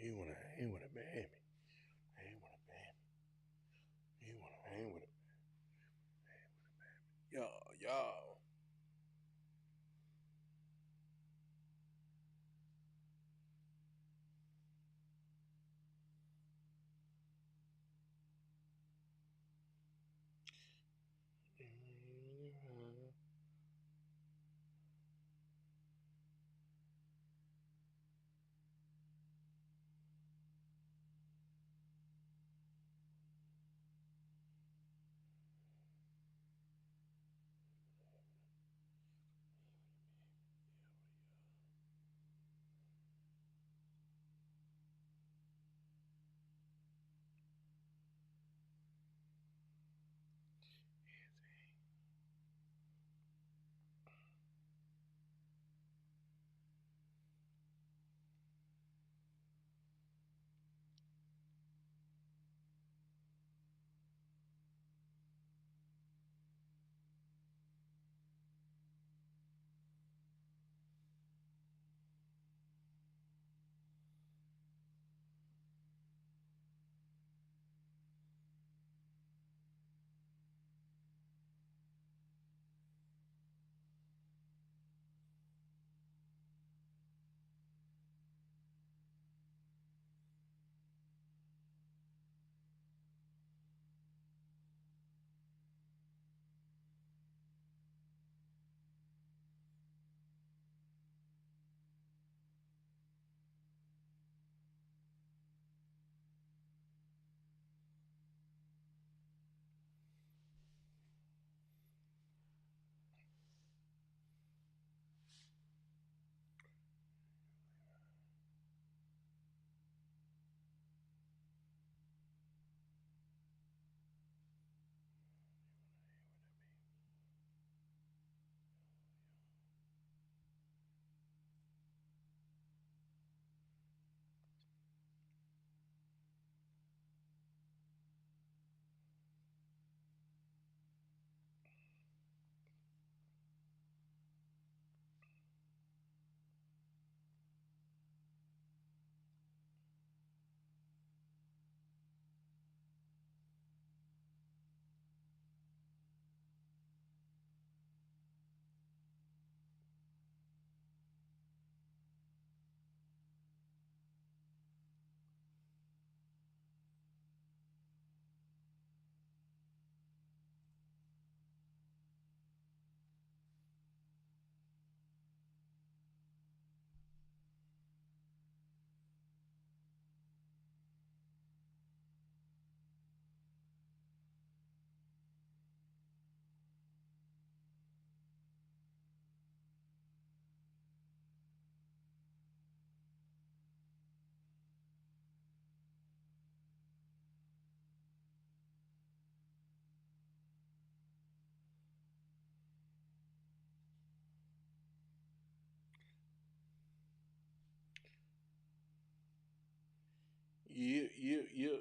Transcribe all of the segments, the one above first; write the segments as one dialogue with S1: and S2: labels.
S1: You wanna hang with a baby. Hang with a baby. You wanna hang with a yo, yo.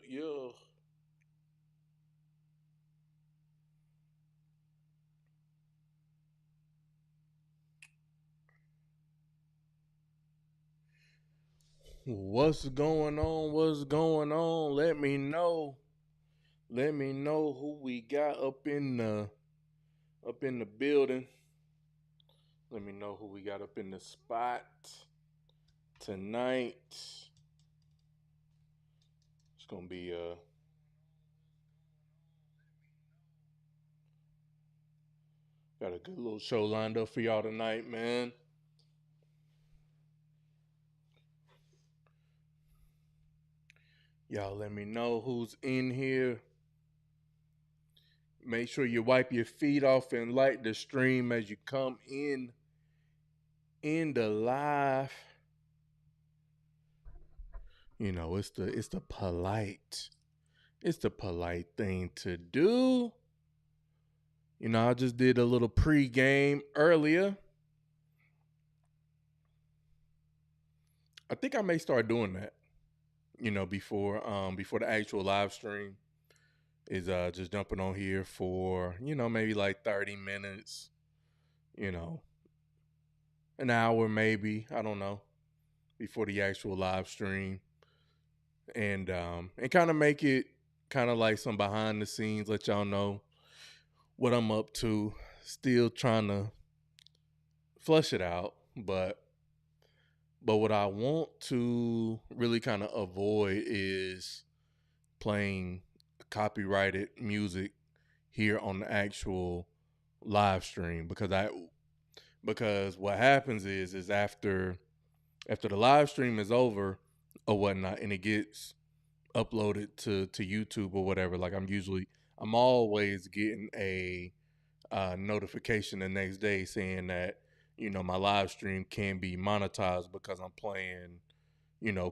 S1: You. What's going on? What's going on? Let me know. Let me know who we got up in the building. Let me know who we got up in the spot tonight. It's gonna be got a good little show lined up for y'all tonight, man. Y'all let me know who's in here. Make sure you wipe your feet off and light the stream as you come in the live. You know, it's the polite thing to do. You know, I just did a little pre-game earlier. I think I may start doing that. You know, before the actual live stream is just jumping on here for, maybe like 30 minutes, you know, an hour maybe, I don't know, before the actual live stream. and kind of make it kind of like some behind the scenes, let y'all know what I'm up to. Still trying to flush it out, but what I want to really kind of avoid is playing copyrighted music here on the actual live stream, because what happens is after the live stream is over or whatnot and it gets uploaded to YouTube or whatever, like I'm always getting a notification the next day saying that my live stream can be monetized because I'm playing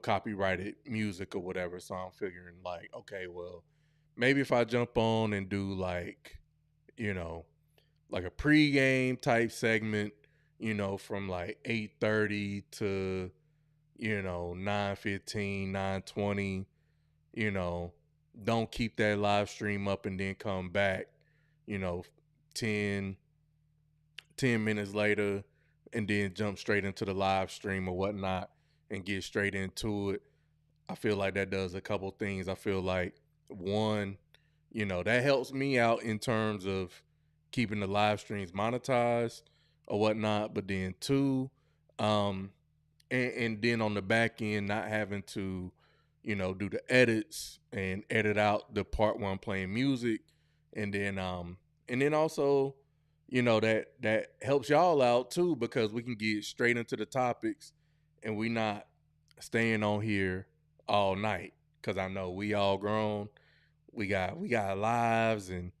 S1: copyrighted music or whatever. So I'm figuring like, okay, well, maybe if I jump on and do you know like a pregame type segment, from like 8:30 to 9:15, 9:20, you know, don't keep that live stream up and then come back, you know, 10 10 minutes later and then jump straight into the live stream or whatnot and get straight into it. I feel like that does a couple things. I feel like one, that helps me out in terms of keeping the live streams monetized or whatnot. But then two, um, and then on the back end, not having to, do the edits and edit out the part where I'm playing music, and then also, that helps y'all out too because we can get straight into the topics, and we not staying on here all night because I know we all grown. We got lives and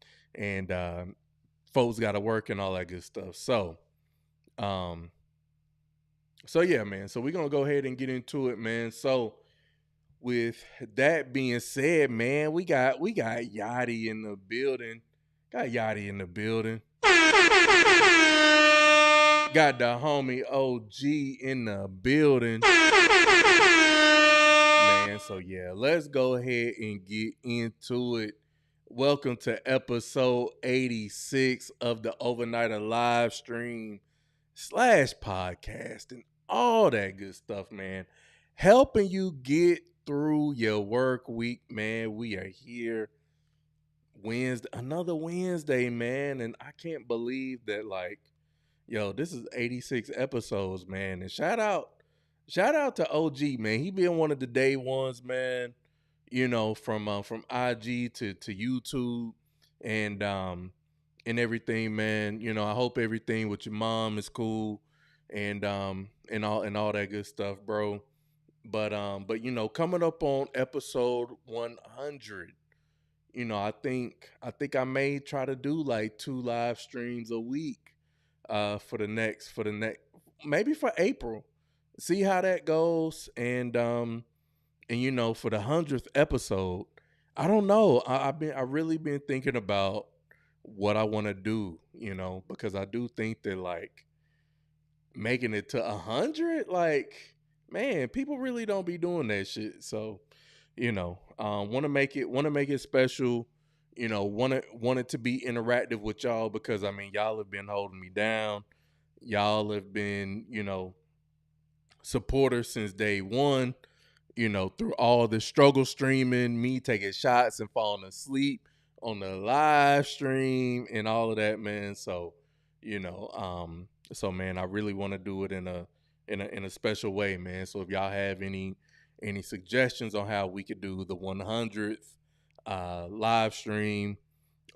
S1: folks got to work and all that good stuff. Um, so yeah, man. So we're gonna go ahead and get into it, man. So with that being said, man, we got Yachty in the building. Got Yachty in the building. Got the homie OG in the building. Man, so yeah, let's go ahead and get into it. Welcome to episode 86 of the Overnighter live stream / podcast and all that good stuff, man. Helping you get through your work week, man. We are here another Wednesday, man, and I can't believe that this is 86 episodes, man. And shout out to OG, man. He been one of the day ones, man. From IG to YouTube and everything, man. I hope everything with your mom is cool and all that good stuff, bro. But coming up on episode 100, I think I may try to do like 2 live streams a week for the next maybe for April. See how that goes and for the 100th episode, I don't know. I really been thinking about what I want to do, because I do think that like making it to 100, like, man, people really don't be doing that shit. So, want to make it special. Want it to be interactive with y'all because I mean y'all have been holding me down. Y'all have been supporters since day one. Through all the struggle streaming, me taking shots and falling asleep on the live stream and all of that, man. So, man, I really want to do it in a special way, man. So if y'all have any suggestions on how we could do the 100th live stream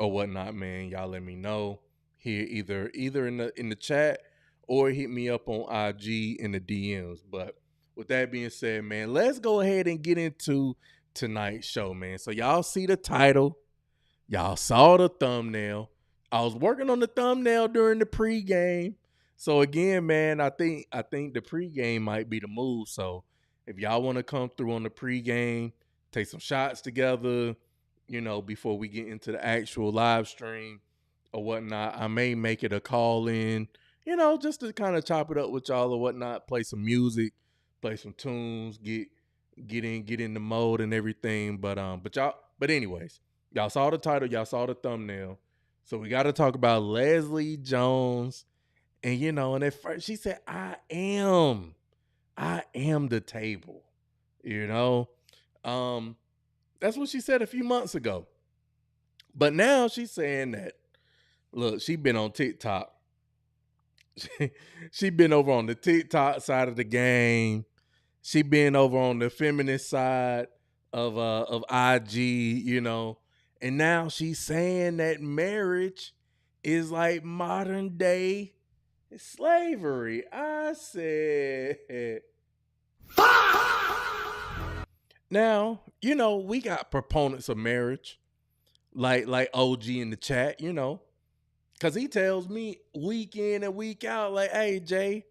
S1: or whatnot, man, y'all let me know here either in the chat or hit me up on IG in the DMs. But with that being said, man, let's go ahead and get into tonight's show, man. So y'all see the title, y'all saw the thumbnail. I was working on the thumbnail during the pregame. So again, man, I think the pregame might be the move. So if y'all want to come through on the pregame, take some shots together, before we get into the actual live stream or whatnot, I may make it a call in, just to kind of chop it up with y'all or whatnot, play some music, play some tunes, get in the mode and everything. But anyways, y'all saw the title, y'all saw the thumbnail. So we got to talk about Leslie Jones. And at first she said, I am the table, you know? That's what she said a few months ago. But now she's saying that, look, she been on TikTok. She been over on the TikTok side of the game. She been over on the feminist side of IG, you know. And now she's saying that marriage is like modern day slavery. I said, now, you know, we got proponents of marriage, like OG in the chat, you know, because he tells me week in and week out, like, hey, Jay,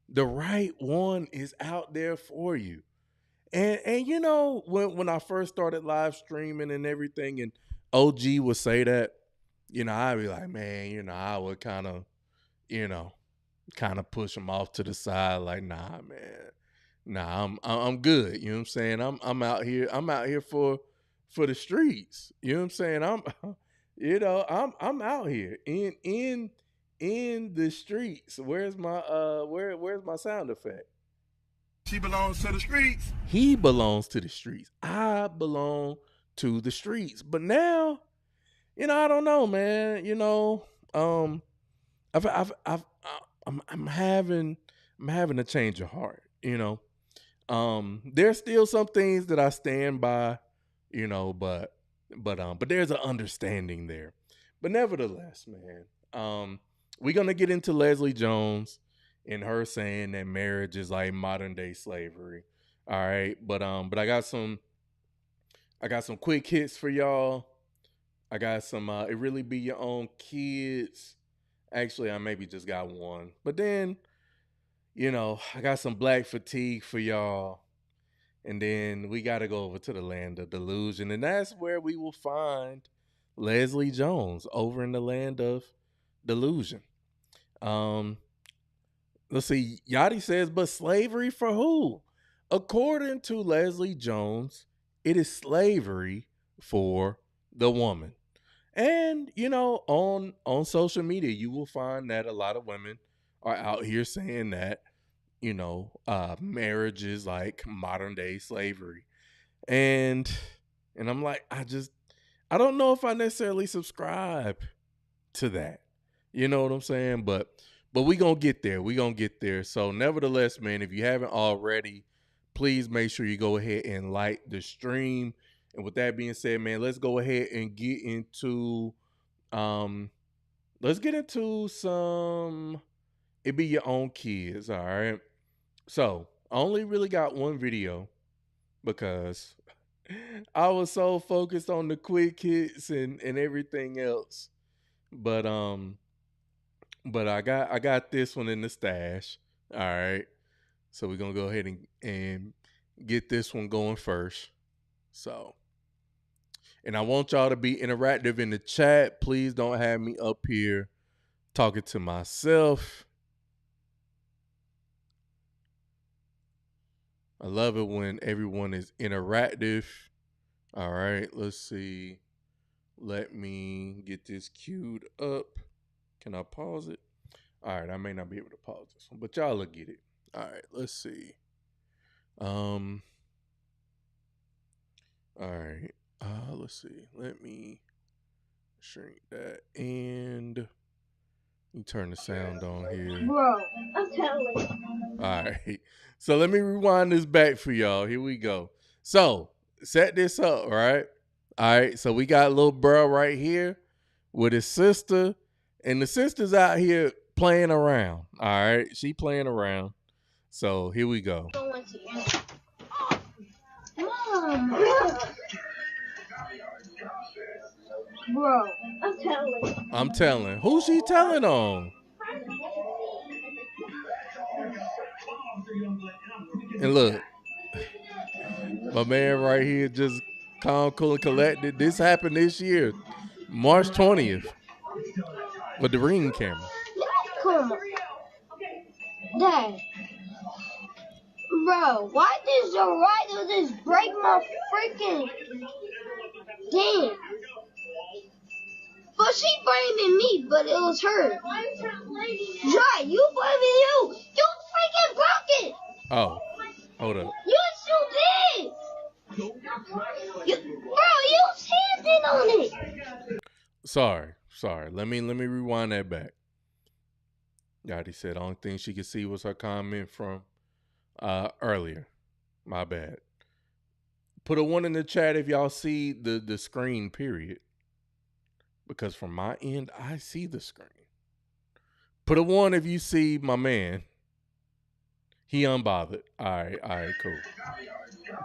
S1: the right one is out there for you. And you know, when I first started live streaming and everything, and OG would say that, you know, I'd be like, man, you know, I would kind of, you know, push him off to the side, like, nah, man, nah, I'm good. You know what I'm saying? I'm out here for the streets. You know what I'm saying? I'm out here in the streets. Where's my where's my sound effect?
S2: She belongs to the streets.
S1: He belongs to the streets. I belong to the streets. But now, you know, I don't know, man. You know, I'm having a change of heart. You know, there's still some things that I stand by. You know, but there's an understanding there. But nevertheless, man, we're gonna get into Leslie Jones and her saying that marriage is like modern day slavery. All right, but I got some quick hits for y'all. I got some it really be your own kids. Actually, I maybe just got one. But then, you know, I got some black fatigue for y'all. And then we got to go over to the land of delusion. And that's where we will find Leslie Jones, over in the land of delusion. Let's see. Yachty says, but slavery for who? According to Leslie Jones, it is slavery for the woman. And, you know, on social media, you will find that a lot of women are out here saying that, you know, marriage is like modern day slavery. And I'm like, I don't know if I necessarily subscribe to that. You know what I'm saying? But we gonna get there. We gonna get there. So nevertheless, man, if you haven't already, please make sure you go ahead and like the stream. And with that being said, man, let's go ahead and get into some it be your own kids, all right? So I only really got one video because I was so focused on the quick hits and everything else. But I got this one in the stash. All right. So we're gonna go ahead and get this one going first. So, and I want y'all to be interactive in the chat. Please don't have me up here talking to myself. I love it when everyone is interactive. All right, let's see. Let me get this queued up. Can I pause it? All right, I may not be able to pause this one, but y'all will get it. All right, let's see. All right. Let's see. Let me shrink that and you turn the sound on here.
S3: Bro, I'm telling you.
S1: All right. So let me rewind this back for y'all. Here we go. So set this up, right? All right. So we got little bro right here with his sister, and the sister's out here playing around. All right. She playing around. So here we go.
S3: Mom. Bro,
S1: I'm telling. Who's she telling on? And look, my man right here just calm, cool, and collected. This happened this year, March 20th, with the Ring camera.
S3: Come on. Dad. Bro, why does the rider just break my freaking thing? But she blamed me, but it was her. Right, you blaming you. You freaking broke it.
S1: Oh, hold up.
S3: You still did. You standing on it.
S1: Sorry. Let me rewind that back. Gotti said only thing she could see was her comment from earlier. My bad. Put a 1 in the chat if y'all see the screen, period. Because from my end, I see the screen. Put a 1 if you see my man. He unbothered. All right, cool.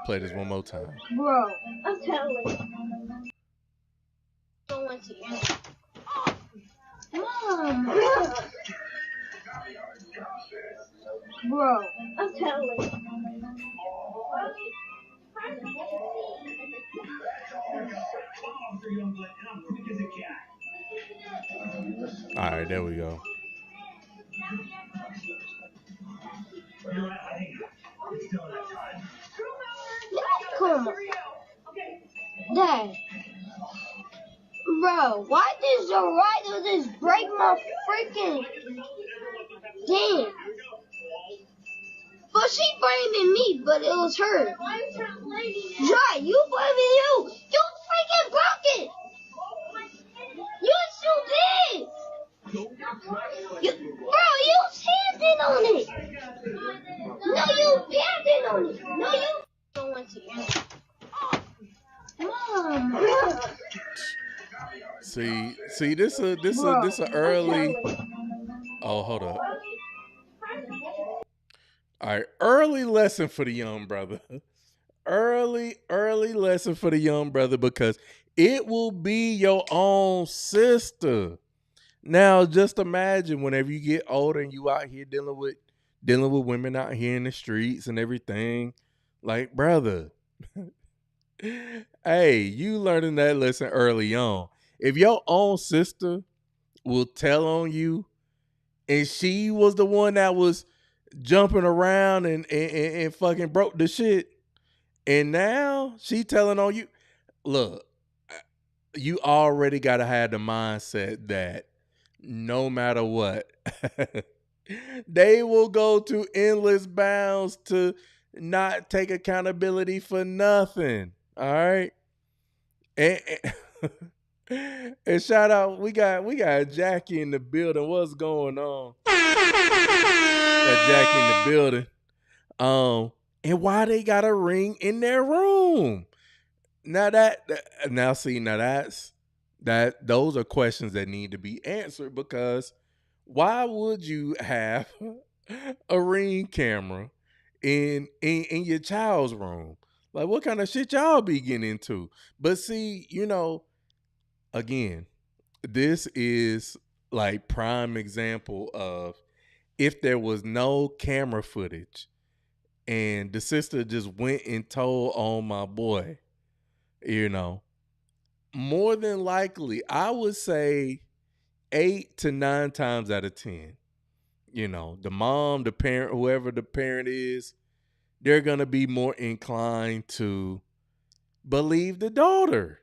S1: Play this one more time.
S3: Bro, I'm telling you. Don't want to answer. Mom. Bro, I'm telling you.
S1: All right, there we go.
S3: Come on. Dad. Bro, why does the writer just break my freaking thing? But she blaming me, but it was her. Jai, you blaming you. You freaking broke it. You still did. Bro, you standing on it. No, you standing on it. No, you don't want to answer. Mom.
S1: See, this a early. Oh, hold up. All right, early lesson for the young brother. Early lesson for the young brother, because it will be your own sister. Now, just imagine whenever you get older and you out here dealing with women out here in the streets and everything. Like, brother, hey, you learning that lesson early on. If your own sister will tell on you, and she was the one that was jumping around and fucking broke the shit, and now she telling on you, look, you already got to have the mindset that no matter what, they will go to endless bounds to not take accountability for nothing. All right. And shout out, we got Jackie in the building. What's going on? Got Jackie in the building. And why they got a ring in their room? Now those are questions that need to be answered, because why would you have a ring camera in your child's room? Like, what kind of shit y'all be getting into? But see, again, this is like prime example of if there was no camera footage and the sister just went and told on my boy, more than likely, I would say 8 to 9 times out of 10, the mom, the parent, whoever the parent is, they're going to be more inclined to believe the daughter.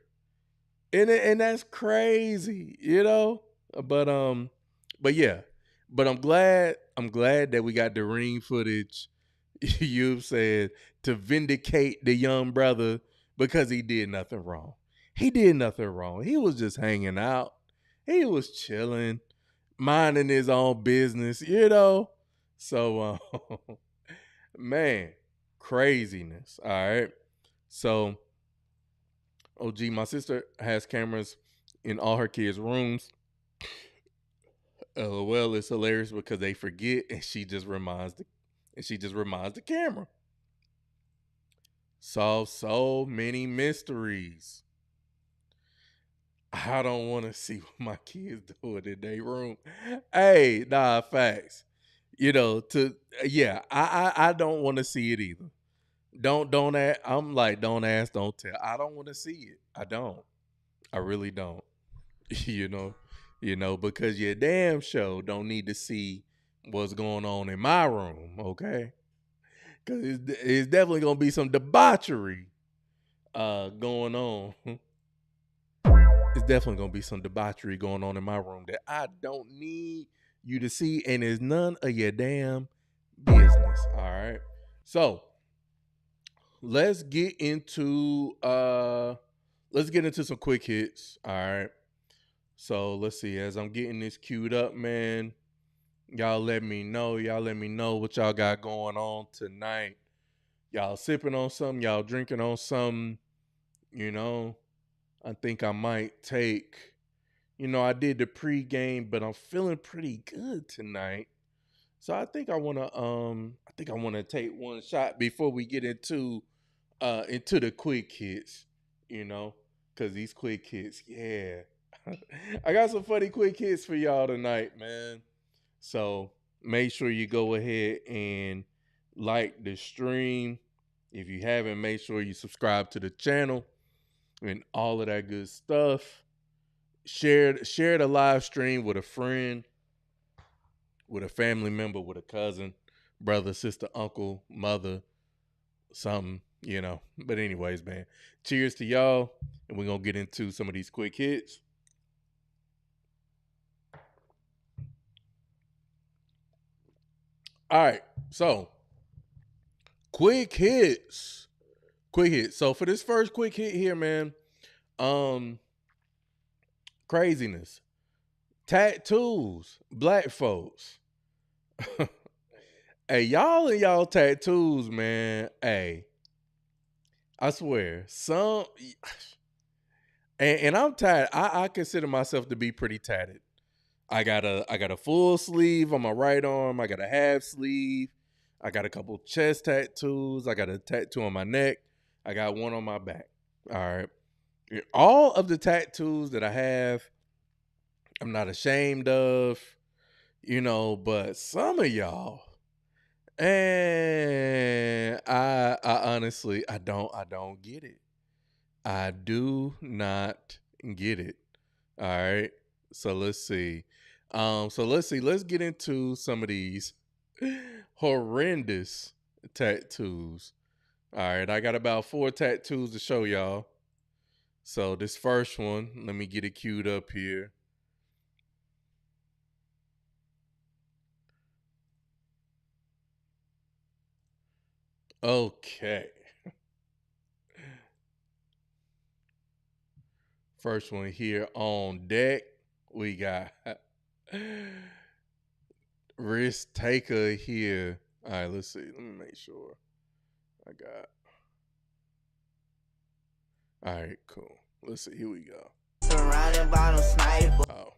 S1: And that's crazy, but yeah, but I'm glad that we got the ring footage, you've said, to vindicate the young brother, because he did nothing wrong. He did nothing wrong. He was just hanging out. He was chilling, minding his own business, So, man, craziness. All right. So, OG, my sister has cameras in all her kids' rooms. Well, it's hilarious because they forget, and she just reminds the camera. Solve so many mysteries. I don't want to see what my kids doing in their room. Hey, nah, facts. I don't want to see it either. Don't ask. I'm like, don't ask, don't tell. I don't want to see it. I don't. I really don't. Because your damn show don't need to see what's going on in my room, okay? Because it's definitely going to be some debauchery going on. It's definitely going to be some debauchery going on in my room that I don't need you to see, and it's none of your damn business, all right? So, let's get into some quick hits. All right. So let's see. As I'm getting this queued up, man, y'all let me know. Y'all let me know what y'all got going on tonight. Y'all sipping on something. Y'all drinking on something. You know, I think I might take. I did the pregame, but I'm feeling pretty good tonight. So I think I wanna take one shot before we get into the quick hits, because these quick hits, yeah. I got some funny quick hits for y'all tonight, man. So make sure you go ahead and like the stream. If you haven't, make sure you subscribe to the channel and all of that good stuff. Share the live stream with a friend, with a family member, with a cousin, brother, sister, uncle, mother, something. But anyways, man, cheers to y'all, and we're gonna get into some of these quick hits. All right, so quick hits. So for this first quick hit here, man, craziness, tattoos, black folks. Hey, y'all and y'all tattoos, man. Hey, I swear, and I'm tatted. I consider myself to be pretty tatted. I got a full sleeve on my right arm. I got a half sleeve. I got a couple chest tattoos. I got a tattoo on my neck. I got one on my back. All right. All of the tattoos that I have, I'm not ashamed of, but some of y'all, and I honestly, I don't get it. I do not get it. All right. So let's see. Let's get into some of these horrendous tattoos. All right. I got about 4 tattoos to show y'all. So this first one, let me get it queued up here. Okay. First one here on deck. We got risk taker here. All right, let's see. Let me make sure I got. All right, cool. Let's see. Here we go. Surrounded by no sniper. Oh.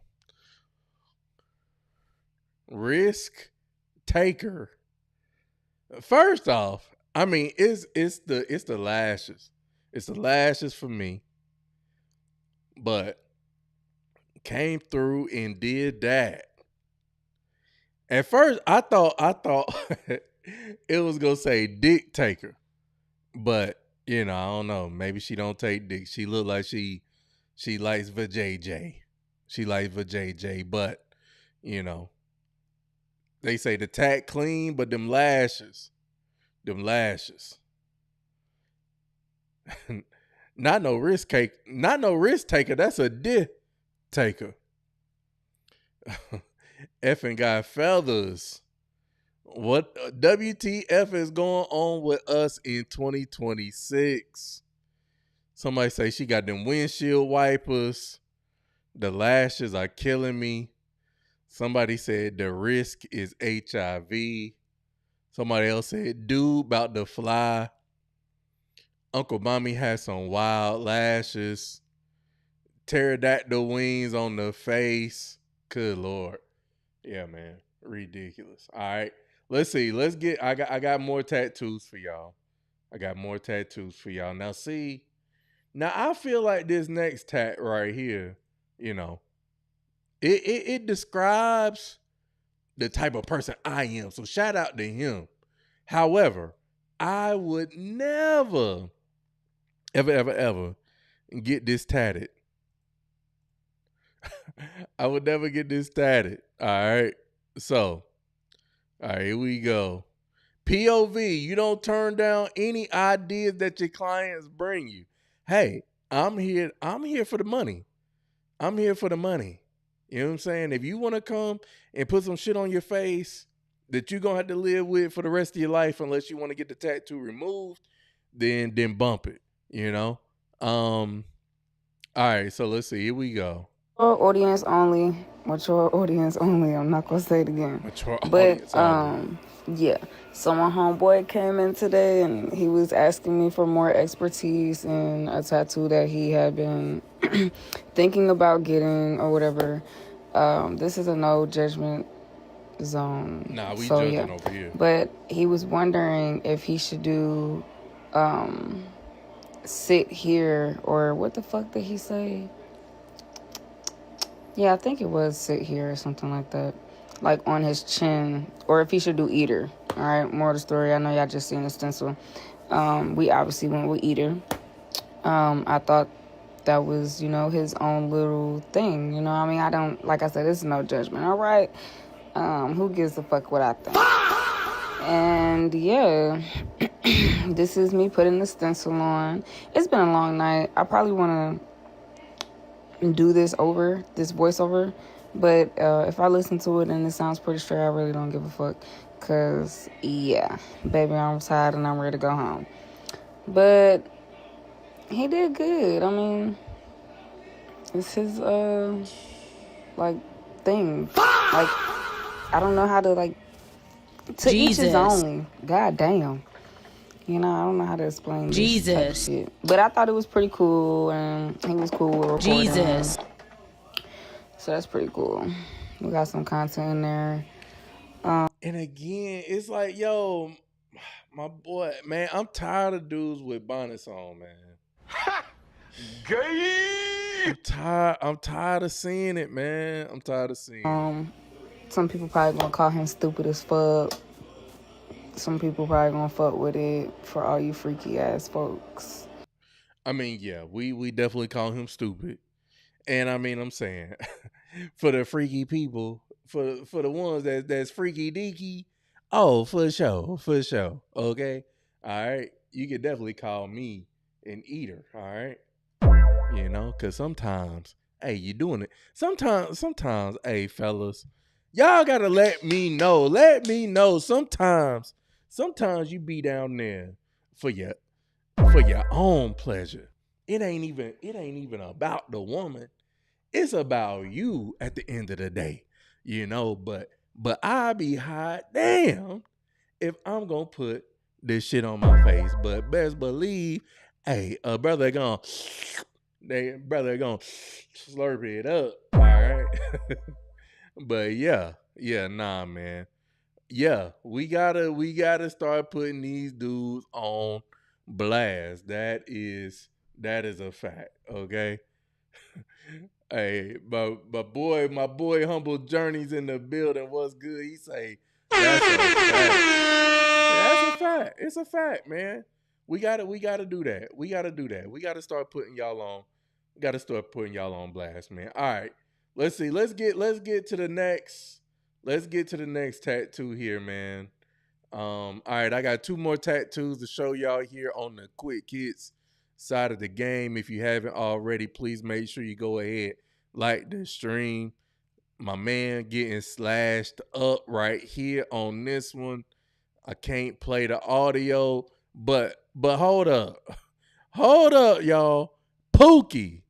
S1: Risk taker. First off, I mean, it's the lashes. It's the lashes for me. But came through and did that. At first, I thought it was gonna say dick taker, but I don't know. Maybe she don't take dick. She look like she likes vajayjay. She likes vajayjay, but they say the tat clean, but them lashes. Not no risk taker. That's a dick taker. Effing got feathers. What WTF is going on with us in 2026? Somebody say she got them windshield wipers. The lashes are killing me. Somebody said the risk is HIV. Somebody else said dude about to fly. Uncle Mommy has some wild lashes. Pterodactyl wings on the face. Good Lord. Yeah, man. Ridiculous. All right. Let's see. I got more tattoos for y'all. Now see. Now I feel like this next tat right here, it describes the type of person I am. So shout out to him. However, I would never, ever get this tatted. I would never get this tatted. All right. So, all right, here we go. POV, you don't turn down any ideas that your clients bring you. Hey, I'm here for the money. You know what I'm saying? If you want to come and put some shit on your face that you're going to have to live with for the rest of your life unless you want to get the tattoo removed, then bump it, you know? All right, so let's see. Here we go.
S4: Audience only. Mature audience only. I'm not gonna say it again.
S1: Mature
S4: But
S1: audience only.
S4: yeah. So my homeboy came in today and he was asking me for more expertise in a tattoo that he had been thinking about getting or whatever. This is a no judgment zone.
S1: Nah, we
S4: so
S1: judging
S4: yeah.
S1: over here.
S4: But he was wondering if he should do sit here, or what the fuck did he say? Yeah, I think it was sit here or something like that. Like on his chin. Or if he should do eater. Alright, more of the story. I know y'all just seen the stencil. We obviously went with eater. I thought that was, his own little thing. You know what I mean? I don't, like I said, this is no judgment. Alright? Who gives a fuck what I think? And yeah, this is me putting the stencil on. It's been a long night. I probably want to do this voiceover, but if I listen to it and it sounds pretty straight, I really don't give a fuck, cause yeah, baby, I'm tired and I'm ready to go home. But he did good. I mean, it's his thing. Like, I don't know how to to each his own. God damn. I don't know how to explain this type of shit. But I thought it was pretty cool, and he was cool with recording. So that's pretty cool. We got some content in there.
S1: And again, it's like, yo, my boy, man, I'm tired of dudes with bonnets on, man.
S2: Gay!
S1: I'm tired of seeing it, man. I'm tired of seeing it.
S4: Some people probably gonna call him stupid as fuck. Some people probably gonna fuck with it, for all you freaky ass folks.
S1: I mean, yeah, we definitely call him stupid. And I mean, I'm saying, for the freaky people, for the ones that's freaky deaky, oh, for sure. Okay? All right? You can definitely call me an eater, all right? Because sometimes, hey, you doing it. Sometimes, hey, fellas, y'all got to let me know. Sometimes you be down there for your own pleasure. It ain't even about the woman. It's about you at the end of the day, but I be hot damn if I'm gonna put this shit on my face. But best believe, hey, a brother gonna slurp it up, all right? But yeah, nah, man. Yeah, we gotta start putting these dudes on blast. That is a fact, okay? Hey, my boy Humble Journey's in the building. What's good? He say that's a fact. Yeah, that's a fact. It's a fact, man. We gotta do that. We gotta start putting y'all on. We gotta start putting y'all on blast, man. All right. Let's see. Let's get to the next. Let's get to the next tattoo here, man. All right, I got 2 more tattoos to show y'all here on the Quick Hits side of the game. If you haven't already, please make sure you go ahead, like the stream. My man getting slashed up right here on this one. I can't play the audio, but hold up. Hold up, y'all. Pookie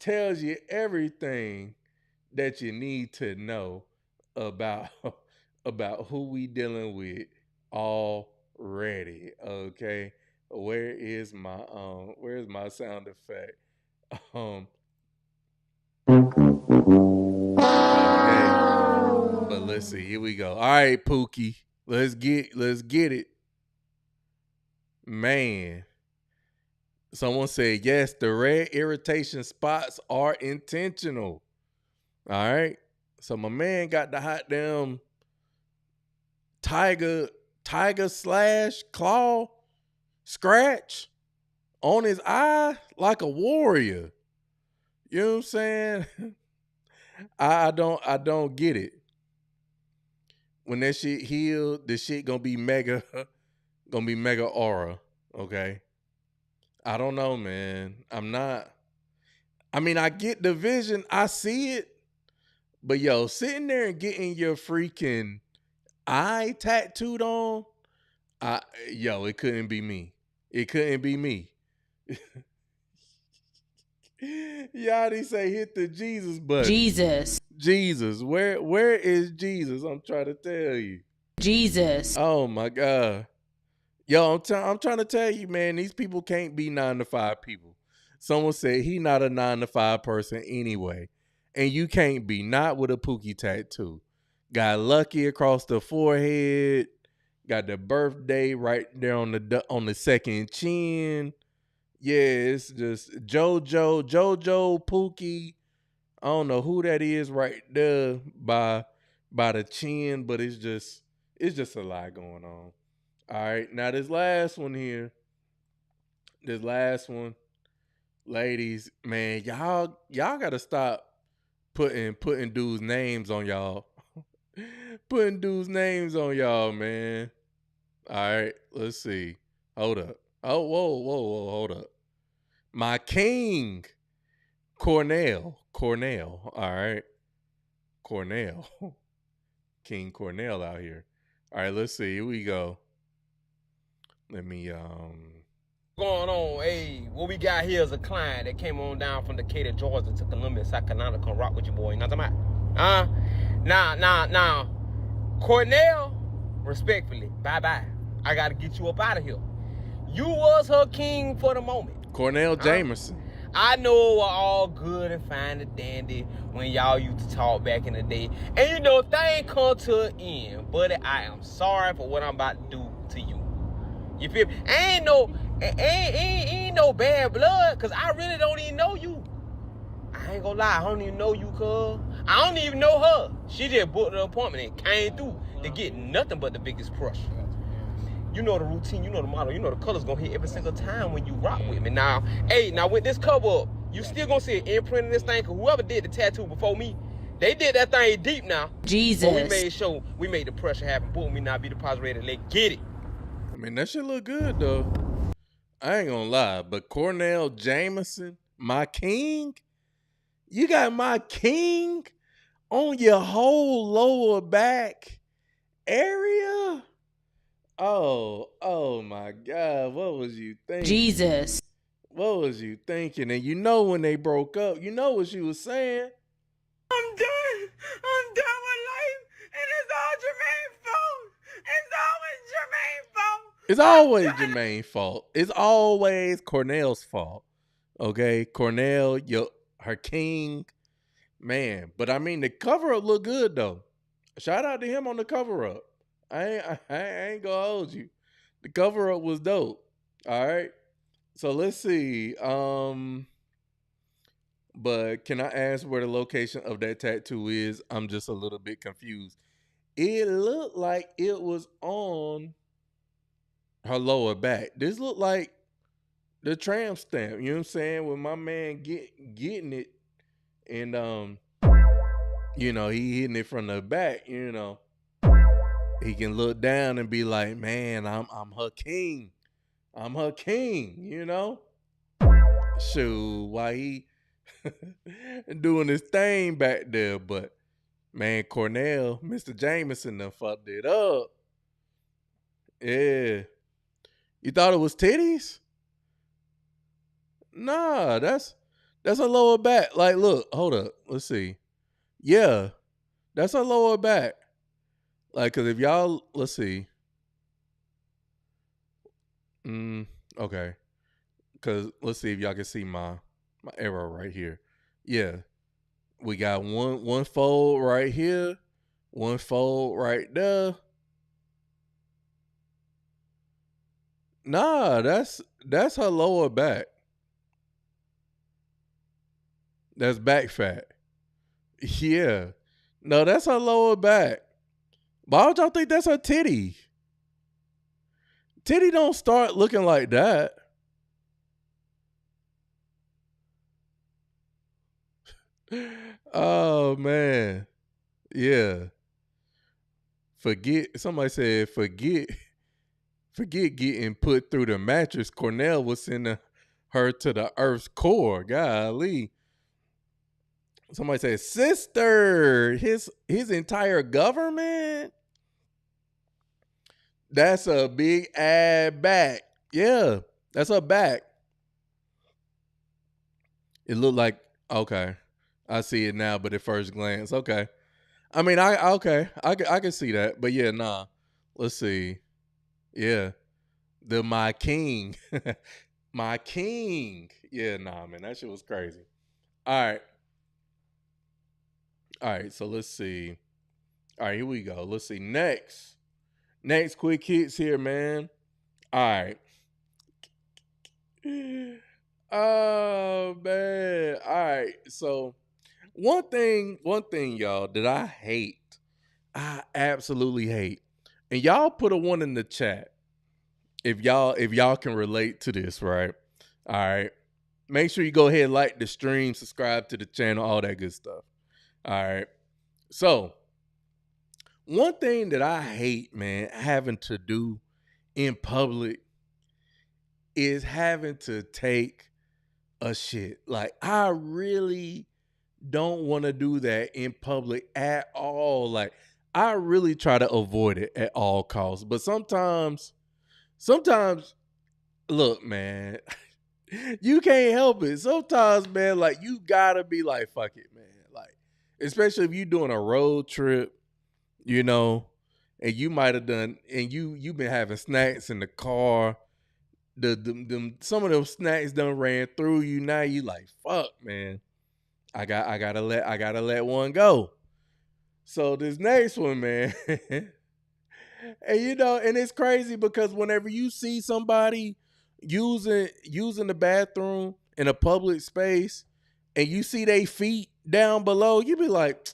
S1: tells you everything that you need to know about who we dealing with already. Okay, where's my sound effect? Okay, but let's see. Here we go. All right, Pookie, let's get it, man. Someone said yes. The red irritation spots are intentional. All right. So my man got the hot damn tiger slash claw scratch on his eye like a warrior. You know what I'm saying? I don't get it. When that shit healed, the shit gonna be mega aura. Okay. I don't know, man. I mean, I get the vision. I see it. But yo, sitting there and getting your freaking eye tattooed on, Yo, it couldn't be me. It couldn't be me. Yachty say hit the Jesus button. Jesus. Where is Jesus? I'm trying to tell you.
S4: Jesus.
S1: Oh my God. Yo, I'm trying to tell you, man, these people can't be 9 to 5 people. Someone said he not a 9 to 5 person anyway. And you can't be, not with a Pookie tattoo. Got Lucky across the forehead. Got the birthday right there on the second chin. Yeah, it's just JoJo Pookie. I don't know who that is right there by the chin, but it's just a lot going on. All right, now this last one here. This last one, ladies, man, y'all gotta stop putting dudes' names on y'all. Putting dudes' names on y'all, man. All right, let's see. Hold up. Oh, whoa, hold up. My king, Cornell. All right. Cornell. King Cornell out here. All right, let's see. Here we go. Let me
S5: Going on, hey, what we got here is a client that came on down from Decatur, Georgia to Columbus, South Carolina, come rock with your boy. You know what I'm talking about? Now, Cornell, respectfully, bye-bye. I gotta get you up out of here. You was her king for the moment.
S1: Cornell Jameson.
S5: I know it was all good and fine and dandy when y'all used to talk back in the day. And you know, things come to an end. Buddy, I am sorry for what I'm about to do to you. You feel me? Ain't no bad blood, cause I really don't even know you. I ain't gonna lie, I don't even know you, cuz. I don't even know her. She just booked an appointment and came through to get nothing but the biggest crush. You know the routine, you know the model, you know the colors gonna hit every single time when you rock with me. Now with this cover up, you still gonna see an imprint in this thing, cause whoever did the tattoo before me, they did that thing deep now.
S4: Jesus.
S5: But we made sure we made the pressure happen. Boom, we not be deposit ready. Let's get it.
S1: I mean, that shit look good, though. I ain't gonna lie, but Cornell Jameson, my king? You got my king on your whole lower back area? Oh my God. What was you thinking?
S4: Jesus.
S1: What was you thinking? And you know when they broke up, you know what she was saying?
S5: I'm done with life, and it's all Jermaine's fault.
S1: It's always Jermaine's fault. It's always Cornell's fault. Okay, Cornell, her king, man. But I mean, the cover up looked good though. Shout out to him on the cover up. I ain't gonna hold you. The cover up was dope. All right. So let's see. But can I ask where the location of that tattoo is? I'm just a little bit confused. It looked like it was on her lower back. This looked like the tramp stamp. You know what I'm saying? With my man getting it, and he hitting it from the back. You know, he can look down and be like, "Man, I'm her king. I'm her king." You know, shoot, why he doing his thing back there? But man, Cornell, Mr. Jameson done fucked it up. Yeah. You thought it was titties? Nah, that's a lower back. Like, look, hold up. Let's see. Yeah, that's a lower back. Like, cause if y'all, let's see. Okay. Cause let's see if y'all can see my arrow right here. Yeah. We got one fold right here, one fold right there. Nah, that's her lower back. That's back fat. Yeah. No, that's her lower back. Why would y'all think that's her titty? Titty don't start looking like that. Oh man. Yeah. Somebody said forget getting put through the mattress. Cornell was sending her to the earth's core. Golly. Somebody said, sister, his entire government. That's a big ass back. Yeah, that's a back. It looked like, okay. I see it now, but at first glance, okay. I mean, I can see that, but yeah, nah. Let's see. Yeah, my king, my king. Yeah, nah, man, that shit was crazy. All right. So let's see. All right, here we go. Let's see. Next quick hits here, man. All right. Oh man. All right. So one thing, y'all, that I absolutely hate, and y'all put a one in the chat if y'all can relate to this, right? All right. Make sure you go ahead and like the stream, subscribe to the channel, all that good stuff. All right. So one thing that I hate, man, having to do in public is having to take a shit. Like, I really don't want to do that in public at all. Like, I really try to avoid it at all costs. But sometimes, look, man, you can't help it. Sometimes, man, like, you gotta be like, fuck it, man. Like, especially if you're doing a road trip, you know, and you might have done, and you've been having snacks in the car. Some of those snacks done ran through you. Now you like, fuck, man. I gotta let one go. So this next one, man. And and it's crazy because whenever you see somebody using the bathroom in a public space and you see they feet down below, you be like,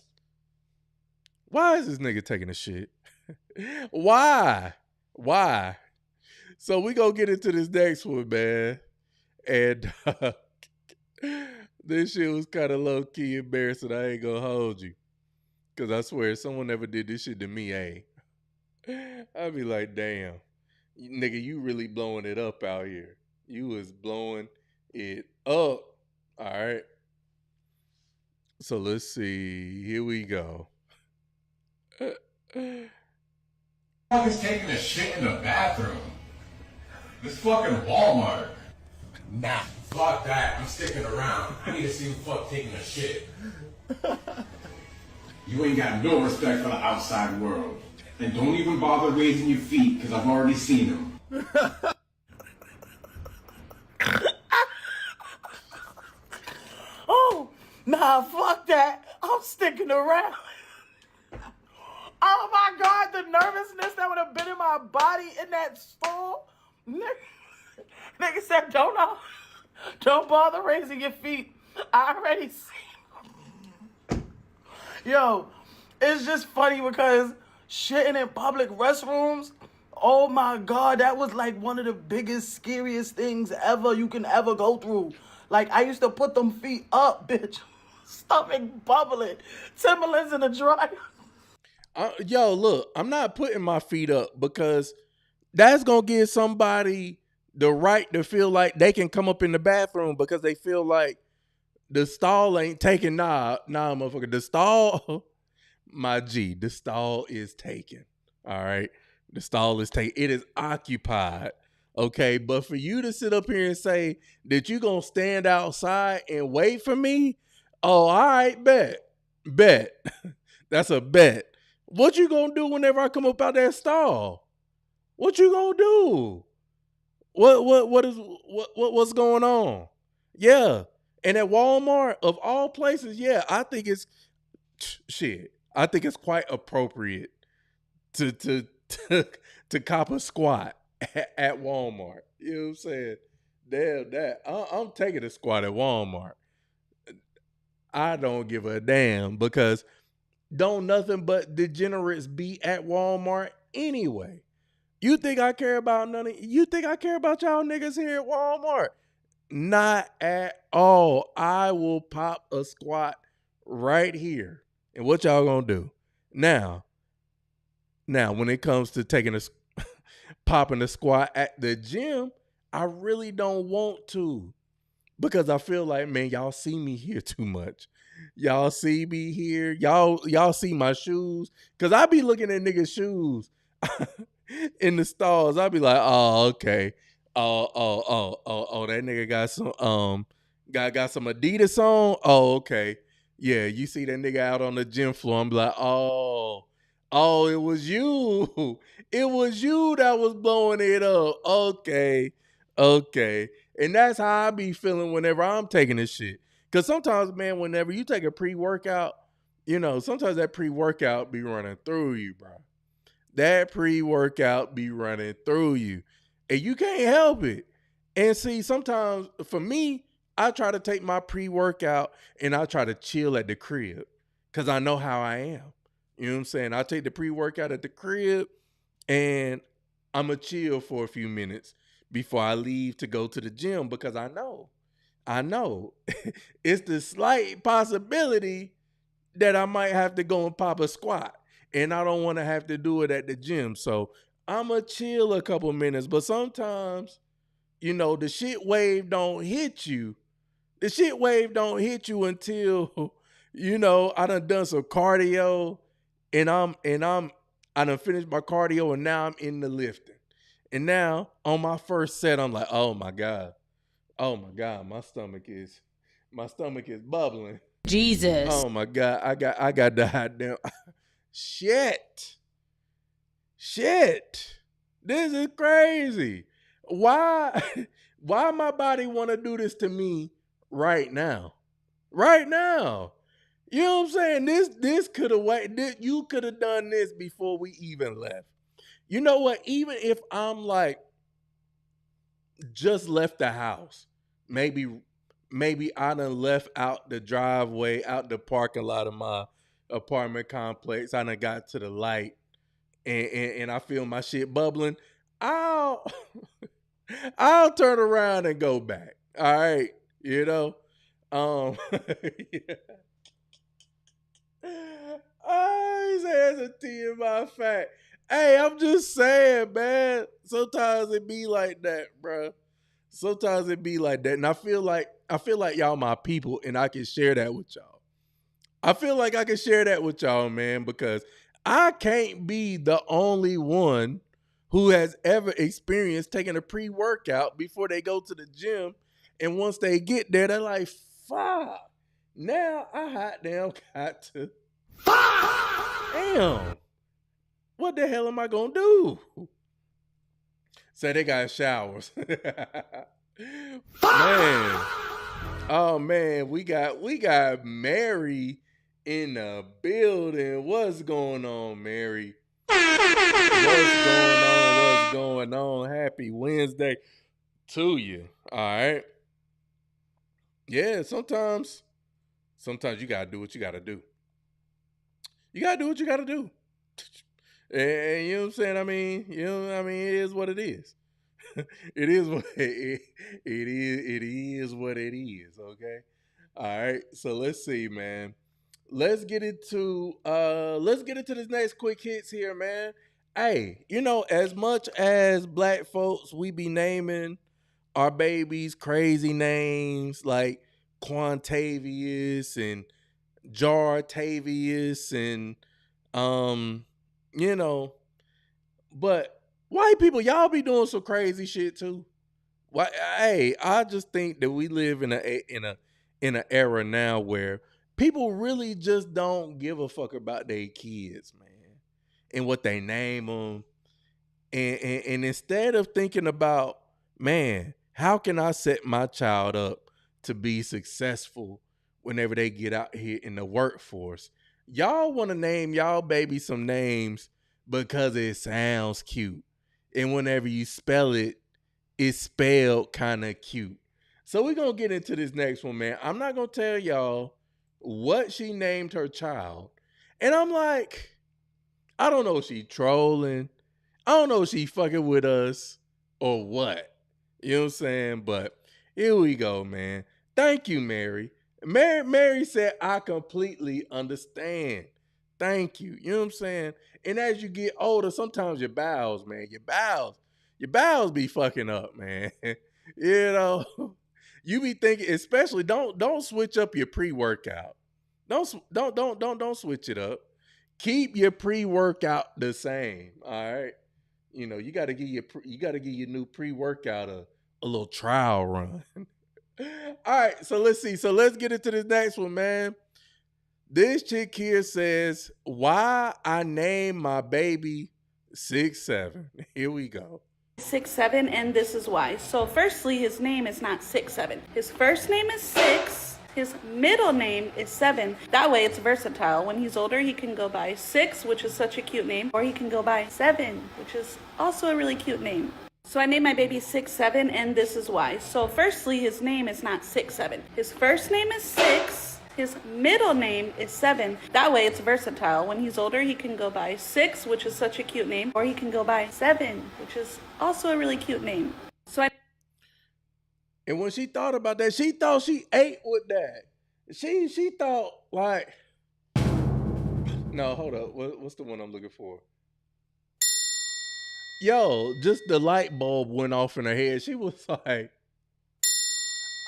S1: why is this nigga taking a shit? Why? So we gonna get into this next one, man. And this shit was kind of low key embarrassing. I ain't gonna hold you, cause I swear, if someone ever did this shit to me, I'd be like, damn, nigga, you really blowing it up out here. You was blowing it up. All right. So let's see. Here we go.
S6: Is taking a shit in the bathroom. This fucking Walmart. Nah. Fuck that. I'm sticking around. I need to see who fuck taking a shit. You ain't got no respect for the outside world. And don't even bother raising your feet, because I've already seen them.
S5: Oh, nah, fuck that. I'm sticking around. Oh my God, the nervousness that would have been in my body in that stall. Nigga said, don't bother raising your feet. I already seen. Yo, it's just funny because shitting in public restrooms, oh my God, that was like one of the biggest, scariest things ever you can ever go through. Like, I used to put them feet up, bitch. Stomach bubbling. Timberlands in the dryer.
S1: Yo, look, I'm not putting my feet up because that's going to give somebody the right to feel like they can come up in the bathroom because they feel like the stall ain't taken. Nah, motherfucker. The stall, my G, the stall is taken. All right. The stall is taken. It is occupied. Okay. But for you to sit up here and say that you going to stand outside and wait for me. Oh, all right. Bet. That's a bet. What you gonna do whenever I come up out that stall? What you gonna do? What's going on? Yeah. And at Walmart, of all places, yeah, I think it's shit. I think it's quite appropriate to cop a squat at Walmart. You know what I'm saying? Damn that. I'm taking a squat at Walmart. I don't give a damn because don't nothing but degenerates be at Walmart anyway. You think I care about you think I care about y'all niggas here at Walmart? Not at all. I will pop a squat right here. And what y'all gonna do? Now, when it comes to popping a squat at the gym, I really don't want to. Because I feel like, man, y'all see me here too much. Y'all see me here. Y'all see my shoes. Because I be looking at niggas' shoes. in the stalls, I'd be like, oh, okay. That nigga got some Adidas on. Oh, okay. Yeah, you see that nigga out on the gym floor. I'm like, oh, it was you. It was you that was blowing it up. Okay. And that's how I be feeling whenever I'm taking this shit. Cause sometimes, man, whenever you take a pre-workout, sometimes that pre-workout be running through you, bro. That pre-workout be running through you. And you can't help it. And see, sometimes for me, I try to take my pre-workout and I try to chill at the crib. Cause I know how I am. You know what I'm saying? I take the pre-workout at the crib and I'ma chill for a few minutes before I leave to go to the gym because I know it's the slight possibility that I might have to go and pop a squat. And I don't want to have to do it at the gym. So I'ma chill a couple minutes. But sometimes, the shit wave don't hit you. The shit wave don't hit you until, I done some cardio and I done finished my cardio and now I'm in the lifting. And now on my first set, I'm like, oh my God, my stomach is bubbling.
S7: Jesus.
S1: Oh my God, I got the hot damn shit. This is crazy. Why my body want to do this to me right now? Right now. You know what I'm saying? This could have waited. You could have done this before we even left. You know what? Even if I'm like just left the house, maybe I done left out the driveway, out the parking lot of my apartment complex. I done got to the light and I feel my shit bubbling. I'll turn around and go back. All right. Yeah. Oh, he says a T in my fat. Hey, I'm just saying, man. Sometimes it be like that, bro. Sometimes it be like that. And I feel like y'all my people and I can share that with y'all. I feel like I can share that with y'all, man, because I can't be the only one who has ever experienced taking a pre-workout before they go to the gym. And once they get there, they're like, fuck. Now I hot damn got to. Damn. What the hell am I gonna do? So they got showers. Man. Oh man, we got Mary in the building. What's going on, Mary? What's going on? Happy Wednesday to you. All right. Yeah, sometimes you gotta do what you gotta do. You gotta do what you gotta do. And you know what I'm saying? I mean, it is what it is. It is what it is what it is, okay? All right. So let's see, man. Let's get into this next quick hits here, man. Hey, as much as black folks, we be naming our babies crazy names like Quantavious and Jartavious and but white people, y'all be doing some crazy shit too. Why? Hey, I just think that we live in an era now where people really just don't give a fuck about their kids, man, and what they name them, and instead of thinking about, man, how can I set my child up to be successful whenever they get out here in the workforce, y'all want to name y'all baby some names because it sounds cute, and whenever you spell it, it's spelled kind of cute. So we're going to get into this next one, man. I'm not going to tell y'all what she named her child. And I'm like, I don't know if she trolling. I don't know if she fucking with us or what. You know what I'm saying? But here we go, man. Thank you, Mary. Mary said, I completely understand. Thank you. You know what I'm saying? And as you get older, sometimes your bowels, man, your bowels be fucking up, man. You be thinking, especially don't switch up your pre-workout. Don't switch it up. Keep your pre-workout the same. All right. You got to give your new pre-workout a little trial run. All right, so let's see. So let's get into this next one, man. This chick here says, "Why I named my baby 6'7". Here we go.
S7: 6'7", and this is why. So firstly, his name is not 6'7". His first name is 6. His middle name is 7. That way it's versatile. When he's older, he can go by 6, which is such a cute name, or he can go by 7, which is also a really cute name. So I named my baby 6'7", and this is why. So firstly, his name is not 6'7". His first name is 6. His middle name is 7. That way it's versatile. When he's older, he can go by 6, which is such a cute name, or he can go by 7, which is also a really cute name.
S1: And when she thought about that, she thought she ate with that. She thought like, no, hold up. What's the one I'm looking for? Yo, just the light bulb went off in her head. She was like,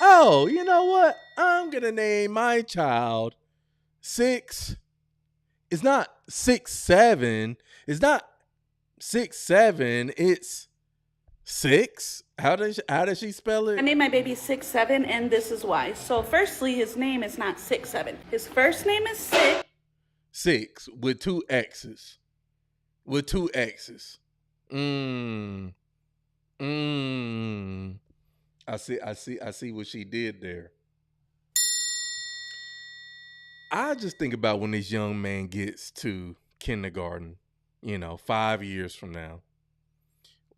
S1: oh, you know what? I'm going to name my child 6. It's not 6'7". It's not 6'7". It's 6. How does she spell it?
S7: I named my baby 6'7", and this is why. So firstly, his name is not 6'7". His first name is 6.
S1: 6 with 2 X's. With 2 X's. I see what she did there. I just think about when this young man gets to kindergarten, 5 years from now.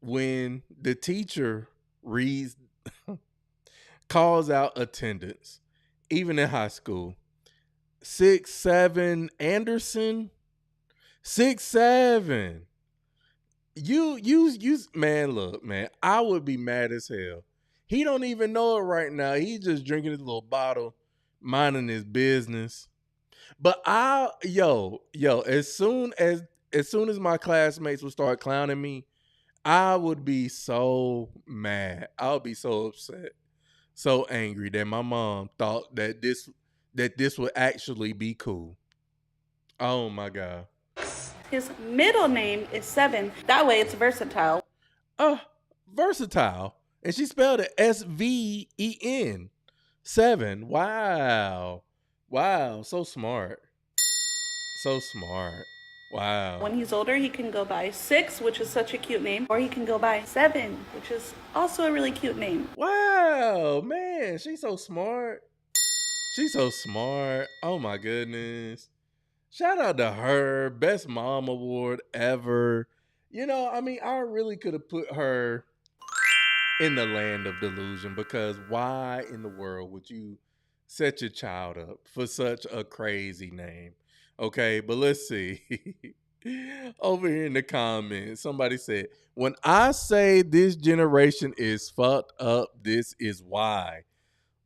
S1: When the teacher calls out attendance, even in high school, 6'7" Anderson, 6'7". You, man, look, man, I would be mad as hell. He don't even know it right now. He's just drinking his little bottle, minding his business. But as soon as my classmates would start clowning me, I would be so mad. I would be so upset, so angry that my mom thought that this would actually be cool. Oh my God.
S7: His middle name is 7. That way it's versatile.
S1: Versatile. And she spelled it SVEN. 7. Wow. Wow. So smart. So smart. Wow.
S7: When he's older, he can go by 6, which is such a cute name, or he can go by 7, which is also a really cute name.
S1: Wow, man, she's so smart. She's so smart. Oh my goodness. Shout out to her. Best mom award ever. I really could have put her in the land of delusion, because why in the world would you set your child up for such a crazy name? Okay, but let's see. Over here in the comments, somebody said, when I say this generation is fucked up, this is why.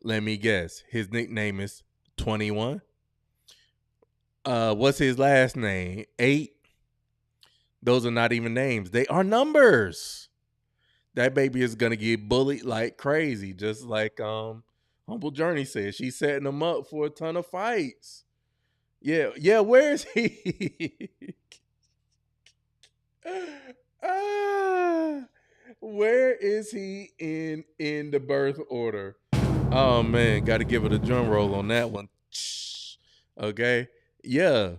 S1: Let me guess. His nickname is 21. What's his last name? 8. Those are not even names. They are numbers. That baby is gonna get bullied like crazy, just like Humble Journey said. She's setting him up for a ton of fights. Yeah. Where is he? Where is he in the birth order? Oh man, got to give it a drum roll on that one. Okay, yeah,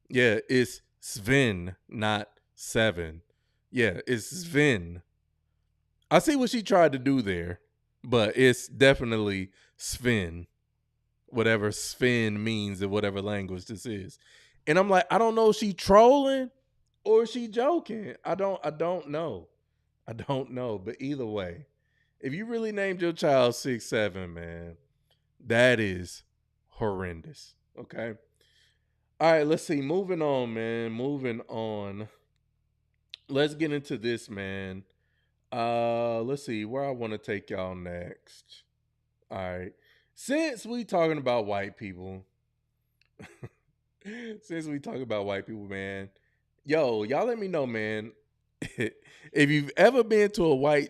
S1: it's Sven, not 7. Yeah, it's Sven. I see what she tried to do there, but it's definitely Sven. Whatever Sven means in whatever language this is. And I'm like, I don't know if she trolling or is she joking. I don't know. I don't know. But either way, if you really named your child 6'7", man, that is horrendous. Okay. All right, let's see. Moving on, man. Moving on. Let's get into this, man. Let's see where I want to take y'all next. All right. Since we talking about white people, man, y'all let me know, man. If you've ever been to a white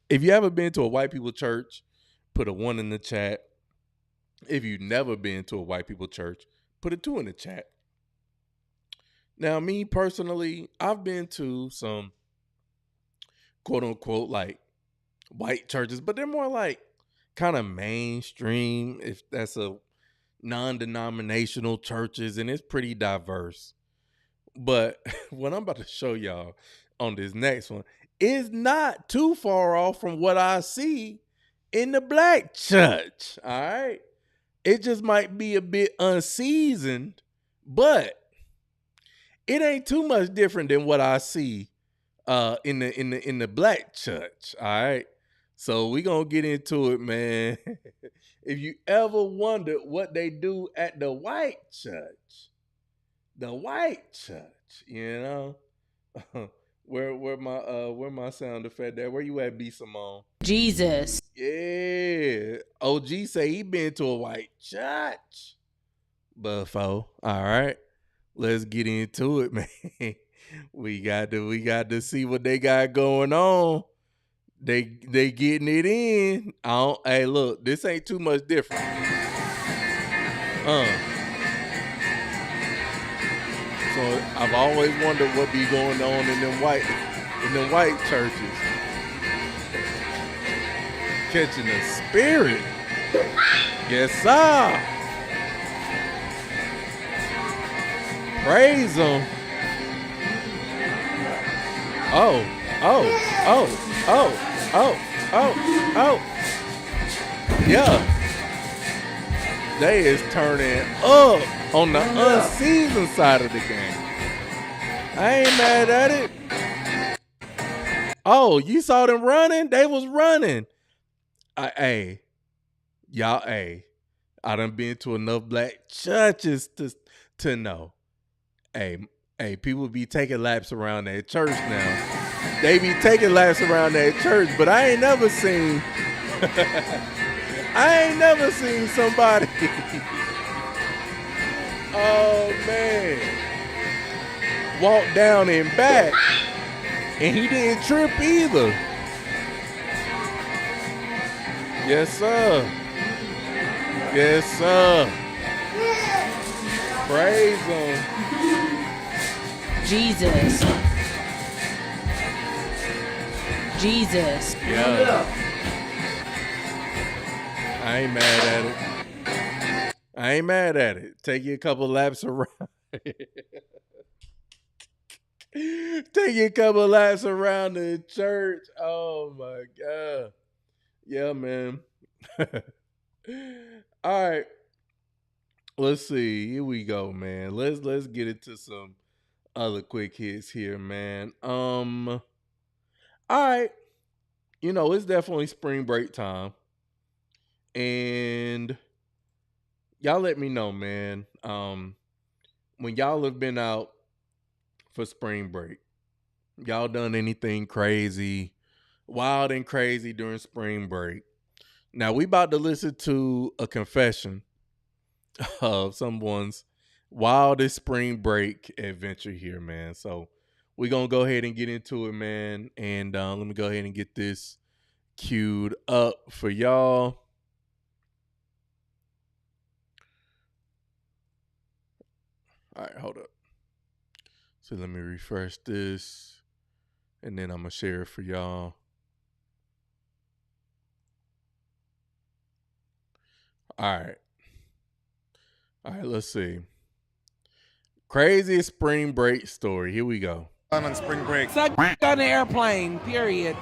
S1: people church, put a 1 in the chat. If you've never been to a white people church, put a 2 in the chat. Now, me personally, I've been to some quote unquote like white churches, but they're more like kind of mainstream, if that's a non-denominational churches, and it's pretty diverse. But what I'm about to show y'all on this next one is not too far off from what I see in the black church. All right. It just might be a bit unseasoned, but it ain't too much different than what I see in the black church. All right. So we gonna get into it, man. If you ever wondered what they do at the white church, you know, where my sound effect there? Where you at, B Simone?
S8: Jesus.
S1: Yeah, OG say he been to a white church before. All right, let's get into it, man. We got to see what they got going on. They getting it in. Hey, look, this ain't too much different. So I've always wondered what be going on in them white churches. Catching the spirit. Yes, sir. Praise him. Oh. Yeah. They is turning up on the unseasoned side of the game. I ain't mad at it. Oh, you saw them running? They was running. Hey, y'all, I done been to enough black churches to know. Hey, people be taking laps around that church now. They be taking laps around that church, but I ain't never seen somebody. Oh man, walk down and back, and he didn't trip either. Yes, sir. Yes, sir. Praise him.
S8: Jesus. Jesus.
S1: Yeah. I ain't mad at it. Take you a couple laps around. Take you a couple laps around the church. Oh my God. Yeah, man. All right. Let's see. Here we go, man. Let's get into some other quick hits here, man. All right. You know, it's definitely spring break time. And y'all let me know, man. When y'all have been out for spring break, y'all done anything crazy, wild and crazy during spring break? Now we about to listen to a confession of someone's wildest spring break adventure here, man. So we're gonna go ahead and get into it, man. And let me go ahead and get this queued up for y'all. All right, hold up. So let me refresh this, and then I'm gonna share it for y'all. All right, let's see. Craziest spring break story. Here we go.
S2: On spring break,
S9: Suck on the airplane, period.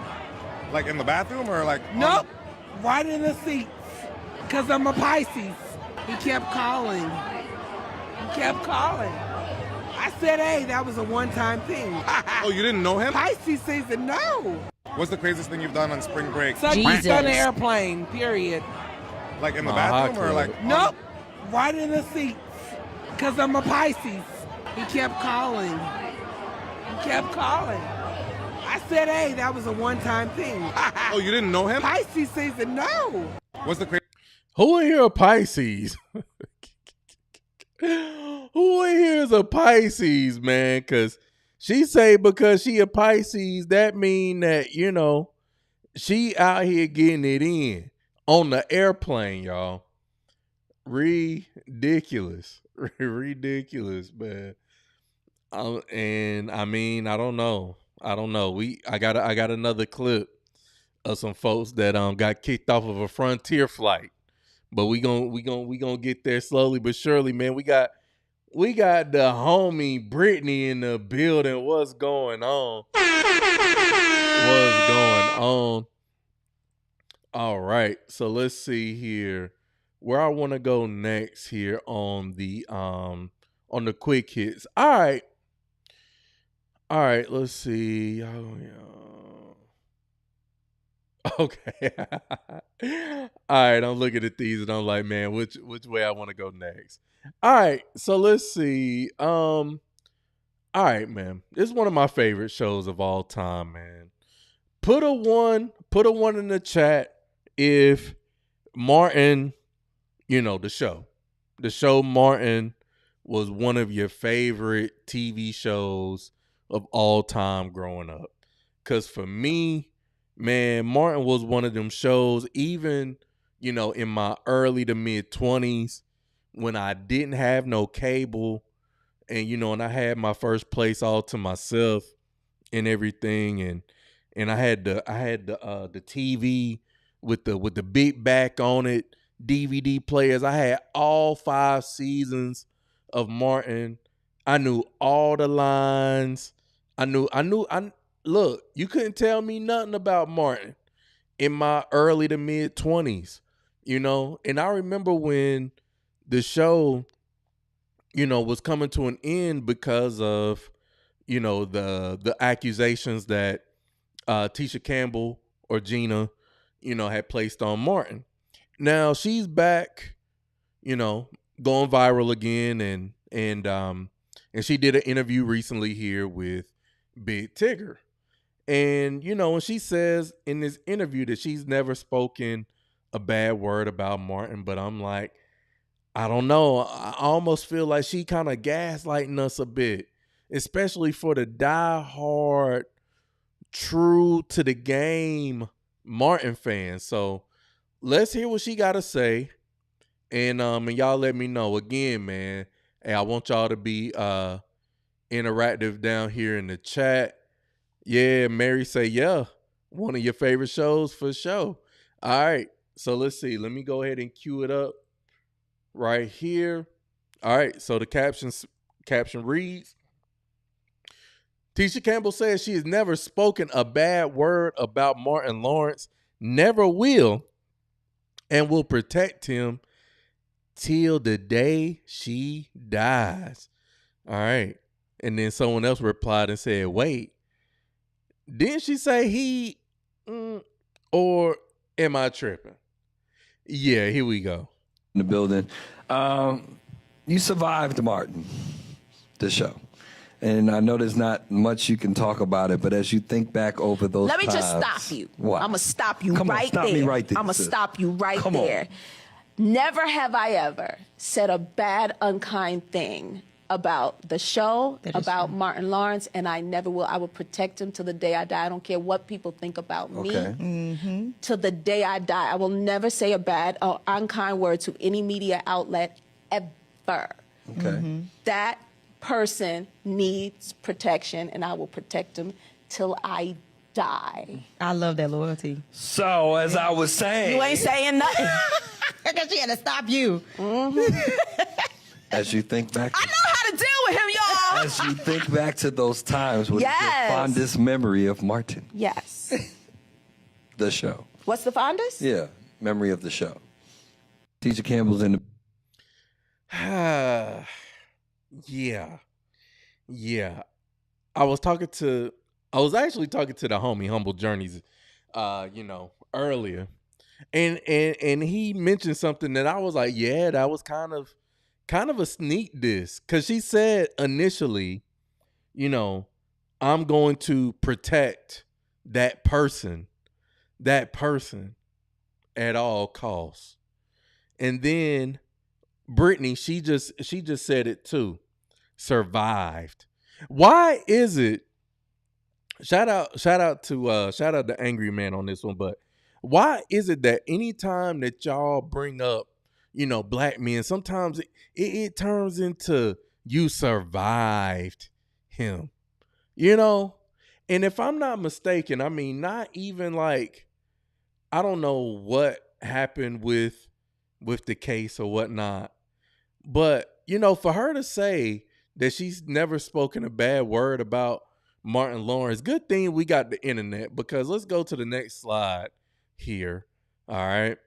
S2: like in the bathroom or like?
S9: Nope. Right in the seats. Because I'm a Pisces. He kept calling. I said, hey, that was a one-time thing.
S2: Oh, you didn't know him?
S9: Pisces says no.
S2: What's the craziest thing you've done on spring break?
S9: Suck
S8: Jesus.
S9: on the airplane, period.
S2: Like in the
S1: Nah,
S2: bathroom or like?
S9: Nope. Right in the seats. Because I'm a Pisces. He kept calling. I said, hey, that was a one-time thing.
S2: Oh, you didn't know him?
S9: Pisces says no.
S2: What's the craziest?
S1: Who in here are Pisces? Who in here is a Pisces, man? Because she say because she a Pisces, that mean that, you know, she out here getting it in on the airplane, y'all. Ridiculous. Ridiculous, man. And I mean, I don't know. I don't know. I got another clip of some folks that got kicked off of a Frontier flight. But we gonna get there slowly but surely, man. We got the homie Brittany in the building. What's going on? What's going on? All right. So let's see here. Where I want to go next here on the quick hits. All right. Let's see. Oh, yeah. Okay. All right. I'm looking at these and I'm like, man, which way I want to go next? All right. So let's see. All right, man. This is one of my favorite shows of all time, man. Put a one in the chat if Martin, the show Martin was one of your favorite TV shows of all time growing up. Because for me, man, Martin was one of them shows, even, in my early to mid 20s when I didn't have no cable and, and I had my first place all to myself and everything. And I had the TV with the big back on it, DVD players. I had all 5 seasons of Martin. I knew all the lines. I look, you couldn't tell me nothing about Martin in my early to mid 20s, And I remember when the show, was coming to an end because of, the accusations that Tisha Campbell or Gina, had placed on Martin. Now she's back, going viral again, and she did an interview recently here with Big Tigger. And, and she says in this interview that she's never spoken a bad word about Martin, but I'm like, I don't know. I almost feel like she kind of gaslighting us a bit, especially for the diehard, true to the game Martin fans. So let's hear what she got to say. And y'all let me know again, man. Hey, I want y'all to be interactive down here in the chat. Yeah, Mary say, yeah, one of your favorite shows for sure. All right, so let's see. Let me go ahead and cue it up right here. All right, so the caption reads, Tisha Campbell says she has never spoken a bad word about Martin Lawrence, never will, and will protect him till the day she dies. All right. And then someone else replied and said, wait, didn't she say he, or am I tripping? Yeah, here we go.
S10: In the building. You survived Martin, the show. And I know there's not much you can talk about it, but as you think back over those
S11: Let me
S10: times,
S11: just stop you.
S10: What?
S11: I'm going to stop you
S10: Come on,
S11: right
S10: stop
S11: there.
S10: me right there,
S11: I'm going to
S10: sis.
S11: stop you right
S10: Come
S11: there.
S10: on.
S11: Never have I ever said a bad, unkind thing about the show, about Martin Lawrence, and I never will. I will protect him to the day I die. I don't care what people think about me. To the day I die. I will never say a bad or unkind word to any media outlet ever.
S10: Okay.
S11: That person needs protection, and I will protect him till I die.
S12: I love that loyalty.
S10: So, as I was saying,
S11: You ain't saying nothing.
S12: Because she had to stop you.
S10: as you think back,
S11: I know how to deal with him, y'all.
S10: as you think back to those times, what is
S11: Yes.
S10: your fondest memory of Martin,
S11: Yes.
S10: the show?
S11: What's the fondest?
S10: Yeah, memory of the show. Tisha Campbell's in the.
S1: Yeah. I was actually talking to the homie Humble Journeys, earlier. And he mentioned something that I was like, yeah, that was kind of a sneak diss. Cause she said initially, I'm going to protect that person at all costs. And then Brittany, she just said it too. Survived. Why is it? Shout out to Angry Man on this one, but why is it that anytime that y'all bring up, black men, sometimes it turns into you survived him, And if I'm not mistaken, I mean, not even like, I don't know what happened with the case or whatnot, but for her to say that she's never spoken a bad word about Martin Lawrence, good thing we got the internet, because let's go to the next slide here. All right.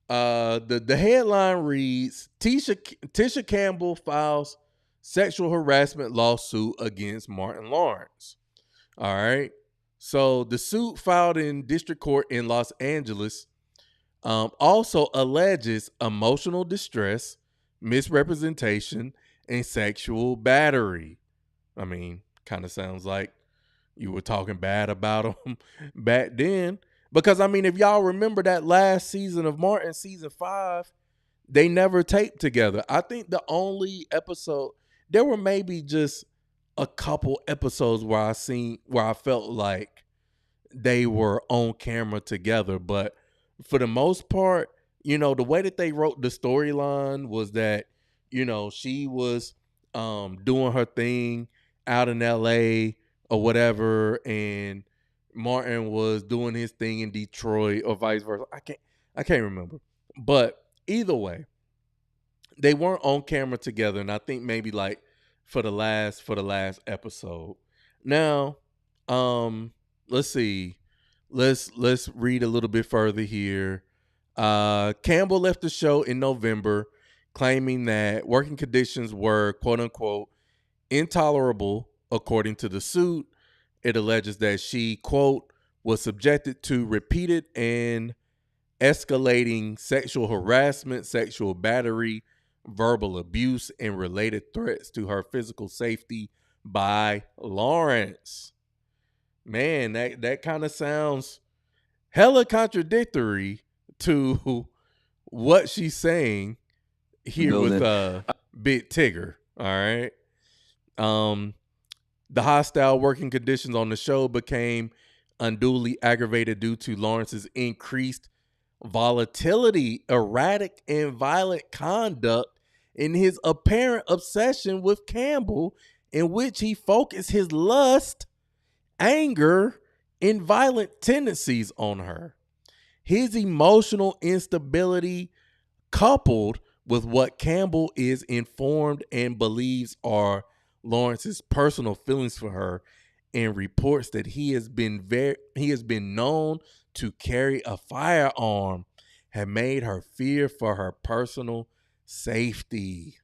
S1: The headline reads, Tisha Campbell files sexual harassment lawsuit against Martin Lawrence. All right. So the suit filed in district court in Los Angeles also alleges emotional distress, misrepresentation, and sexual battery. I mean, kind of sounds like you were talking bad about him back then. Because, I mean, if y'all remember that last season of Martin, season 5, they never taped together. I think the only episode, there were maybe just a couple episodes where I felt like they were on camera together. But for the most part, the way that they wrote the storyline was that, she was doing her thing out in LA or whatever, and Martin was doing his thing in Detroit or vice versa. I can't remember. But either way, they weren't on camera together, and I think maybe like for the last episode. Now, let's see. Let's read a little bit further here. Campbell left the show in November, claiming that working conditions were, quote unquote, intolerable. According to the suit, it alleges that she, quote, was subjected to repeated and escalating sexual harassment, sexual battery, verbal abuse, and related threats to her physical safety by Lawrence. Man, that kind of sounds hella contradictory to what she's saying here with Big Tigger. All right. The hostile working conditions on the show became unduly aggravated due to Lawrence's increased volatility, erratic, and violent conduct in his apparent obsession with Campbell, in which he focused his lust, anger, and violent tendencies on her. His emotional instability, coupled with what Campbell is informed and believes are Lawrence's personal feelings for her, and reports that he has been known to carry a firearm, have made her fear for her personal safety.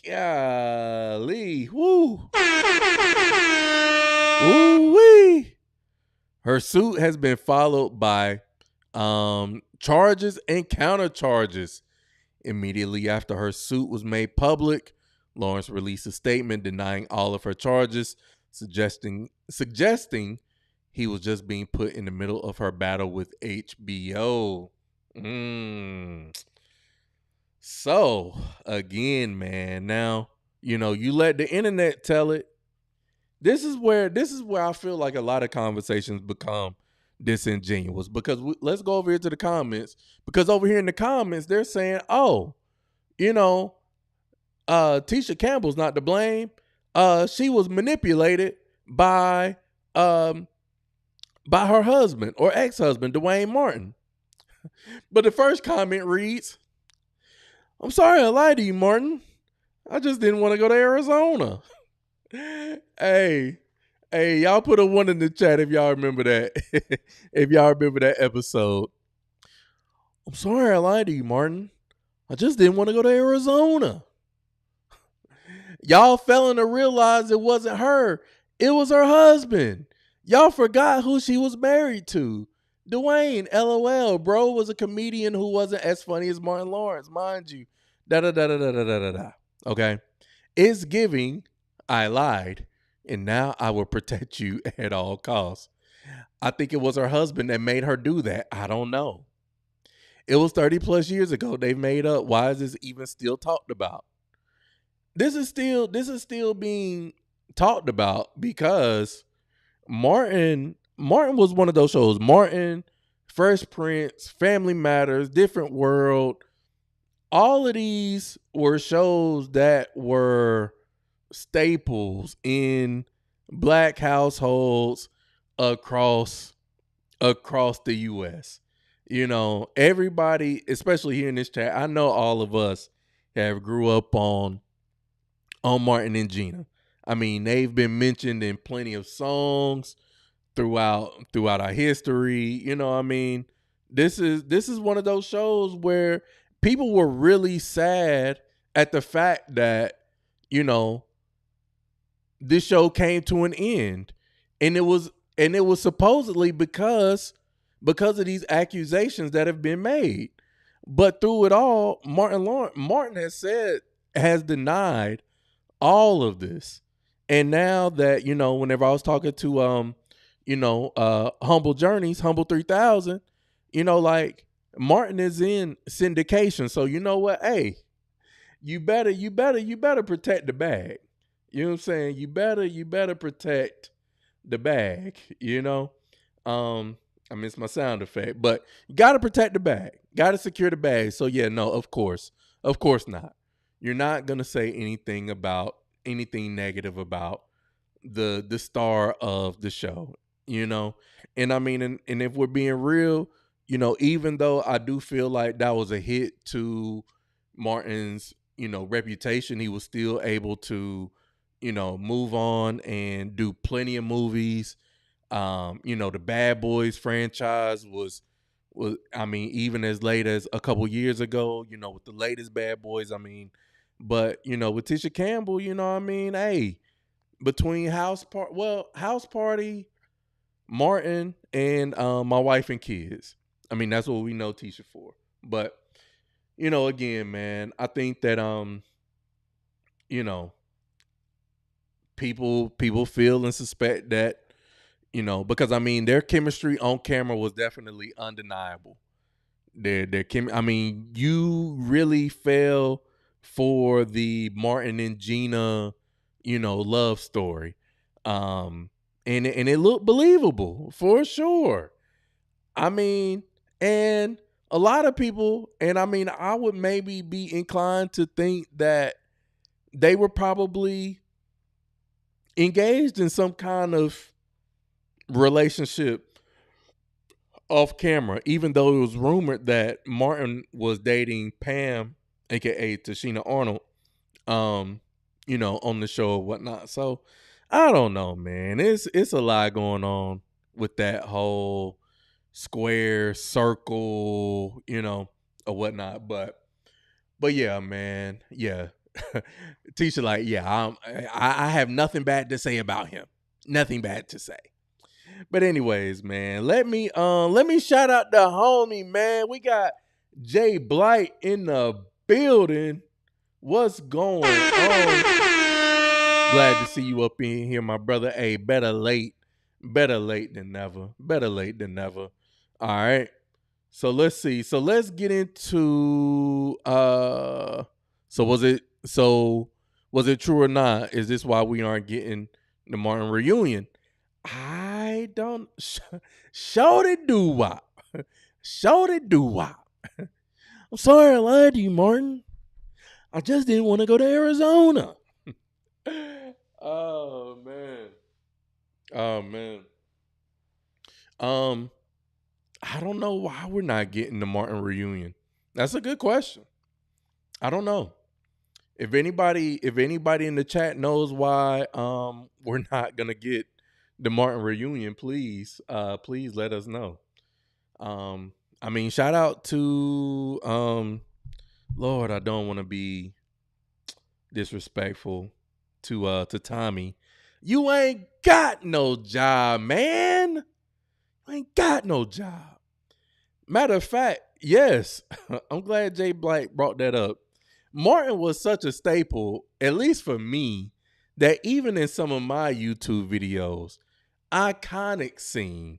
S1: Golly, woo. Ooh-wee. Her suit has been followed by charges and counter charges. Immediately after her suit was made public, Lawrence released a statement denying all of her charges, suggesting he was just being put in the middle of her battle with HBO. So, again, man, now, you let the internet tell it. This is where I feel like a lot of conversations become disingenuous, because let's go over here to the comments, because over here in the comments, they're saying, oh, Tisha Campbell's not to blame. She was manipulated by her husband or ex-husband, Dwayne Martin. But the first comment reads, I'm sorry I lied to you, Martin. I just didn't want to go to Arizona. Hey, y'all put a 1 in the chat if y'all remember that. If y'all remember that episode. I'm sorry I lied to you, Martin. I just didn't want to go to Arizona. Y'all failing to realize it wasn't her. It was her husband. Y'all forgot who she was married to. Dwayne, LOL, bro, was a comedian who wasn't as funny as Martin Lawrence, mind you. Da-da-da-da-da-da-da-da. Okay? It's giving, I lied, and now I will protect you at all costs. I think it was her husband that made her do that. I don't know. It was 30 plus years ago. They've made up. Why is this even still talked about? This is still being talked about because Martin was one of those shows. Martin, Fresh Prince, Family Matters, Different World. All of these were shows that were staples in black households across the US. You know, everybody, especially here in this chat, I know all of us have grew up on Martin and Gina. I mean, they've been mentioned in plenty of songs throughout our history. You know, I mean, this is one of those shows where people were really sad at the fact that, you know, this show came to an end. And it was supposedly because of these accusations that have been made. But through it all, Martin has denied all of this. And now that, you know, whenever I was talking to Humble Journeys, Humble 3000, you know, like, Martin is in syndication. So you know what? Hey, you better protect the bag. You know what I'm saying? You better protect the bag, you know? I miss my sound effect, but you got to protect the bag. Got to secure the bag. So yeah, no, of course not. You're not going to say anything negative about the star of the show, you know? And I mean, and if we're being real, you know, even though I do feel like that was a hit to Martin's, you know, reputation, he was still able to, you know, move on and do plenty of movies. You know, the Bad Boys franchise was I mean, even as late as a couple years ago, you know, with the latest Bad Boys, I mean, but, you know, with Tisha Campbell, you know what I mean? Hey, between House Party, Martin, and My Wife and Kids. I mean, that's what we know Tisha for. But, you know, again, man, I think that, you know, people feel and suspect that, you know, because I mean, their chemistry on camera was definitely undeniable. I mean, you really fell for the Martin and Gina, you know, love story. And it looked believable for sure. I mean, and a lot of people, and I mean, I would maybe be inclined to think that they were probably engaged in some kind of relationship off camera, even though it was rumored that Martin was dating Pam, aka Tashina Arnold, you know, on the show or whatnot. So I don't know, man. It's a lot going on with that whole square circle, you know, or whatnot. But yeah, man, yeah. Tisha, like, yeah, I have nothing bad to say about him. Nothing bad to say. But anyways, man, let me shout out the homie, man. We got Jay Blight in the building. What's going on? Glad to see you up in here, my brother. Hey, better late than never. Better late than never. All right. So let's see. So let's get into so was it true or not? Is this why we aren't getting the Martin reunion? I don't show the doo-wop. Show the doo-wop. I'm sorry I lied to you, Martin. I just didn't want to go to Arizona. Oh man. I don't know why we're not getting the Martin reunion. That's a good question. I don't know. If anybody in the chat knows why we're not gonna get the Martin reunion, please let us know. I mean, shout out to Lord, I don't want to be disrespectful to Tommy. You ain't got no job, man. You ain't got no job. Matter of fact, yes, I'm glad Jay Blight brought that up. Martin was such a staple, at least for me, that even in some of my YouTube videos, iconic scene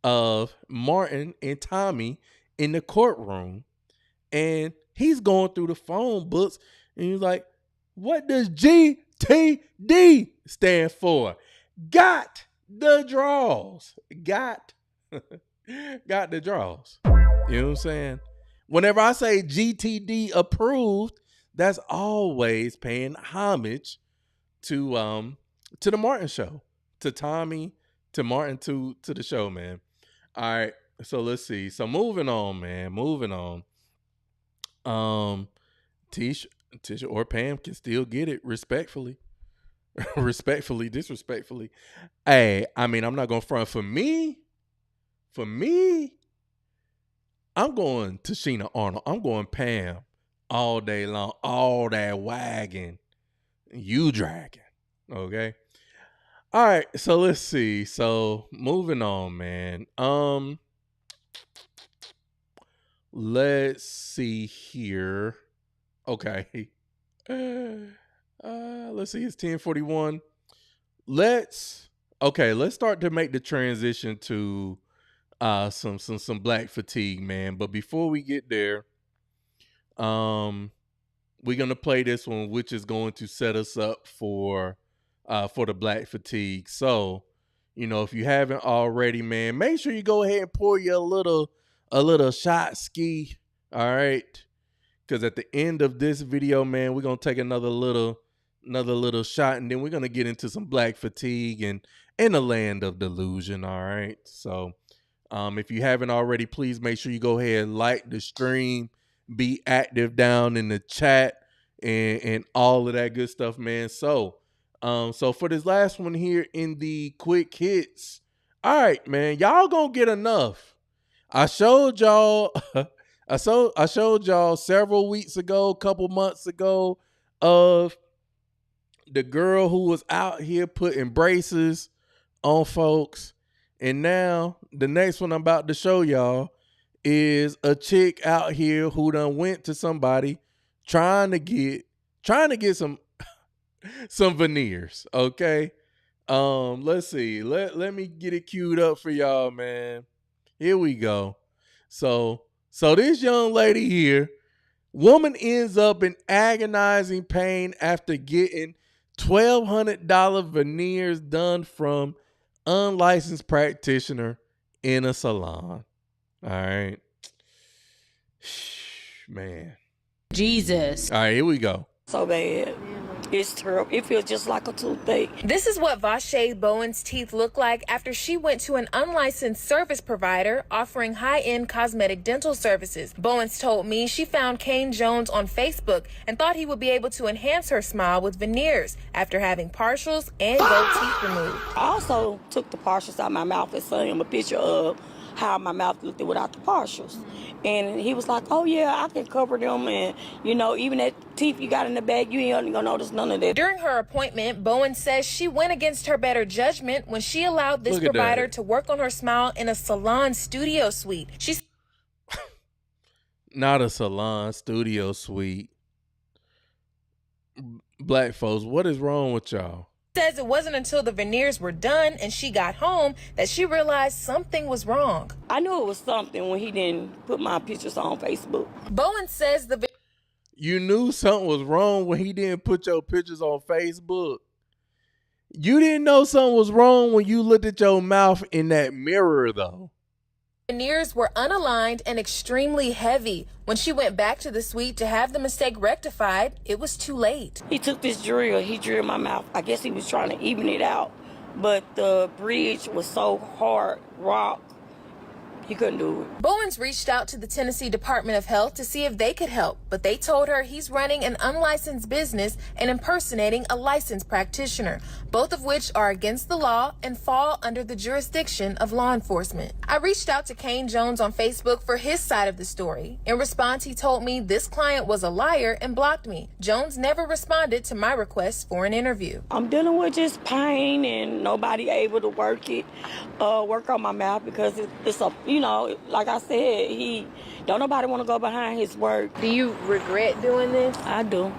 S1: of Martin and Tommy in the courtroom, and he's going through the phone books, and he's like, what does GTD stand for? Got the draws. Got the draws. You know what I'm saying? Whenever I say GTD approved, that's always paying homage to the Martin show. Tommy, to Martin, to the show, man. All right, so let's see. So moving on, man. Moving on. Tisha or Pam can still get it respectfully. Respectfully, disrespectfully. Hey, I mean, I'm not gonna front for me. For me, I'm going to Sheena Arnold. I'm going Pam all day long. All that wagon. You dragging. Okay. All right. So let's see. So moving on, man. Let's see here. Okay. Let's see. It's 10:41. Let's start to make the transition to some black fatigue, man. But before we get there, we're gonna play this one, which is going to set us up for the black fatigue. So, if you haven't already, man, make sure you go ahead and pour you a little shot ski. All right. Because at the end of this video, man, we're gonna take another little shot, and then we're gonna get into some black fatigue and in the land of delusion. All right. So if you haven't already, please make sure you go ahead and like the stream, be active down in the chat, and all of that good stuff, man. So for this last one here in the quick hits, all right, man, y'all gonna get enough. I showed y'all I showed y'all several weeks ago, a couple months ago, of the girl who was out here putting braces on folks. And now the next one I'm about to show y'all is a chick out here who done went to somebody trying to get some veneers. Okay. Let's see. Let me get it queued up for y'all, man. Here we go. So this young lady here, woman ends up in agonizing pain after getting $1,200 veneers done from unlicensed practitioner in a salon. All right. Man.
S8: Jesus.
S1: All right, here we go.
S13: So bad. It's terrible. It feels just like a toothache.
S14: This is what Vashay Bowen's teeth look like after she went to an unlicensed service provider offering high-end cosmetic dental services. Bowens told me she found Kane Jones on Facebook and thought he would be able to enhance her smile with veneers after having partials and gold teeth removed.
S13: I also took the partials out of my mouth and sent him a picture of how my mouth looked without the partials. And he was like, oh yeah, I can cover them, and even that teeth you got in the back, you ain't gonna notice none of that.
S14: During her appointment, Bowen says she went against her better judgment when she allowed this provider to work on her smile in a salon studio suite. She's
S1: not a salon studio suite. Black folks, what is wrong with y'all?
S14: Says it wasn't until the veneers were done and she got home that she realized something was wrong.
S13: I knew it was something when he didn't put my pictures on Facebook.
S14: Bowen says
S1: you knew something was wrong when he didn't put your pictures on Facebook. You didn't know something was wrong when you looked at your mouth in that mirror, though.
S14: Veneers were unaligned and extremely heavy. When she went back to the suite to have the mistake rectified, it was too late.
S13: He took this drill, he drilled my mouth. I guess he was trying to even it out, but the bridge was so hard, rock, he couldn't do it.
S14: Bowens reached out to the Tennessee Department of Health to see if they could help, but they told her he's running an unlicensed business and impersonating a licensed practitioner, both of which are against the law and fall under the jurisdiction of law enforcement. I reached out to Kane Jones on Facebook for his side of the story. In response, he told me this client was a liar and blocked me. Jones never responded to my request for an interview.
S13: I'm dealing with just pain and nobody able to work on my mouth because it's a, like I said, don't nobody want to go behind his work.
S14: Do you regret doing this?
S13: I do.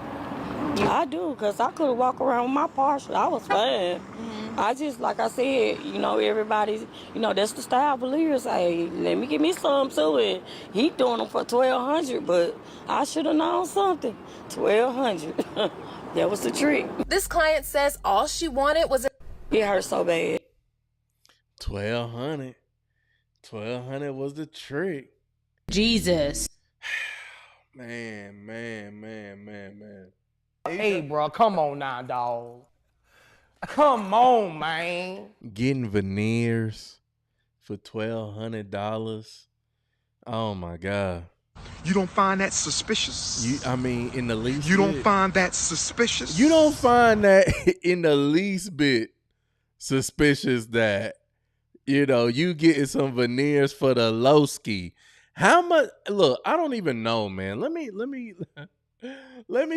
S13: I do, because I could have walked around with my partial. I was fine. I just, like I said, everybody's, that's the style veneers. Hey, let me give me some too. And he doing them for $1,200, but I should have known something. $1,200. That was the trick.
S14: This client says all she wanted was
S13: it hurt so bad.
S1: $1,200 was the trick.
S8: Jesus.
S1: Man.
S5: Hey, bro, come on now, dog. Come on, man.
S1: Getting veneers for $1,200. Oh my God.
S15: You don't find that suspicious?
S1: I mean, in the least
S15: You don't
S1: bit,
S15: find that suspicious?
S1: you don't find that in the least bit suspicious that, you know, you getting some veneers for the low ski. How much? Look, I don't even know, man. Let me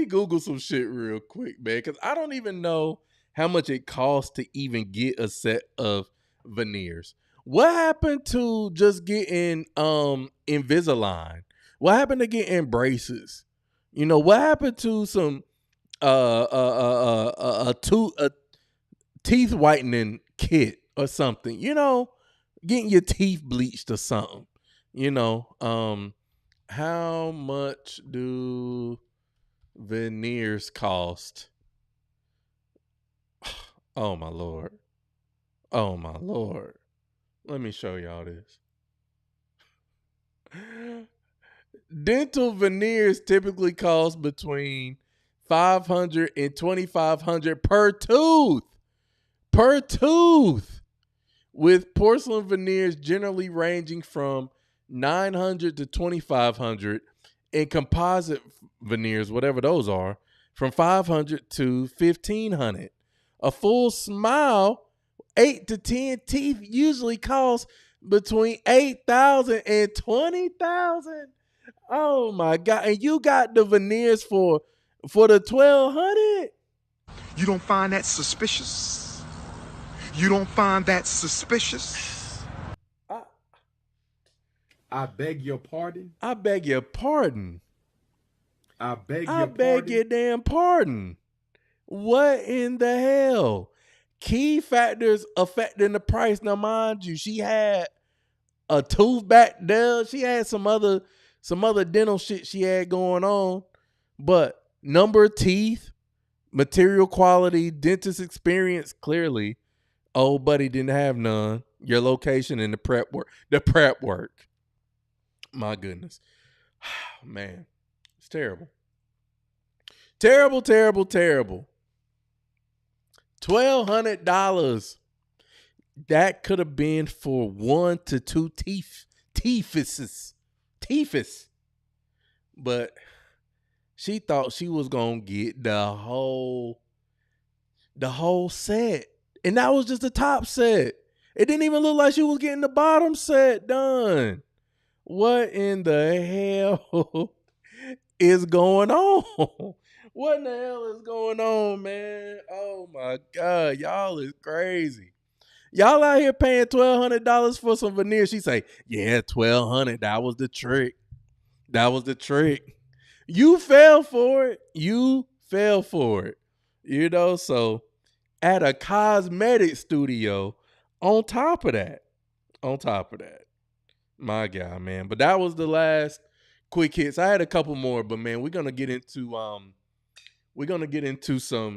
S1: Google some shit real quick, man, because I don't even know how much it costs to even get a set of veneers. What happened to just getting Invisalign? What happened to getting braces? You know, what happened to some a teeth whitening kit or something? You know, getting your teeth bleached or something. You know, how much do veneers cost? Oh my Lord. Oh my Lord. Let me show y'all this. Dental veneers typically cost between $500 and $2,500 per tooth. Per tooth. With porcelain veneers generally ranging from $900 to $2,500, and composite veneers, whatever those are, from $500 to $1,500. A full smile, 8 to 10 teeth, usually costs between $8,000 and $20,000. Oh my God! And you got the veneers for the $1,200.
S15: You don't find that suspicious? You don't find that suspicious?
S16: I beg your pardon?
S1: I beg your pardon.
S16: I beg your
S1: I
S16: pardon?
S1: beg your damn pardon. What in the hell? Key factors affecting the price. Now, mind you, she had a tooth back there. She had some other dental shit she had going on. But number of teeth, material quality, dentist experience, clearly, old buddy didn't have none. Your location and the prep work. My goodness. Man, it's terrible. Terrible, terrible, terrible. $1,200. That could have been for 1 to 2 teethuses. But she thought she was gonna get the whole set. And that was just the top set. It didn't even look like she was getting the bottom set done. What in the hell is going on? What in the hell is going on, man? Oh my God, y'all is crazy. Y'all out here paying $1,200 for some veneers. She say, yeah, $1,200. That was the trick. That was the trick. You fell for it. You fell for it. You know, so at a cosmetic studio, on top of that. My God, man. But that was the last quick hits. I had a couple more, but man, we're gonna get into some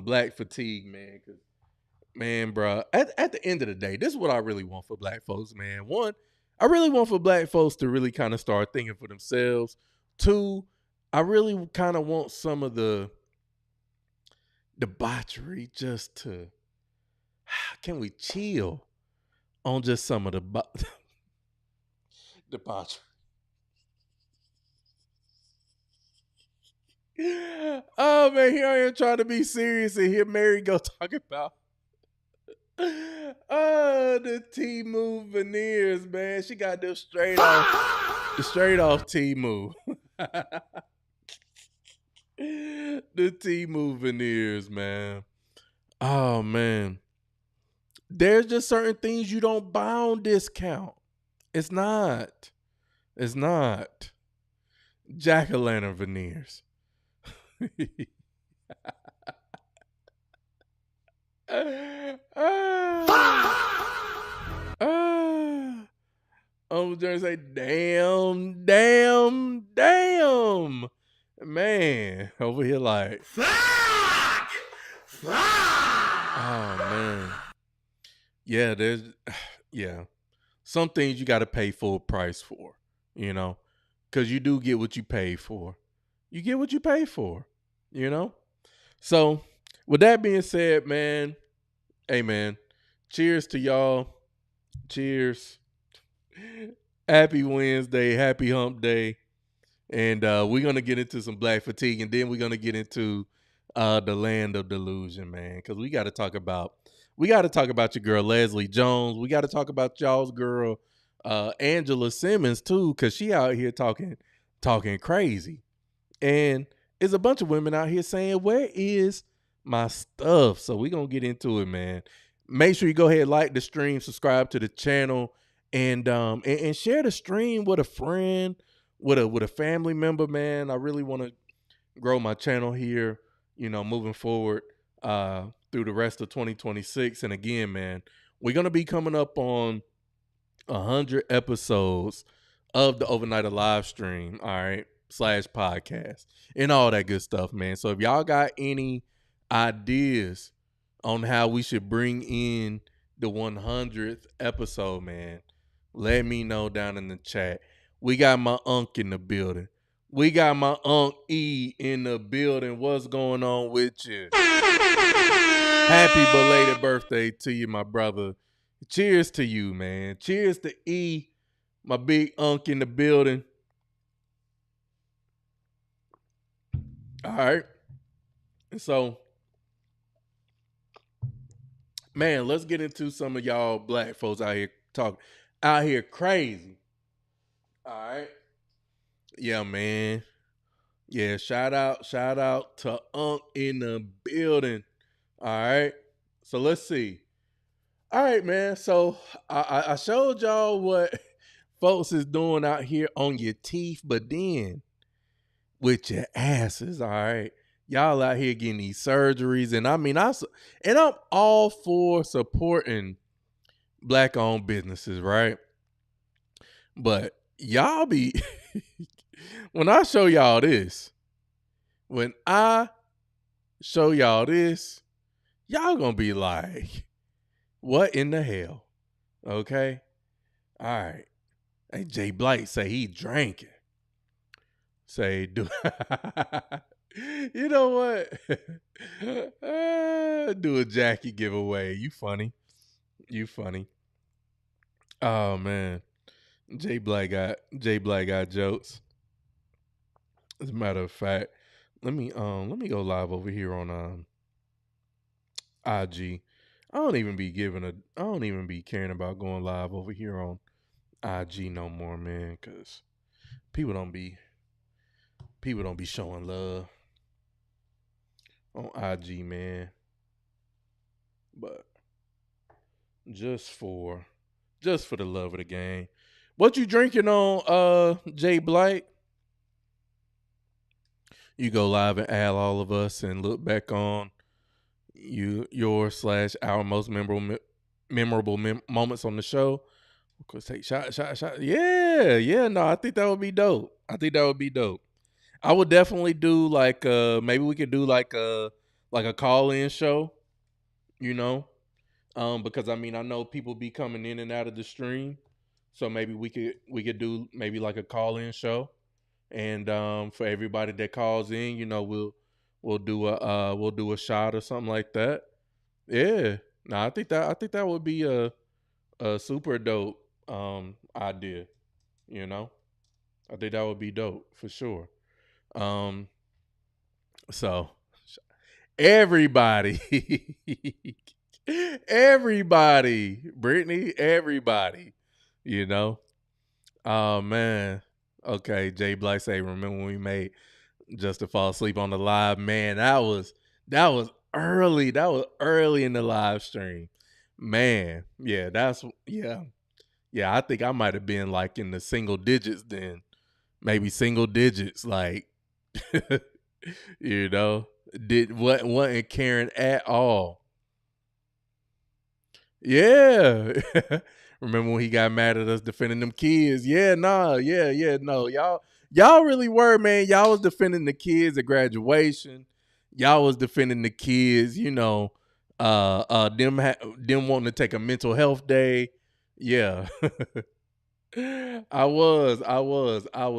S1: black fatigue, man. Cause man, bro, at the end of the day, this is what I really want for black folks, man. One, I really want for black folks to really kind of start thinking for themselves. Two, I really kind of want some of the debauchery just to, can we chill on just some of the debauchery? Oh man, here I am trying to be serious, and here Mary go talking about the T-Move veneers, man. She got them straight off T-Move. The T-Move veneers, man. Oh man, there's just certain things you don't buy on discount. It's not jack-o'-lantern veneers. I'm just say, damn, man, over here like, fuck. Oh man, yeah, some things you got to pay full price for, you know, because you do get what you pay for. You get what you pay for, you know. So with that being said, man, hey man, cheers to y'all. Cheers. Happy Wednesday, happy hump day. And we're gonna get into some black fatigue, and then we're gonna get into the land of delusion, man. Because we gotta talk about your girl Leslie Jones. We gotta talk about y'all's girl Angela Simmons too, because she out here talking crazy. And there's a bunch of women out here saying, where is my stuff? So we're going to get into it, man. Make sure you go ahead, like the stream, subscribe to the channel, and share the stream with a friend, with a family member, man. I really want to grow my channel here, moving forward through the rest of 2026. And again, man, we're going to be coming up on 100 episodes of the Overnight live stream, all right, /podcast and all that good stuff, man. So if y'all got any ideas on how we should bring in the 100th episode, man, let me know down in the chat. We got my Unc in the building. We got my Unc E in the building. What's going on with you? Happy belated birthday to you, my brother. Cheers to you, man. Cheers to E, my big Unc in the building. All right. So, man, let's get into some of y'all black folks out here crazy. All right. Yeah, man. Yeah, shout out to Unc in the building. All right. So let's see. All right, man. So I showed y'all what folks is doing out here on your teeth, but then with your asses, all right? Y'all out here getting these surgeries, and I mean, I'm all for supporting black-owned businesses, right? But y'all be when I show y'all this, y'all gonna be like, what in the hell? Okay? All right. Hey, Jay Blight say he drinking. Say, do you know what? Do a Jackie giveaway. You funny. Oh man. Jay Black got jokes. As a matter of fact, let me go live over here on IG. I don't even be caring about going live over here on IG no more, man, cuz people don't be showing love on IG, man. But just for the love of the game. What you drinking on, Jay Blight? You go live and add all of us and look back on your/our most memorable moments on the show. Of course, take shot. Yeah. No, I think that would be dope. I would definitely do like maybe we could do like a call-in show, because I mean I know people be coming in and out of the stream, so maybe we could do maybe like a call-in show, and for everybody that calls in, we'll do a shot or something like that. Yeah, no, I think that would be a super dope idea. I think that would be dope for sure. So everybody, Brittany, everybody, oh man. Okay, Jay Black say, remember when we made Just to Fall Asleep on the live? Man, that was early. That was early in the live stream. Man, yeah, I think I might have been like in the single digits then. Maybe single digits, like wasn't caring at all. Yeah. Remember when he got mad at us defending them kids? Yeah, no. Y'all really were, man. Y'all was defending the kids at graduation. Y'all was defending the kids, them wanting to take a mental health day. Yeah. I was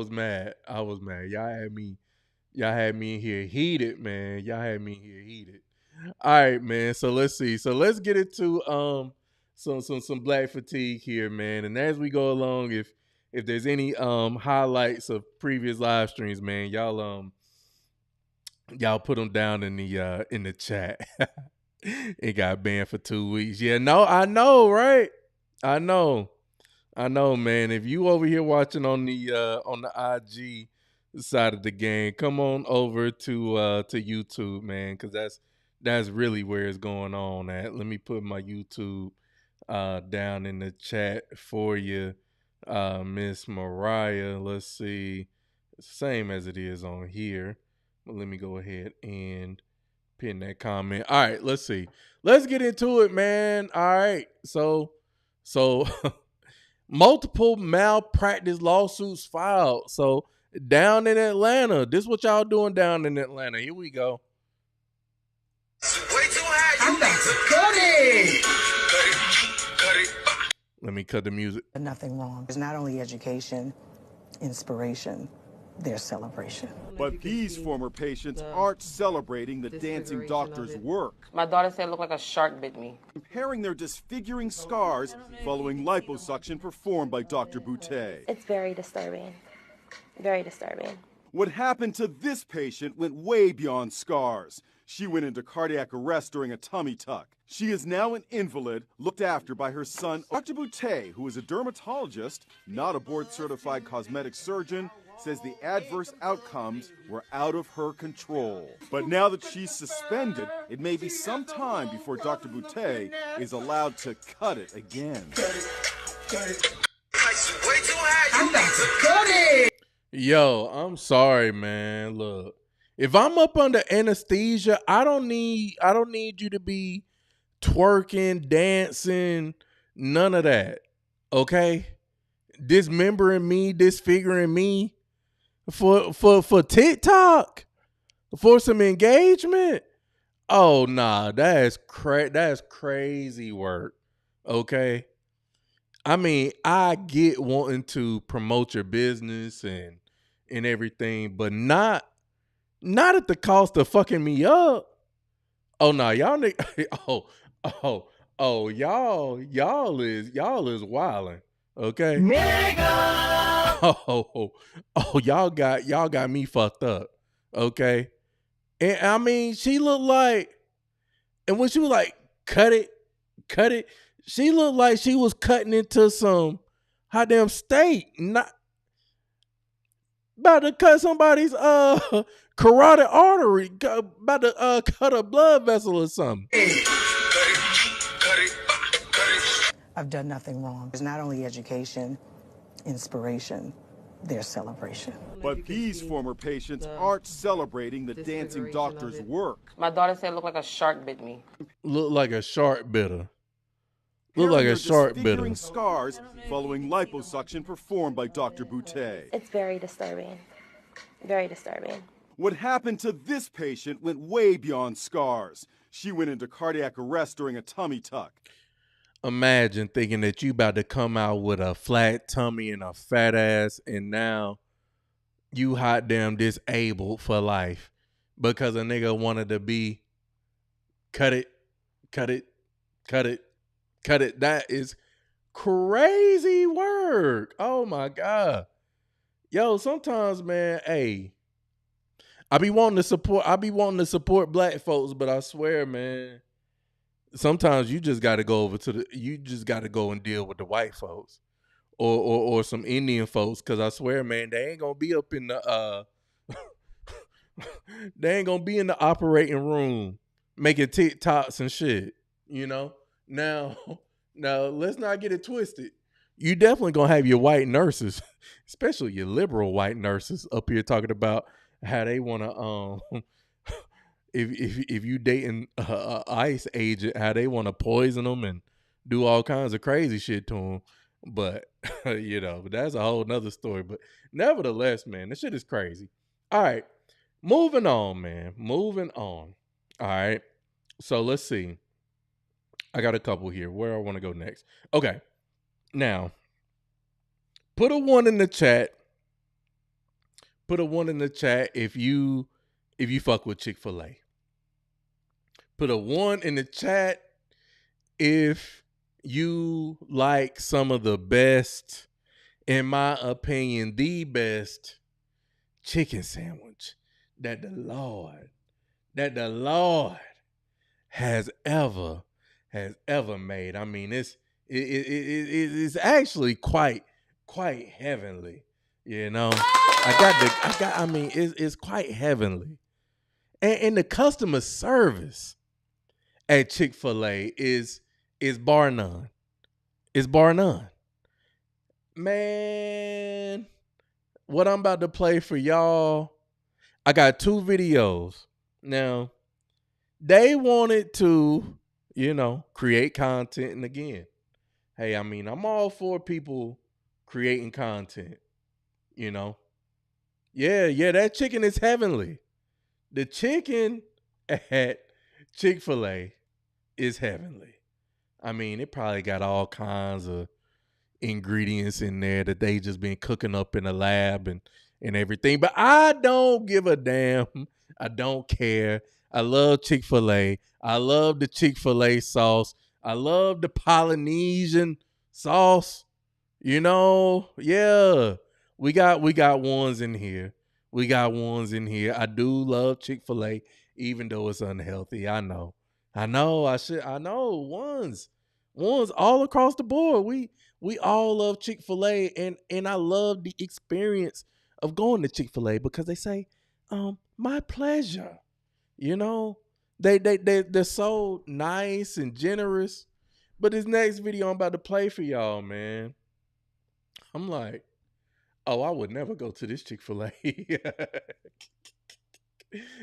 S1: mad. Y'all had me in here heated, man. All right, man. So let's see. So let's get into some black fatigue here, man. And as we go along, if there's any highlights of previous live streams, man, y'all put them down in the chat. It got banned for 2 weeks. Yeah, no, I know, right? I know, man. If you over here watching on the IG side of the game, come on over to YouTube, man, because that's really where it's going on at. Let me put my YouTube down in the chat for you, Miss Mariah. Let's see, same as it is on here. But let me go ahead and pin that comment. All right, let's see. Let's get into it, man. All right, so multiple malpractice lawsuits filed. So down in Atlanta, this is what y'all doing down in Atlanta. Here we go.
S17: I'm about to cut it.
S1: Let me cut the music.
S18: Nothing wrong. There's not only education, inspiration, there's celebration.
S19: But these former patients aren't celebrating the dancing doctor's work.
S20: My daughter said it looked like a shark bit me.
S19: Comparing their disfiguring scars following liposuction performed by Dr. Boutte.
S21: It's very disturbing. Very disturbing.
S19: What happened to this patient went way beyond scars. She went into cardiac arrest during a tummy tuck. She is now an invalid, looked after by her son. Dr. Boutte, who is a dermatologist, not a board-certified cosmetic surgeon, says the adverse outcomes were out of her control. But now that she's suspended, it may be some time before Dr. Boutte is allowed to cut it again.
S17: I'm about to cut it.
S1: Yo, I'm sorry, man. Look, if I'm up under anesthesia, I don't need you to be twerking, dancing, none of that. Okay? Dismembering me, disfiguring me for TikTok, for some engagement. Oh nah, that's crazy work. Okay? I mean, I get wanting to promote your business and everything, but not at the cost of fucking me up. Oh no, y'all y'all is wilding. Okay. Nigga! Y'all got me fucked up. Okay. And I mean, she looked like, and when she was like, cut it, she looked like she was cutting into some hot damn steak, not about to cut somebody's carotid artery, about to cut a blood vessel or something.
S18: I've done nothing wrong. There's not only education, inspiration, there's celebration.
S19: But these former patients aren't celebrating the dancing doctor's work.
S20: My daughter said it looked like a shark bit me.
S1: Look like a shark bit her. Look like a shark bit her.
S19: Scars following liposuction performed by Dr. Boutte.
S21: It's very disturbing. Very disturbing.
S19: What happened to this patient went way beyond scars. She went into cardiac arrest during a tummy tuck.
S1: Imagine thinking that you about to come out with a flat tummy and a fat ass, and now you hot damn disabled for life because a nigga wanted to be cut it. That is crazy work. Oh my God. Yo, sometimes, man, hey, I be wanting to support black folks, but I swear, man, sometimes you just got to go and deal with the white folks or some Indian folks, because I swear, man, they ain't gonna be up in the they ain't gonna be in the operating room making TikToks and shit, you know. Now let's not get it twisted. You definitely gonna have your white nurses, especially your liberal white nurses, up here talking about how they wanna if you dating a ICE agent, how they want to poison them and do all kinds of crazy shit to them. But, you know, that's a whole nother story. But nevertheless, man, this shit is crazy. All right. Moving on, man. Moving on. All right. So let's see. I got a couple here. Where I want to go next. Okay. Now, put a 1 in the chat. Put a 1 in the chat if you fuck with Chick-fil-A. Put a 1 in the chat if you like some of the best, in my opinion, the best chicken sandwich that the Lord has ever made. I mean, it's actually quite heavenly. You know, I mean, it's quite heavenly, and the customer service at Chick-fil-A is bar none. It's bar none. Man, what I'm about to play for y'all, I got 2 videos. Now, they wanted to, create content. And again, hey, I mean, I'm all for people creating content, Yeah, that chicken is heavenly. The chicken at Chick-fil-A is heavenly. I mean, it probably got all kinds of ingredients in there that they just been cooking up in the lab and everything. But I don't give a damn. I don't care. I love Chick-fil-A. I love the Chick-fil-A sauce. I love the Polynesian sauce. Yeah. We got ones in here. I do love Chick-fil-A, even though it's unhealthy. I know. Ones all across the board. We all love Chick-fil-A, and I love the experience of going to Chick-fil-A because they say, my pleasure. They're so nice and generous. But this next video I'm about to play for y'all, man, I'm like, oh, I would never go to this Chick-fil-A.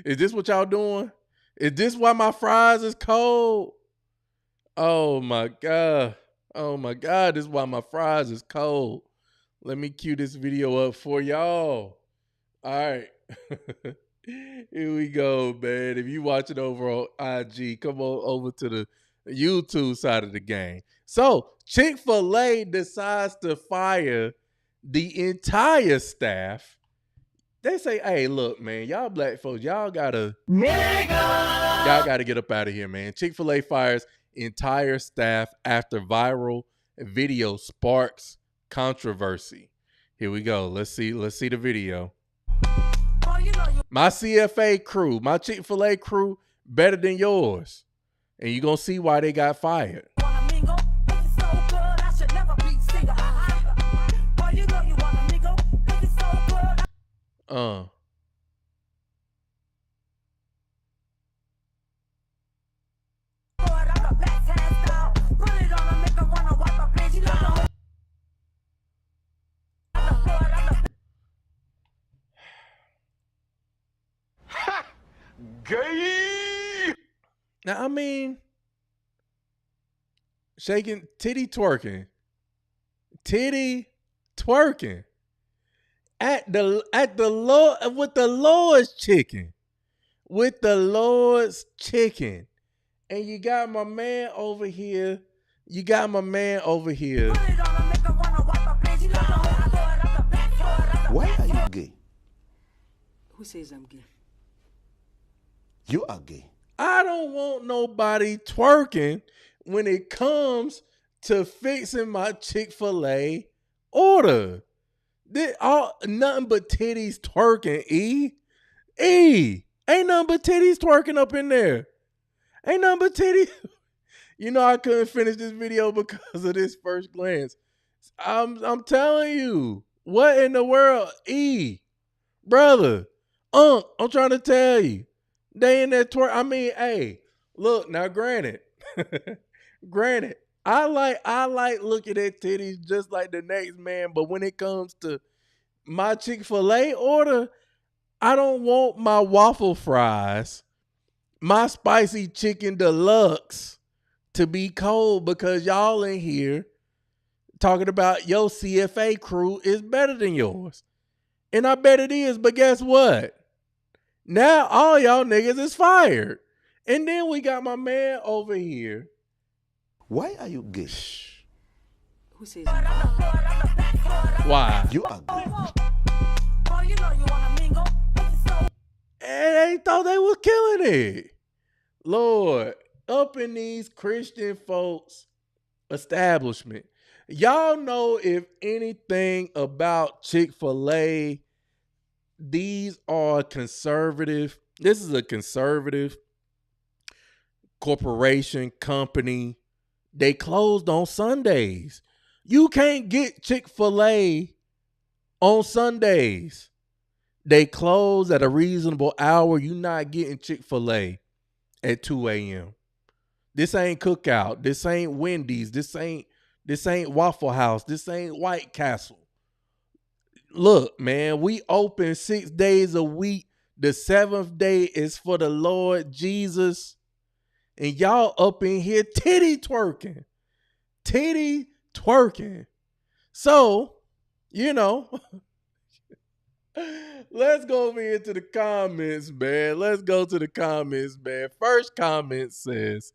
S1: Is this what y'all doing? Is this why my fries is cold? Oh my God. This is why my fries is cold. Let me cue this video up for y'all. All right. Here we go, man. If you watch it over on IG, come on over to the YouTube side of the game. So Chick-fil-A decides to fire the entire staff. They say, hey, look, man, y'all black folks, y'all gotta get up out of here, man. Chick-fil-A fires entire staff after viral video sparks controversy. Here we go. Let's see the video. My CFA crew, my Chick-fil-A crew, better than yours. And you're gonna see why they got fired.
S17: Gay.
S1: Now, I mean, shaking, titty twerking at the Lord with the Lord's chicken, and you got my man over here.
S3: Why are you gay?
S12: Who says I'm gay?
S3: You are gay.
S1: I don't want nobody twerking when it comes to fixing my Chick-fil-A order. Nothing but titties twerking, E. Ain't nothing but titties twerking up in there. Ain't nothing but titties. I couldn't finish this video because of this first glance. I'm telling you, what in the world, E, brother, I'm trying to tell you. They in there twerk. I mean, hey, look, now granted, I like looking at titties just like the next man, but when it comes to my Chick-fil-A order, I don't want my waffle fries, my spicy chicken deluxe to be cold because y'all in here talking about your CFA crew is better than yours. And I bet it is, but guess what? Now all y'all niggas is fired. And then we got my man over here.
S3: Why are you gay?
S12: Who says
S1: Why?
S3: You are gay.
S1: And they thought they was killing it. Lord, up in these Christian folks' establishment. Y'all know if anything about Chick-fil-A, these are conservative. This is a conservative corporation, company. They closed on Sundays. You can't get Chick-fil-A on Sundays. They close at a reasonable hour. You're not getting Chick-fil-A at 2 a.m. This ain't Cookout. This ain't Wendy's. This ain't Waffle House. This ain't White Castle. Look, man, we open 6 days a week. The 7th day is for the Lord Jesus. And y'all up in here titty twerking. Titty twerking. So, you know, let's go over here to the comments, man. Let's go to the comments, man. First comment says,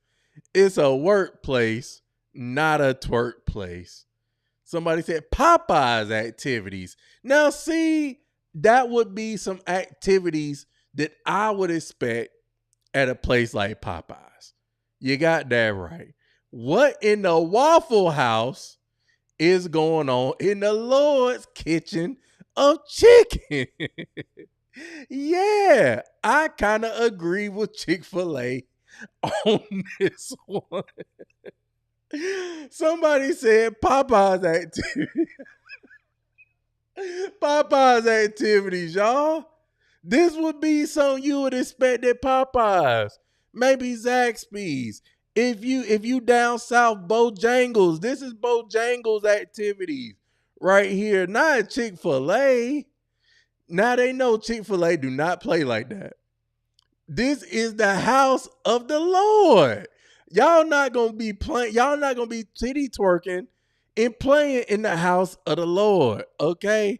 S1: it's a workplace, not a twerk place. Somebody said Popeye's activities. Now, see, that would be some activities that I would expect at a place like Popeye's. You got that right. What in the Waffle House is going on in the Lord's kitchen of chicken? Yeah, I kind of agree with Chick-fil-A on this one. Somebody said Popeye's activity. Popeye's activities, y'all. This would be something you would expect at Popeye's. Maybe Zaxby's. If you down south, Bojangles. This is Bojangles activities right here. Not Chick-fil-A. Now they know Chick-fil-A do not play like that. This is the house of the Lord. Y'all not gonna be playing. Y'all not gonna be titty twerking and playing in the house of the Lord. Okay.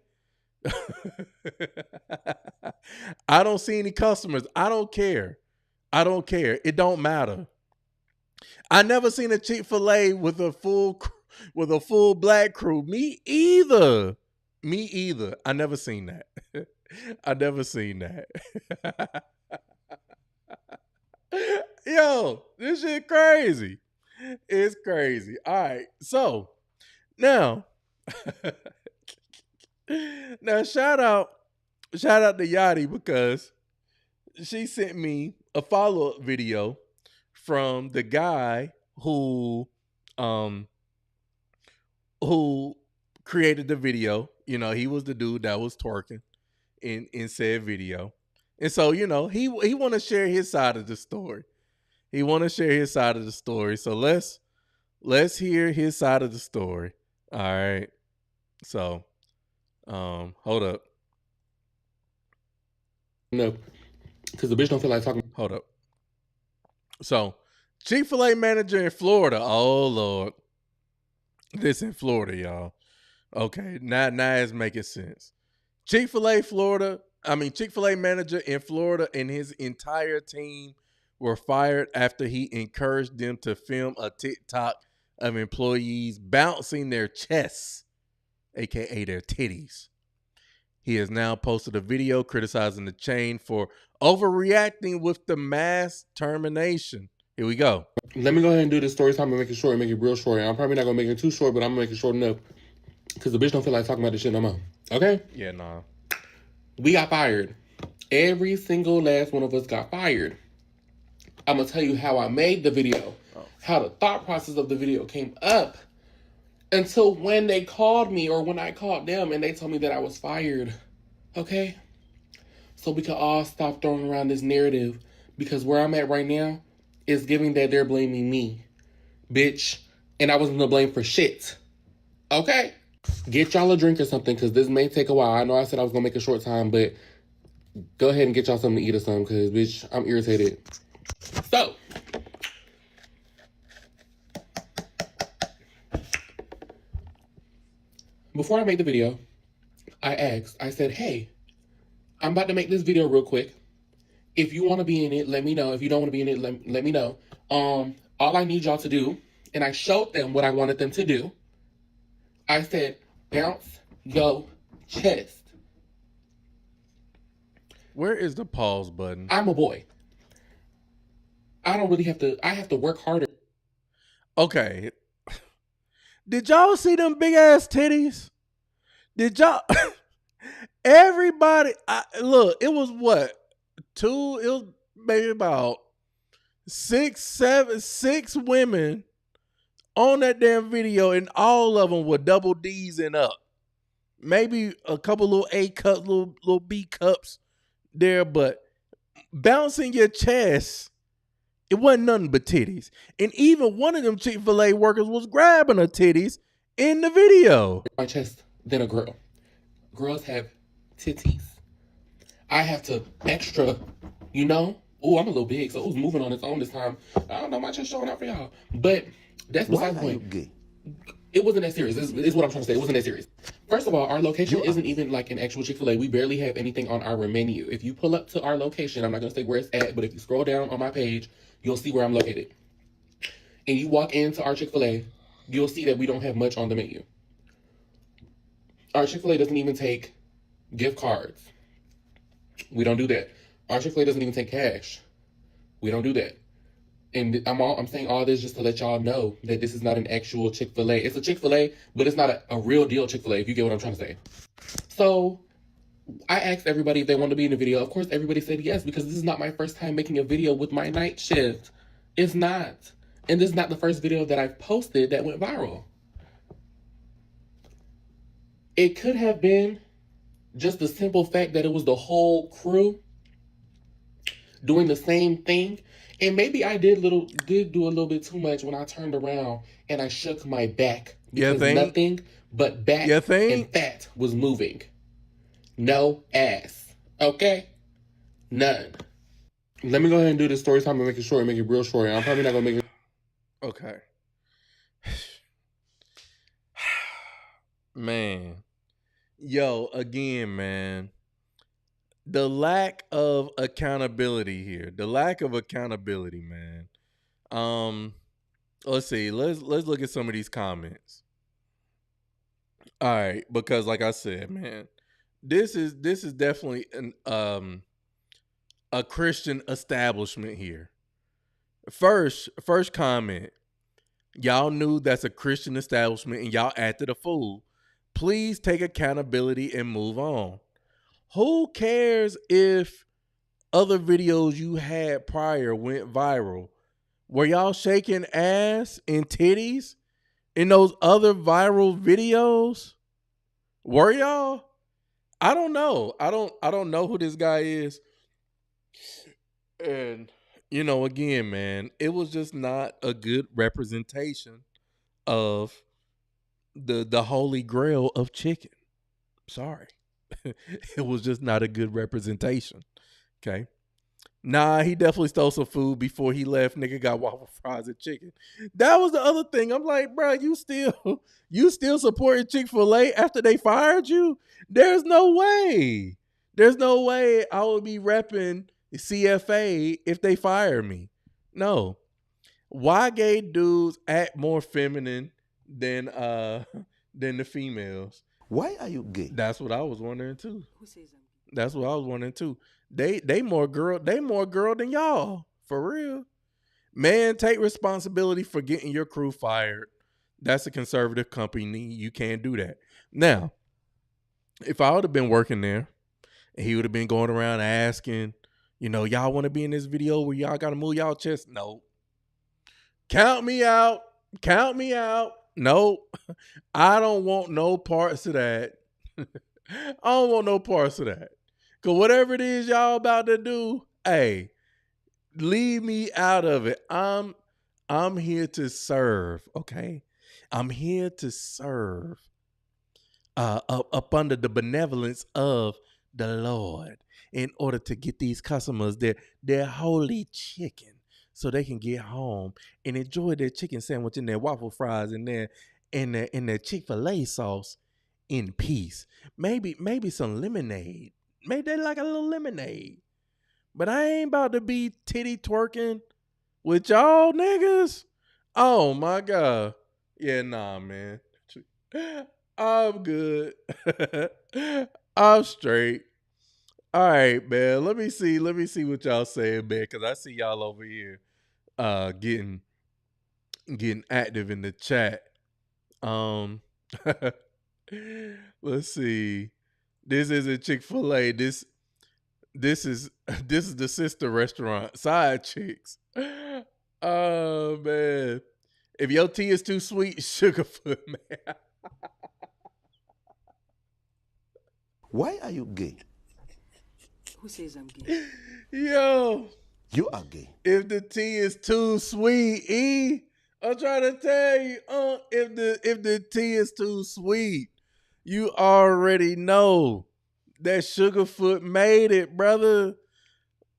S1: I don't see any customers. I don't care. It don't matter. I never seen a Chick-fil-A with a full black crew. Me either. I never seen that. Yo, this shit crazy. It's crazy. All right. So now shout out to Yachty because she sent me a follow-up video from the guy who created the video. You know, he was the dude that was twerking in said video. And so, you know, he want to share his side of the story. So let's hear his side of the story. All right. So, hold up.
S4: No, because the bitch don't feel like talking.
S1: Hold up. So, Chick-fil-A manager in Florida. Oh, Lord. This in Florida, y'all. Okay, now it's making sense. Chick-fil-A manager in Florida and his entire team were fired after he encouraged them to film a TikTok of employees bouncing their chests, aka their titties. He has now posted a video criticizing the chain for overreacting with the mass termination. Here we go.
S4: Let me go ahead and do this story time and make it short and make it real short. I'm probably not going to make it too short, but I'm going to make it short enough because the bitch don't feel like talking about this shit no more. Okay?
S1: Yeah, nah.
S4: We got fired. Every single last one of us got fired. I'm going to tell you how I made the video, how the thought process of the video came up until when they called me or when I called them and they told me that I was fired. Okay? So we can all stop throwing around this narrative because where I'm at right now is giving that they're blaming me. Bitch. And I wasn't to blame for shit. Okay? Get y'all a drink or something because this may take a while. I know I said I was going to make a short time, but go ahead and get y'all something to eat or something because, bitch, I'm irritated. So, before I made the video, I said, hey, I'm about to make this video real quick. If you want to be in it, let me know. If you don't want to be in it, let me know. All I need y'all to do, and I showed them what I wanted them to do. I said, bounce your chest.
S1: Where is the pause button?
S4: I'm a boy. I don't really have to. I have to work harder.
S1: Okay. Did y'all see them big ass titties? Did y'all? Everybody, look. It was what? It was maybe about 6 women on that damn video, and all of them were double D's and up. Maybe a couple little A cups, little B cups there, but bouncing your chest, it wasn't nothing but titties. And even one of them Chick-fil-A workers was grabbing her titties in the video.
S4: My chest than a girl. Girls have titties. I have to extra, you know. Oh, I'm a little big, so it was moving on its own this time. I don't know, my chest showing out for y'all. But that's besides the point.
S3: Gay?
S4: It wasn't that serious. This is what I'm trying to say. It wasn't that serious. First of all, our location isn't even like an actual Chick-fil-A. We barely have anything on our menu. If you pull up to our location, I'm not going to say where it's at, but if you scroll down on my page, you'll see where I'm located. And you walk into our Chick-fil-A, you'll see that we don't have much on the menu. Our Chick-fil-A doesn't even take gift cards. We don't do that. Our Chick-fil-A doesn't even take cash. We don't do that. And I'm saying all this just to let y'all know that this is not an actual Chick-fil-A. It's a Chick-fil-A, but it's not a real deal Chick-fil-A, if you get what I'm trying to say. So I asked everybody if they wanted to be in the video. Of course, everybody said yes, because this is not my first time making a video with my night shift. It's not. And this is not the first video that I've posted that went viral. It could have been just the simple fact that it was the whole crew doing the same thing. And maybe I did do a little bit too much when I turned around and I shook my back. Because nothing but back and fat was moving. No ass. Okay? None. Let me go ahead and do this story time and make it short, make it real short. I'm probably not going to make it.
S1: Okay. Man. Yo, again, man. The lack of accountability here. The lack of accountability, man. Let's see. Let's look at some of these comments. All right, because like I said, man, this is definitely a Christian establishment here. First comment. Y'all knew that's a Christian establishment and y'all acted a fool. Please take accountability and move on. Who cares if other videos you had prior went viral? Were y'all shaking ass and titties in those other viral videos? Were y'all? I don't know. I don't know who this guy is. And you know, again, man, it was just not a good representation of the holy grail of chicken. Sorry. It was just not a good representation. Okay. Nah, he definitely stole some food before he left. Nigga got waffle fries and chicken. That was the other thing. I'm like, bro, you still supporting Chick-fil-A after they fired you? There's no way. There's no way I would be repping CFA if they fire me. No. Why gay dudes act more feminine than the females?
S3: Why are you gay?
S1: That's what I was wondering too.
S12: Who says I'm gay?
S1: That's what I was wondering too. They more girl than y'all. For real. Man, take responsibility for getting your crew fired. That's a conservative company. You can't do that. Now, if I would have been working there and he would have been going around asking, you know, y'all want to be in this video where y'all got to move y'all chest? No. Count me out. Count me out. Nope. I don't want no parts of that. I don't want no parts of that. Because whatever it is y'all about to do, hey, leave me out of it. I'm here to serve, okay? I'm here to serve up under the benevolence of the Lord in order to get these customers their holy chicken so they can get home and enjoy their chicken sandwich and their waffle fries and their Chick-fil-A sauce in peace. Maybe some lemonade. Maybe they like a little lemonade. But I ain't about to be titty twerking with y'all niggas. Oh my God. Yeah, nah, man. I'm good. I'm straight. All right, man. Let me see what y'all saying, man, because I see y'all over here getting active in the chat. Let's see. This isn't Chick-fil-A. This is the sister restaurant. Side Chicks. Oh man. If your tea is too sweet, Sugarfoot, man.
S3: Why are you gay?
S12: Who says I'm gay?
S1: Yo.
S3: You are gay.
S1: If the tea is too sweet, I'm trying to tell you, if the tea is too sweet, you already know that Sugarfoot made it, brother.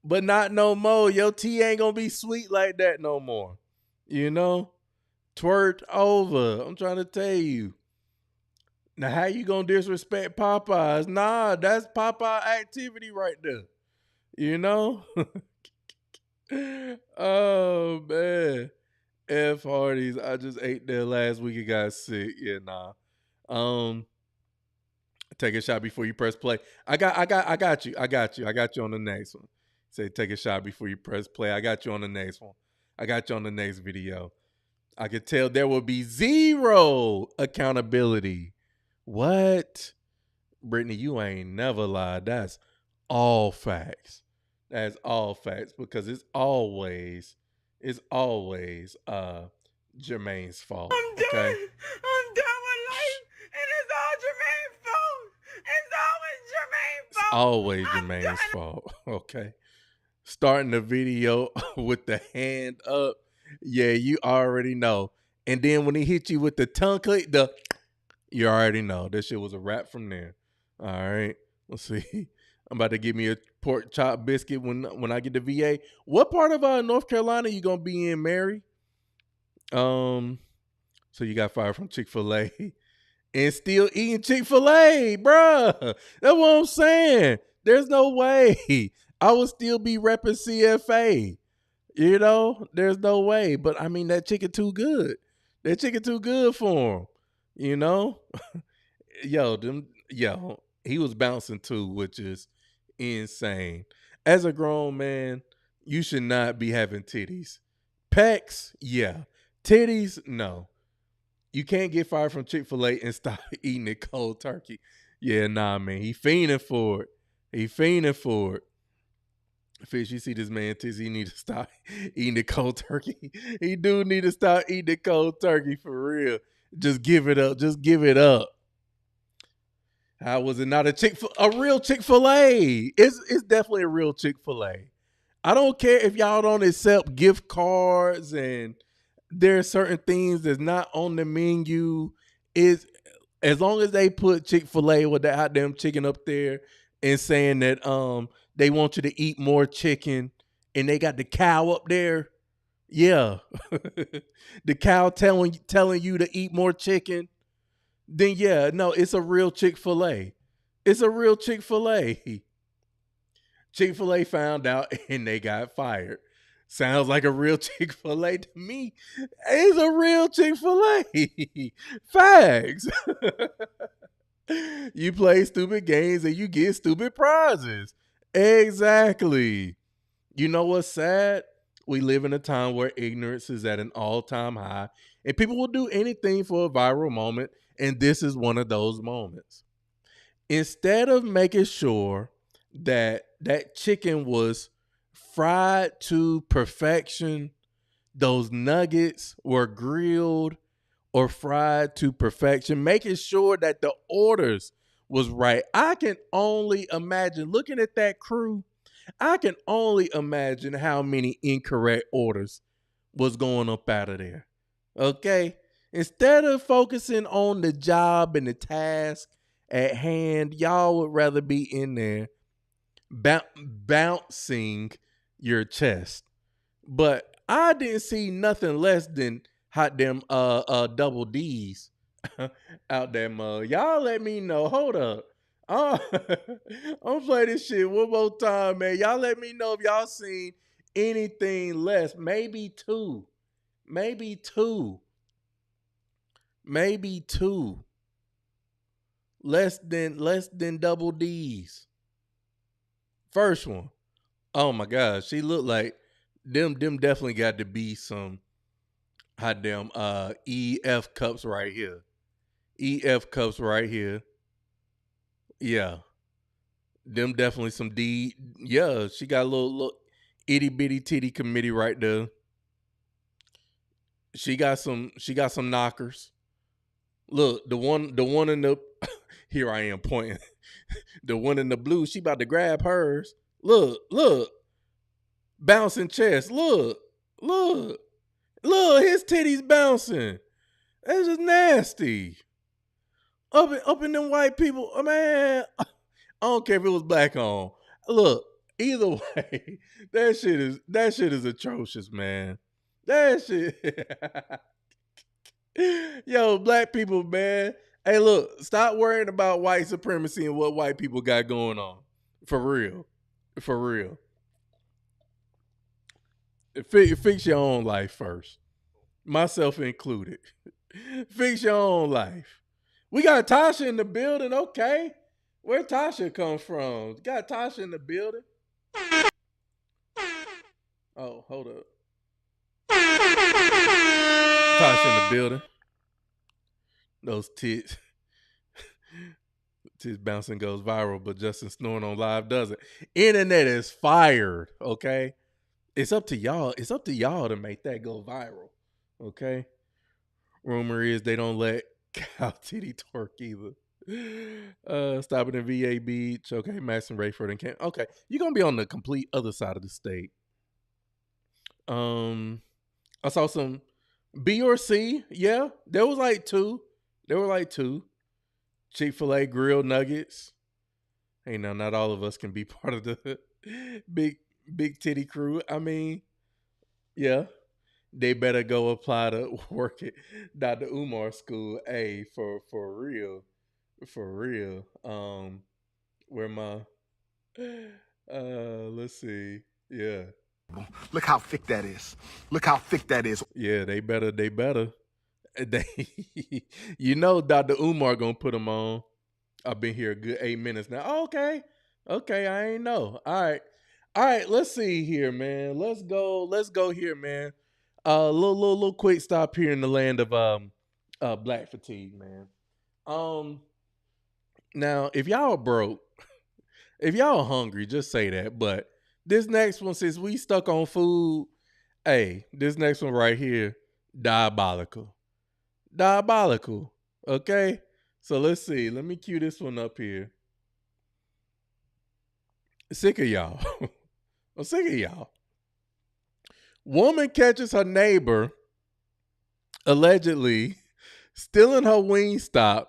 S1: But not no more. Your tea ain't gonna be sweet like that no more. You know? Twerked over. I'm trying to tell you. Now, how you gonna disrespect Popeyes? Nah, that's Popeye activity right there. You know? Oh, man. F Hardee's. I just ate there last week and got sick. Yeah, nah. Take a shot before you press play. I got you. I got you on the next one. Say take a shot before you press play. I got you on the next one. I got you on the next video. I could tell there will be zero accountability. What? Brittany, you ain't never lied. That's all facts. That's all facts because it's always Jermaine's fault.
S9: I'm done.
S1: Okay?
S9: I'm done with life, and it's all Jermaine's fault. It's always Jermaine's fault.
S1: Always Jermaine's fault. Okay. Starting the video with the hand up. Yeah, you already know. And then when he hit you with the tongue click, you already know. This shit was a wrap from there. All right. Let's see. I'm about to give me a pork chop biscuit when I get to VA. What part of North Carolina you gonna be in, Mary? So you got fired from Chick-fil-A and still eating Chick-fil-A, bruh. That's what I'm saying. There's no way I would still be repping CFA. You know, there's no way. But I mean, that chicken too good. That chicken too good for him. You know, he was bouncing too, which is insane. As a grown man, you should not be having titties. Pecs, yeah. Titties, no. You can't get fired from Chick-fil-A and stop eating it cold turkey. Yeah, nah, man. He fiending for it. Fish, you see this man titties, he need to stop eating the cold turkey. He do need to stop eating the cold turkey for real. Just give it up. How was it not a real Chick-fil-A? It's definitely a real Chick-fil-A. I don't care if y'all don't accept gift cards and there are certain things that's not on the menu. Is as long as they put Chick-fil-A with that hot damn chicken up there and saying that they want you to eat more chicken and they got the cow up there. Yeah. The cow telling you to eat more chicken. Then yeah, no, it's a real Chick-fil-A. It's a real Chick-fil-A. Chick-fil-A found out and they got fired. Sounds like a real Chick-fil-A to me. It's a real Chick-fil-A. Facts. You play stupid games and you get stupid prizes. Exactly. You know what's sad? We live in a time where ignorance is at an all-time high and people will do anything for a viral moment, and this is one of those moments. Instead of making sure that chicken was fried to perfection, those nuggets were grilled or fried to perfection, making sure that the orders was right. I can only imagine, looking at that crew, I can only imagine how many incorrect orders was going up out of there. Okay? Instead of focusing on the job and the task at hand, y'all would rather be in there bouncing your chest. But I didn't see nothing less than hot damn double D's out there, mug. Y'all let me know. Hold up. I'm play this shit one more time, man. Y'all let me know if y'all seen anything less. Maybe two. Less than double D's. First one. Oh my gosh. She looked like them definitely got to be some hot damn EF cups right here. EF cups right here. Yeah. Them definitely some D. Yeah, she got a little itty bitty titty committee right there. She got some knockers. Look, the one in the here I am pointing. The one in the blue, she about to grab hers. Look. Bouncing chest. Look. His titties bouncing. That's just nasty. Up in them white people, man. I don't care if it was black on. Look, either way, that shit is atrocious, man. That shit. Yo, black people, man. Hey, look, stop worrying about white supremacy and what white people got going on. For real. Fix your own life first. Myself included. Fix your own life. We got Tasha in the building, okay. Where Tasha come from? Got Tasha in the building. Oh, hold up. Tasha in the building. Those tits. Tits bouncing goes viral, but Justin snoring on live doesn't. Internet is fired, okay? It's up to y'all. It's up to y'all to make that go viral, okay? Rumor is they don't let cow titty twerk either. Stopping in VA Beach. Okay, Madison Rayford and Camp. Okay, you're gonna be on the complete other side of the state. I saw some B or C. Yeah, there was like two. Chick-fil-A grilled nuggets. Hey, now not all of us can be part of the big titty crew. I mean, yeah. They better go apply to work at Dr. Umar school. Hey, for real. Where my let's see. Yeah.
S15: Look how thick that is.
S1: Yeah, they better. You know Dr. Umar gonna put them on. I've been here a good 8 minutes now. Oh, okay, I ain't know. All right, let's see here, man. Let's go here, man. Little quick stop here in the land of black fatigue, man. Now if y'all broke, if y'all hungry, just say that. But this next one, since we stuck on food, hey, this next one right here, diabolical. Okay, so let's see. Let me cue this one up here. Sick of y'all. I'm sick of y'all. Woman catches her neighbor allegedly stealing her Wingstop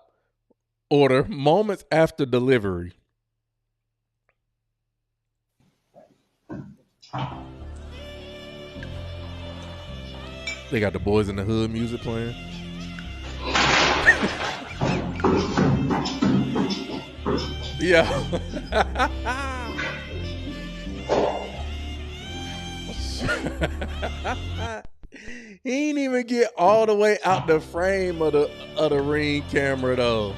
S1: order moments after delivery. They got the Boys in the Hood music playing. Yeah. He ain't even get all the way out the frame of the Ring camera though.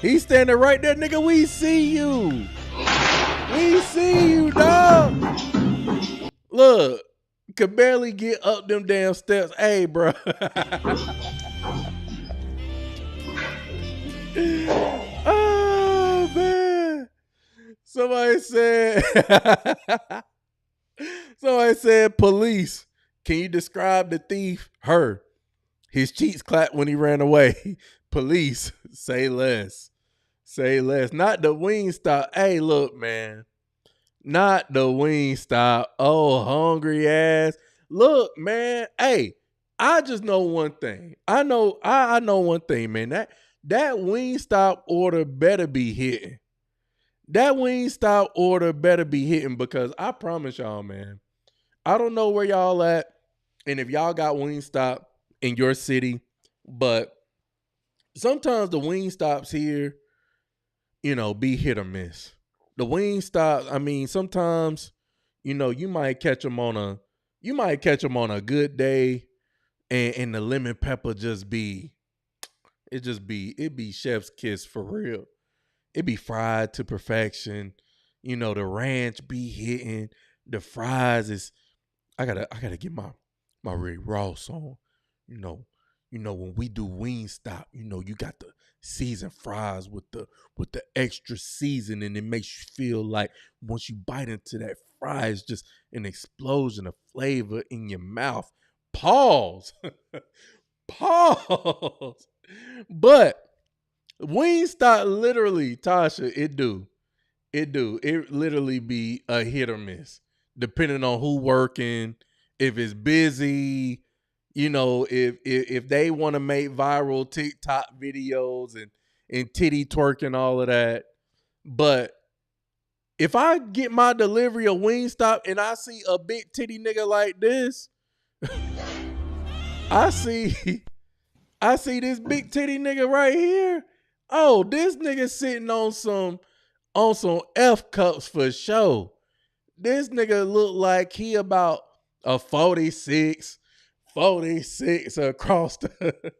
S1: He's standing right there, nigga. We see you. We see you, dog. Look, could barely get up them damn steps. Hey, bro. Oh man. Somebody said, police, can you describe the thief? Her. His cheeks clapped when he ran away. Police, say less. Say less. Not the Wingstop. Hey, look, man. Not the Wingstop. Oh, hungry ass. Look, man. Hey, I just know one thing. I know one thing, man. That Wingstop order better be hitting. That Wingstop order better be hitting, because I promise y'all, man, I don't know where y'all at and if y'all got Wingstop in your city, but sometimes the Wingstops here, be hit or miss. The Wingstop, I mean, sometimes, you might catch them on a good day and the lemon pepper it be chef's kiss for real. It be fried to perfection. The ranch be hitting. The fries is I gotta get my Rick Ross on. You know when we do Wingstop, you got the seasoned fries with the extra seasoning. It makes you feel like once you bite into that fry, it's just an explosion of flavor in your mouth. Pause. Pause. But Wingstop literally, Tasha, it do. It literally be a hit or miss, depending on who working, if it's busy, if they want to make viral TikTok videos and titty twerk and all of that. But if I get my delivery of Wingstop and I see a big titty nigga like this, I see this big titty nigga right here. Oh, this nigga sitting on some F cups for sure. This nigga look like he about a 46 across the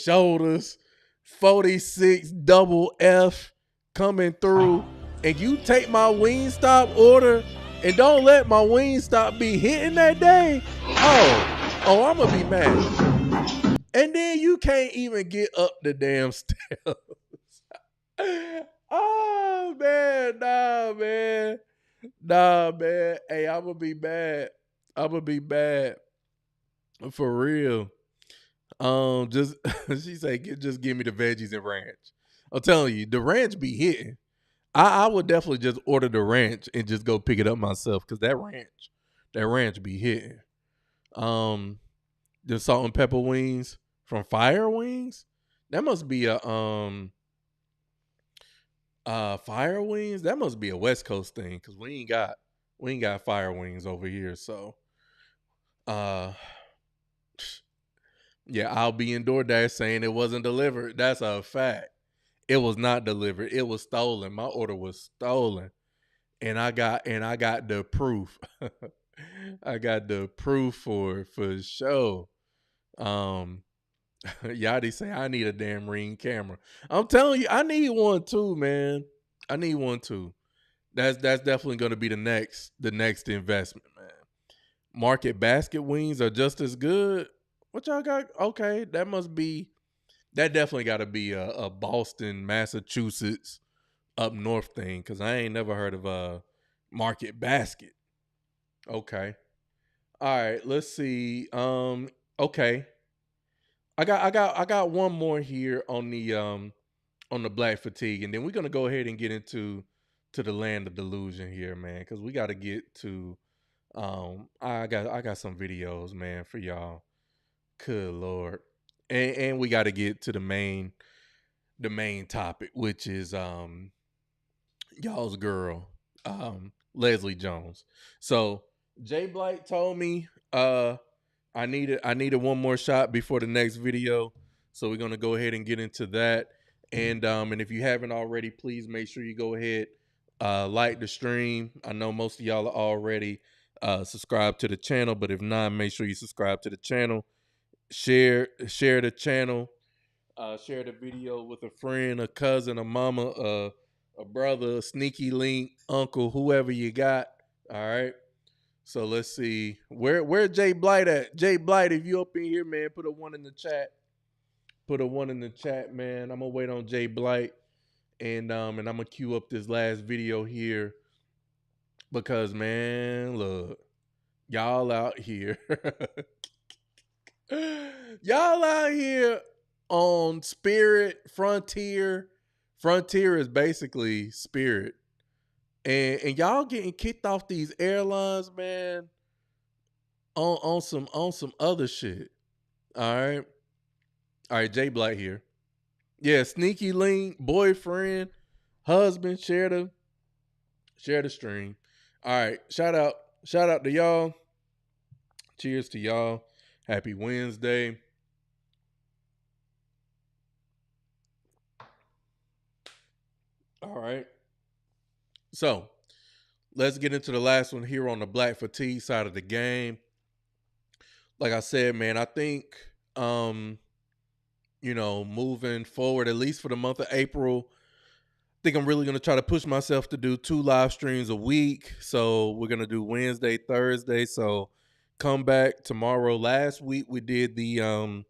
S1: shoulders, 46 double F coming through. And you take my Wingstop order and don't let my Wingstop be hitting that day. Oh, I'm gonna be mad. And then you can't even get up the damn stairs. Oh man, nah, man. Hey, I'm gonna be mad. For real. Just she said, just give me the veggies and ranch. I'm telling you, the ranch be hitting. I would definitely just order the ranch and just go pick it up myself because that ranch be hitting. The salt and pepper wings from Fire Wings. That must be a Fire Wings. That must be a West Coast thing because we ain't got Fire Wings over here. So, yeah, I'll be in DoorDash saying it wasn't delivered. That's a fact. It was not delivered. It was stolen. My order was stolen, and I got the proof. I got the proof for sure. Yadi say I need a damn Ring camera. I'm telling you, I need one too, man. I need one too. That's definitely going to be the next investment, man. Market basket wings are just as good. What y'all got? Okay, that definitely got to be a Boston, Massachusetts, up north thing because I ain't never heard of a Market Basket. Okay, all right. Let's see. Okay. I got one more here on the Black Fatigue, and then we're gonna go ahead and get into the land of delusion here, man, because we got to get to I got some videos, man, for y'all. Good Lord, and we got to get to the main topic, which is y'all's girl, Leslie Jones. So Jay Blight told me I needed one more shot before the next video. So we're gonna go ahead and get into that. And if you haven't already, please make sure you go ahead, like the stream. I know most of y'all are already subscribed to the channel, but if not, make sure you subscribe to the channel. Share the channel. Share the video with a friend, a cousin, a mama, a brother, a sneaky link, uncle, whoever you got. All right. So let's see. Where Jay Blight at? Jay Blight, if you up in here, man, put a 1 in the chat. Put a 1 in the chat, man. I'm gonna wait on Jay Blight. And I'm gonna queue up this last video here. Because man, look, y'all out here. Y'all out here on Spirit, Frontier. Frontier is basically Spirit. And y'all getting kicked off these airlines, man, on some other shit. All right, Jay Black here. Yeah, sneaky link, boyfriend, husband, share the stream. All right, shout out to y'all. Cheers to y'all. Happy Wednesday. All right. So, let's get into the last one here on the Black Fatigue side of the game. Like I said, man, I think, moving forward, at least for the month of April, think I'm really going to try to push myself to do 2 live streams a week. So we're going to do Wednesday, Thursday. So come back tomorrow. Last week we did the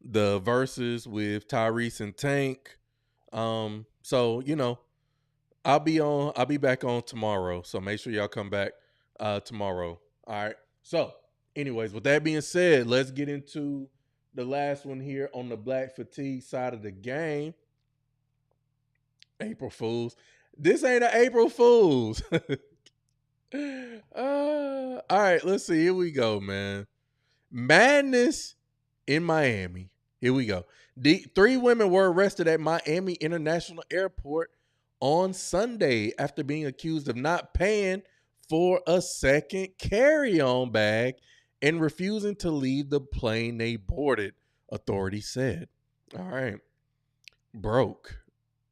S1: verses with Tyrese and Tank. So, you know, I'll be back on tomorrow. So make sure y'all come back tomorrow. All right. So anyways, with that being said, let's get into the last one here on the Black Fatigue side of the game. April Fools. This ain't an April Fools. All right, let's see. Here we go, man. Madness in Miami. Here we go. 3 women were arrested at Miami International Airport on Sunday after being accused of not paying for a second carry-on bag and refusing to leave the plane they boarded, authorities said. All right. Broke.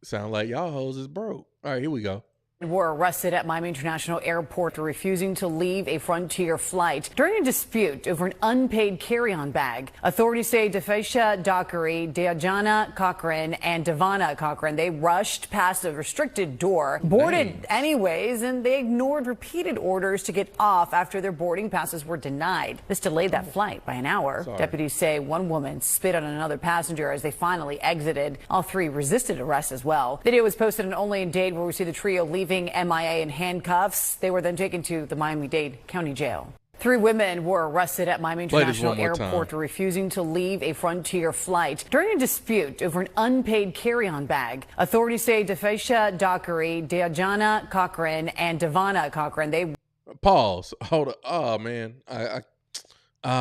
S1: Sound like y'all hoes is broke. All right, here we go.
S6: Were arrested at Miami International Airport for refusing to leave a Frontier flight during a dispute over an unpaid carry-on bag. Authorities say Defesha Dockery, Deajana Cochran, and Devana Cochran, they rushed past a restricted door, boarded anyways, and they ignored repeated orders to get off after their boarding passes were denied. This delayed that flight by an hour.
S1: Sorry.
S6: Deputies say one woman spit on another passenger as they finally exited. All 3 resisted arrest as well. Video was posted on Only in Dade, where we see the trio leaving MIA in handcuffs. They were then taken to the Miami-Dade County Jail. 3 women were arrested at Miami International Airport for refusing to leave a Frontier flight during a dispute over an unpaid carry-on bag. Authorities say Defesha Dockery, Deajana Cochran, and Devana Cochran, they...
S1: Pause. Hold up. Oh, man. I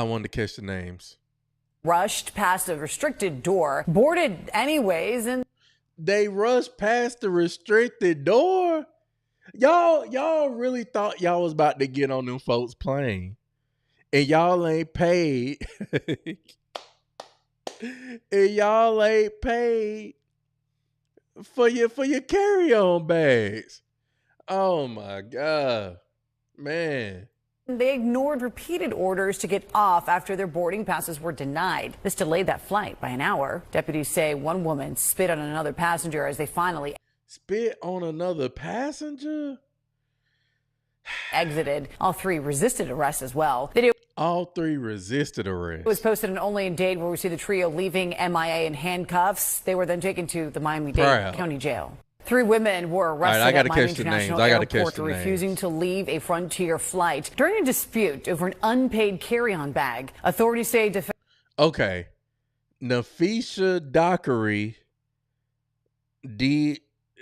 S1: wanted to catch the names.
S6: Rushed past a restricted door, boarded anyways, and...
S1: They rushed past the restricted door? Y'all really thought y'all was about to get on them folks' plane, and y'all ain't paid. And y'all ain't paid for your carry-on bags. Oh my God, man.
S6: They ignored repeated orders to get off after their boarding passes were denied. This delayed that flight by an hour. Deputies say one woman spit on another passenger as they finally
S1: spit on another passenger?
S6: Exited. All 3 resisted arrest as well.
S1: All 3 resisted arrest.
S6: It was posted on Only in Dade, where we see the trio leaving MIA in handcuffs. They were then taken to the Miami-Dade County Jail. 3 women were arrested at Miami International Airport for refusing to leave a Frontier flight during a dispute over an unpaid carry-on bag. Authorities say...
S1: Okay. Nafisha Dockery,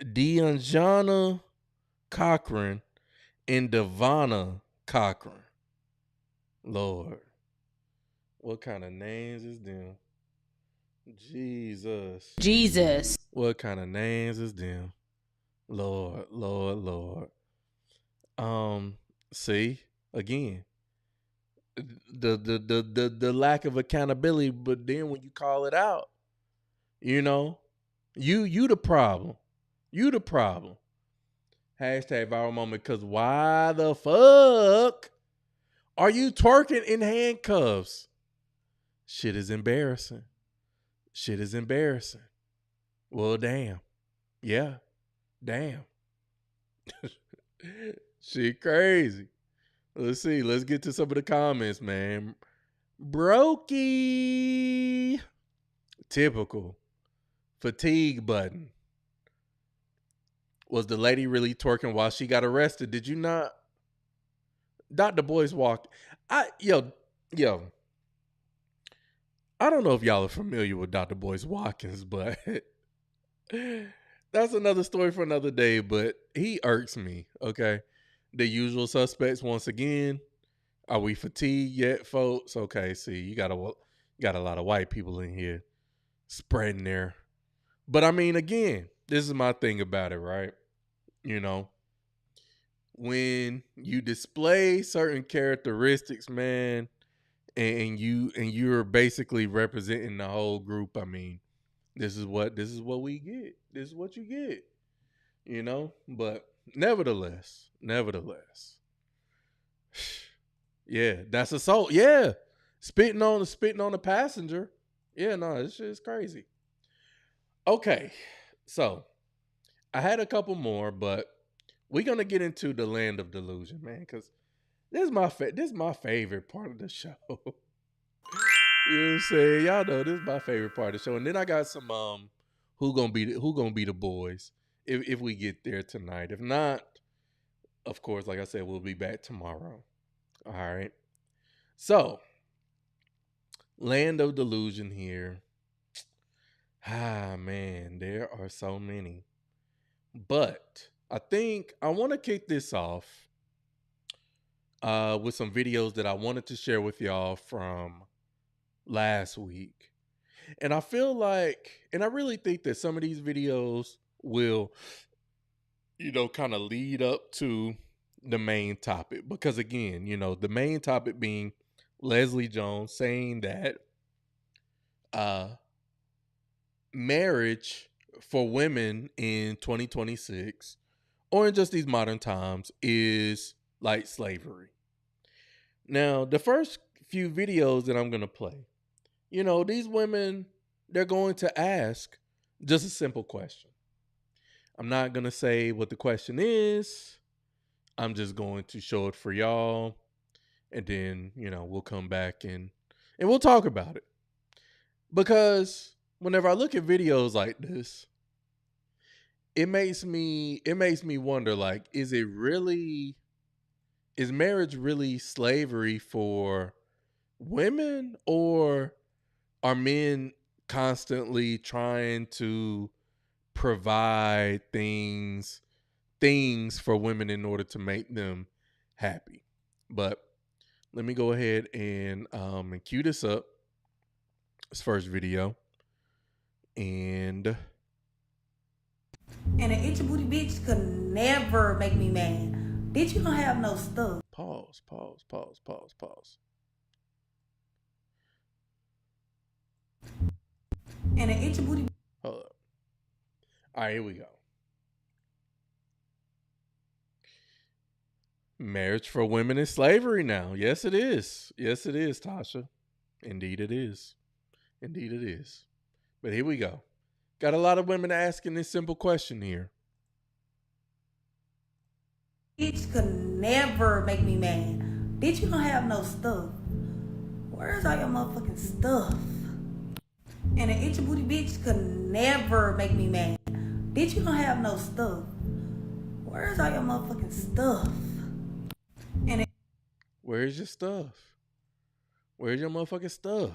S1: Deanjana Cochran, and Devana Cochran. Lord. What kind of names is them? Jesus. What kind of names is them? Lord. See, again, the lack of accountability, but then when you call it out, you know, you the problem. You the problem. Hashtag viral moment, because why the fuck are you twerking in handcuffs? Shit is embarrassing. Well, damn. Yeah. Damn. Shit crazy. Let's see. Let's get to some of the comments, man. Brokey. Typical. Fatigue button. Was the lady really twerking while she got arrested? Did you not? Dr. Boyce walked. Yo. I don't know if y'all are familiar with Dr. Boyce Watkins, but that's another story for another day, but he irks me, okay? The usual suspects once again. Are we fatigued yet, folks? Okay, see, you got a lot of white people in here spreading there. But I mean, again, this is my thing about it, right? You know, when you display certain characteristics, man, and you're basically representing the whole group. I mean, this is what we get. This is what you get. You know? But nevertheless. Yeah, that's assault. Yeah. Spitting on the passenger. Yeah, no, this shit is crazy. Okay, so I had a couple more, but we're gonna get into the land of delusion, man, because this is my favorite part of the show. You know what I'm saying? Y'all know this is my favorite part of the show. And then I got some who gonna be the boys if we get there tonight. If not, of course, like I said, we'll be back tomorrow. All right. So, land of delusion here. Ah man, there are so many. But I think I want to kick this off with some videos that I wanted to share with y'all from last week. And I feel like, and I really think that some of these videos will, kind of lead up to the main topic. Because again, the main topic being Leslie Jones saying that marriage for women in 2026 or in just these modern times is like slavery. Now, the first few videos that I'm going to play, these women, they're going to ask just a simple question. I'm not going to say what the question is. I'm just going to show it for y'all. And then, we'll come back and we'll talk about it. Because whenever I look at videos like this, it makes me wonder, like, is marriage really slavery for women, or are men constantly trying to provide things for women in order to make them happy? But let me go ahead and cue this up. This first video. And
S7: an itchy booty bitch could never make me mad. Bitch, you don't have no stuff.
S1: Pause.
S7: And an itchy booty.
S1: Hold up. All right, here we go. Marriage for women is slavery now. Yes, it is. Yes, it is, Tasha. Indeed, it is. Indeed, it is. But here we go. Got a lot of women asking this simple question here.
S7: Bitch could never make me mad. Bitch, you don't have no stuff. Where's all your motherfucking stuff? And an itchy booty bitch could never make me mad. Bitch, you don't have no stuff. Where's all your motherfucking stuff? And
S1: where's your stuff? Where's your motherfucking stuff?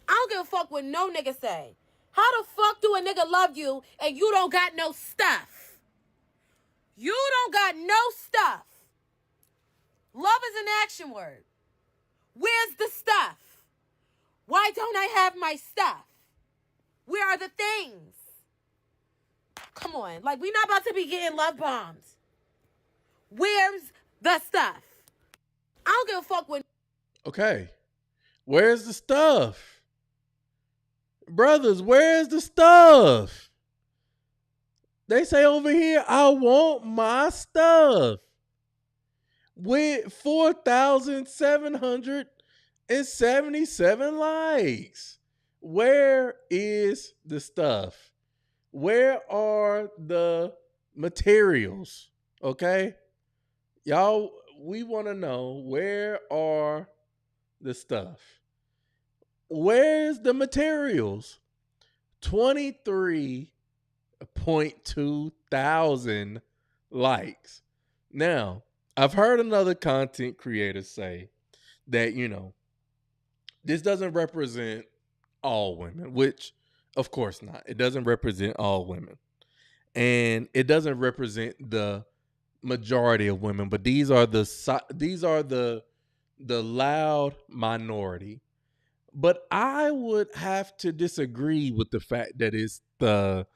S22: I don't give a fuck what no nigga say. How the fuck do a nigga love you and you don't got no stuff? You don't got no stuff. Love is an action word. Where's the stuff? Why don't I have my stuff? Where are the things? Come on, like, we not about to be getting love bombs. Where's the stuff? I don't give a fuck when...
S1: Okay. Where's the stuff? Brothers, where's the stuff? They say over here, I want my stuff. With 4,777 likes. Where is the stuff? Where are the materials? Okay? Y'all, we want to know, where are the stuff? Where's the materials? 23.2 thousand likes. Now, I've heard another content creator say that, this doesn't represent all women, which, of course not. It doesn't represent all women. And it doesn't represent the majority of women, but these are the loud minority. But I would have to disagree with the fact that it's the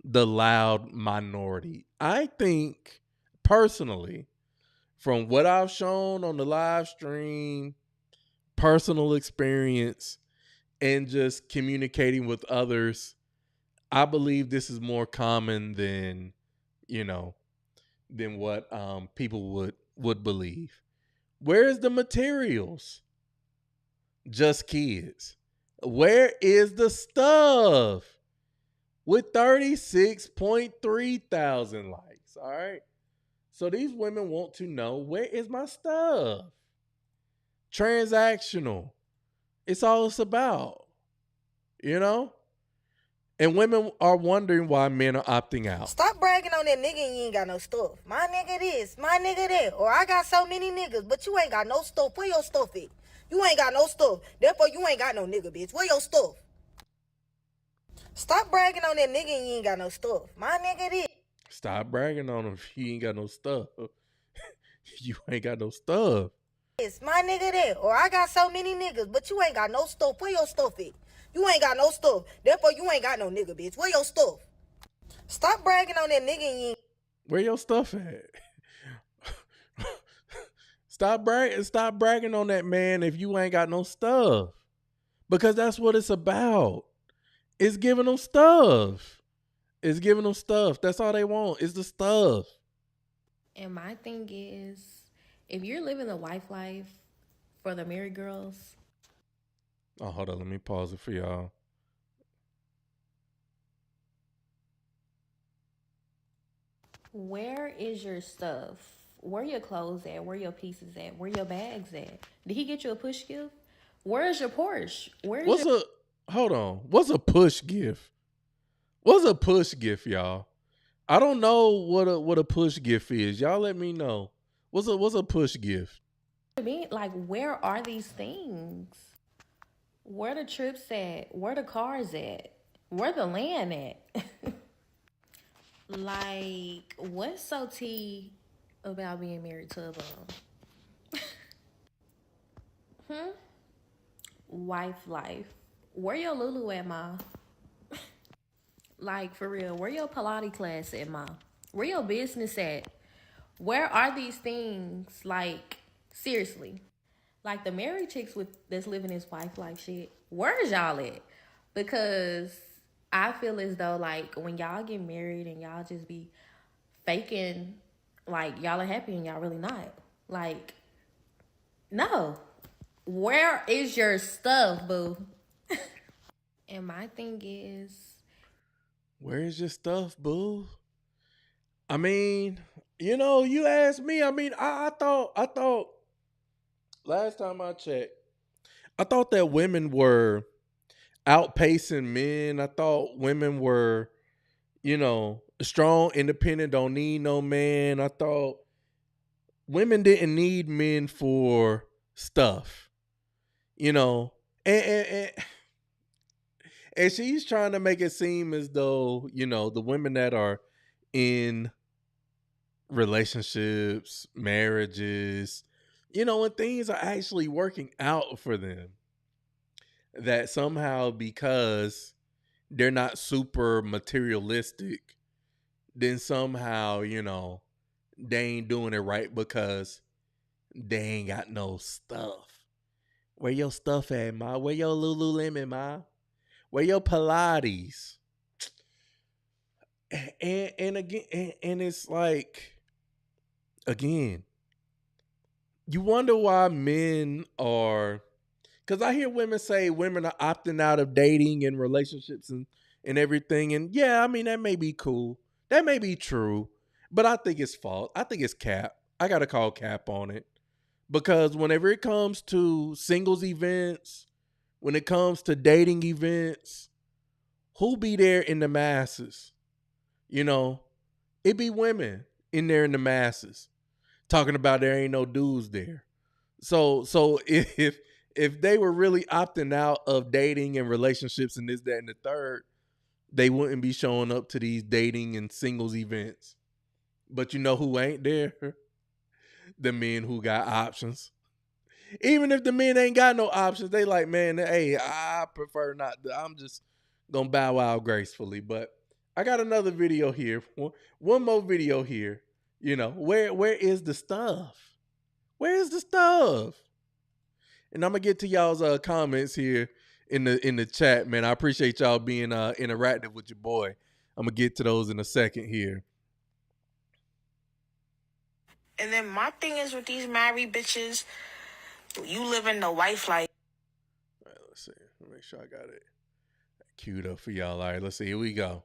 S1: loud minority. I think, personally, from what I've shown on the live stream, personal experience, and just communicating with others, I believe this is more common than what people would believe. Where's the materials? just kids. Where is the stuff? With 36.3 thousand likes. All right. So these women want to know, where is my stuff? Transactional. It's all it's about. You know? And women are wondering why men are opting out.
S7: Stop bragging on that nigga and you ain't got no stuff. My nigga this, my nigga that. Or I got so many niggas, but you ain't got no stuff. Where your stuff at? You ain't got no stuff. Therefore, you ain't got no nigga, bitch. Where your stuff? Stop bragging on that nigga and you ain't got no stuff. My nigga this.
S1: Stop bragging on him if he ain't got no stuff. You ain't got no stuff.
S7: It's my nigga that. Or I got so many niggas, but you ain't got no stuff. Where your stuff at? You ain't got no stuff. Therefore, you ain't got no nigga, bitch. Where your stuff? Stop bragging on that nigga and you ain't...
S1: Where your stuff at? Stop bragging on that man if you ain't got no stuff. Because that's what it's about. It's giving them stuff. It's giving them stuff. That's all they want. Is the stuff.
S2: And my thing is, if you're living the wife life for the married girls.
S1: Oh, hold on. Let me pause it for y'all.
S2: Where is your stuff? Where your clothes at? Where your pieces at? Where your bags at? Did he get you a push gift? Where's your Porsche?
S1: Hold on. What's a push gift? What's a push gift, y'all? I don't know what a push gift is. Y'all let me know. What's a push gift?
S2: I mean, like, where are these things? Where the trips at? Where the cars at? Where the land at? Like, what's so tea about being married to a bum? Wife life. Where your Lulu at, Ma? Like, for real, where your Pilates class at, Ma? Where your business at? Where are these things? Like, seriously. Like, the married chicks that's living this wife life shit, where's y'all at? Because I feel as though, like, when y'all get married and y'all just be faking, like, y'all are happy and y'all really not. Like, no. Where is your stuff, boo? And my thing is,
S1: where is your stuff, boo? I mean, you asked me. I mean, I thought last time I checked, I thought that women were outpacing men. I thought women were, strong, independent, don't need no man. I thought women didn't need men for stuff, and she's trying to make it seem as though, the women that are in relationships, marriages, when things are actually working out for them, that somehow because they're not super materialistic, then somehow, they ain't doing it right because they ain't got no stuff. Where your stuff at, Ma? Where your Lululemon, Ma? Where your Pilates? And again, and it's like, again, you wonder why men are, because I hear women say women are opting out of dating and relationships and everything. And yeah, I mean, that may be cool. That may be true. But I think it's false. I think it's cap. I got to call cap on it. Because whenever it comes to singles events, when it comes to dating events, who be there in the masses? It be women in there in the masses talking about there ain't no dudes there. So if they were really opting out of dating and relationships and this, that, and the third, they wouldn't be showing up to these dating and singles events. But you know who ain't there? The men who got options. Even if the men ain't got no options, they like, man, hey, I prefer not. I'm just gonna bow out gracefully. But I got another video here. One more video here. Where is the stuff? Where is the stuff? And I'm gonna get to y'all's comments here in the chat, man. I appreciate y'all being interactive with your boy. I'm gonna get to those in a second here.
S11: And then my thing is with these married bitches, you living the wife life.
S1: make sure I got it queued up for y'all. All right, let's see. Here we go.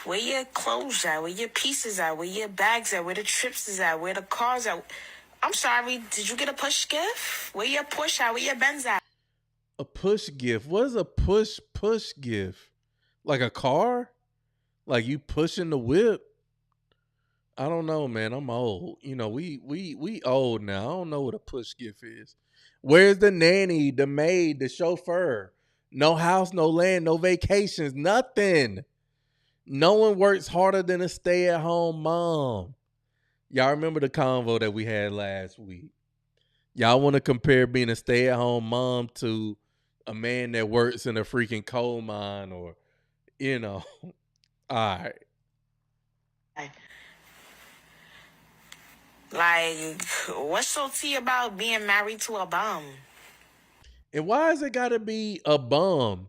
S10: Where your clothes at? Where your pieces at? Where your bags at? Where the trips is at? Where the cars at? I'm sorry, did you get a push gift? Where your push at? Where your Benz at?
S1: A push gift. What is a push gift? Like a car? Like you pushing the whip? I don't know, man. I'm old. You know, we old now. I don't know what a push gift is. Where's the nanny, the maid, the chauffeur? No house, no land, no vacations, nothing. No one works harder than a stay-at-home mom. Y'all remember the convo that we had last week? Y'all want to compare being a stay-at-home mom to a man that works in a freaking coal mine or, you know. All right.
S10: Like, what's so tea about being married to a bum?
S1: And why is it got to be a bum?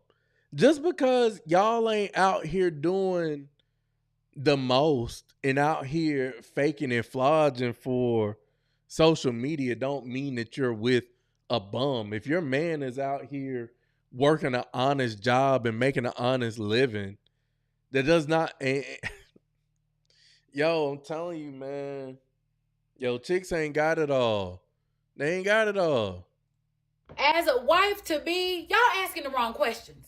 S1: Just because y'all ain't out here doing the most and out here faking and flogging for social media don't mean that you're with a bum. If your man is out here working an honest job and making an honest living, that does not... Yo, I'm telling you, man. Yo, chicks ain't got it all. They ain't got it all.
S22: As a wife to be, y'all asking the wrong questions.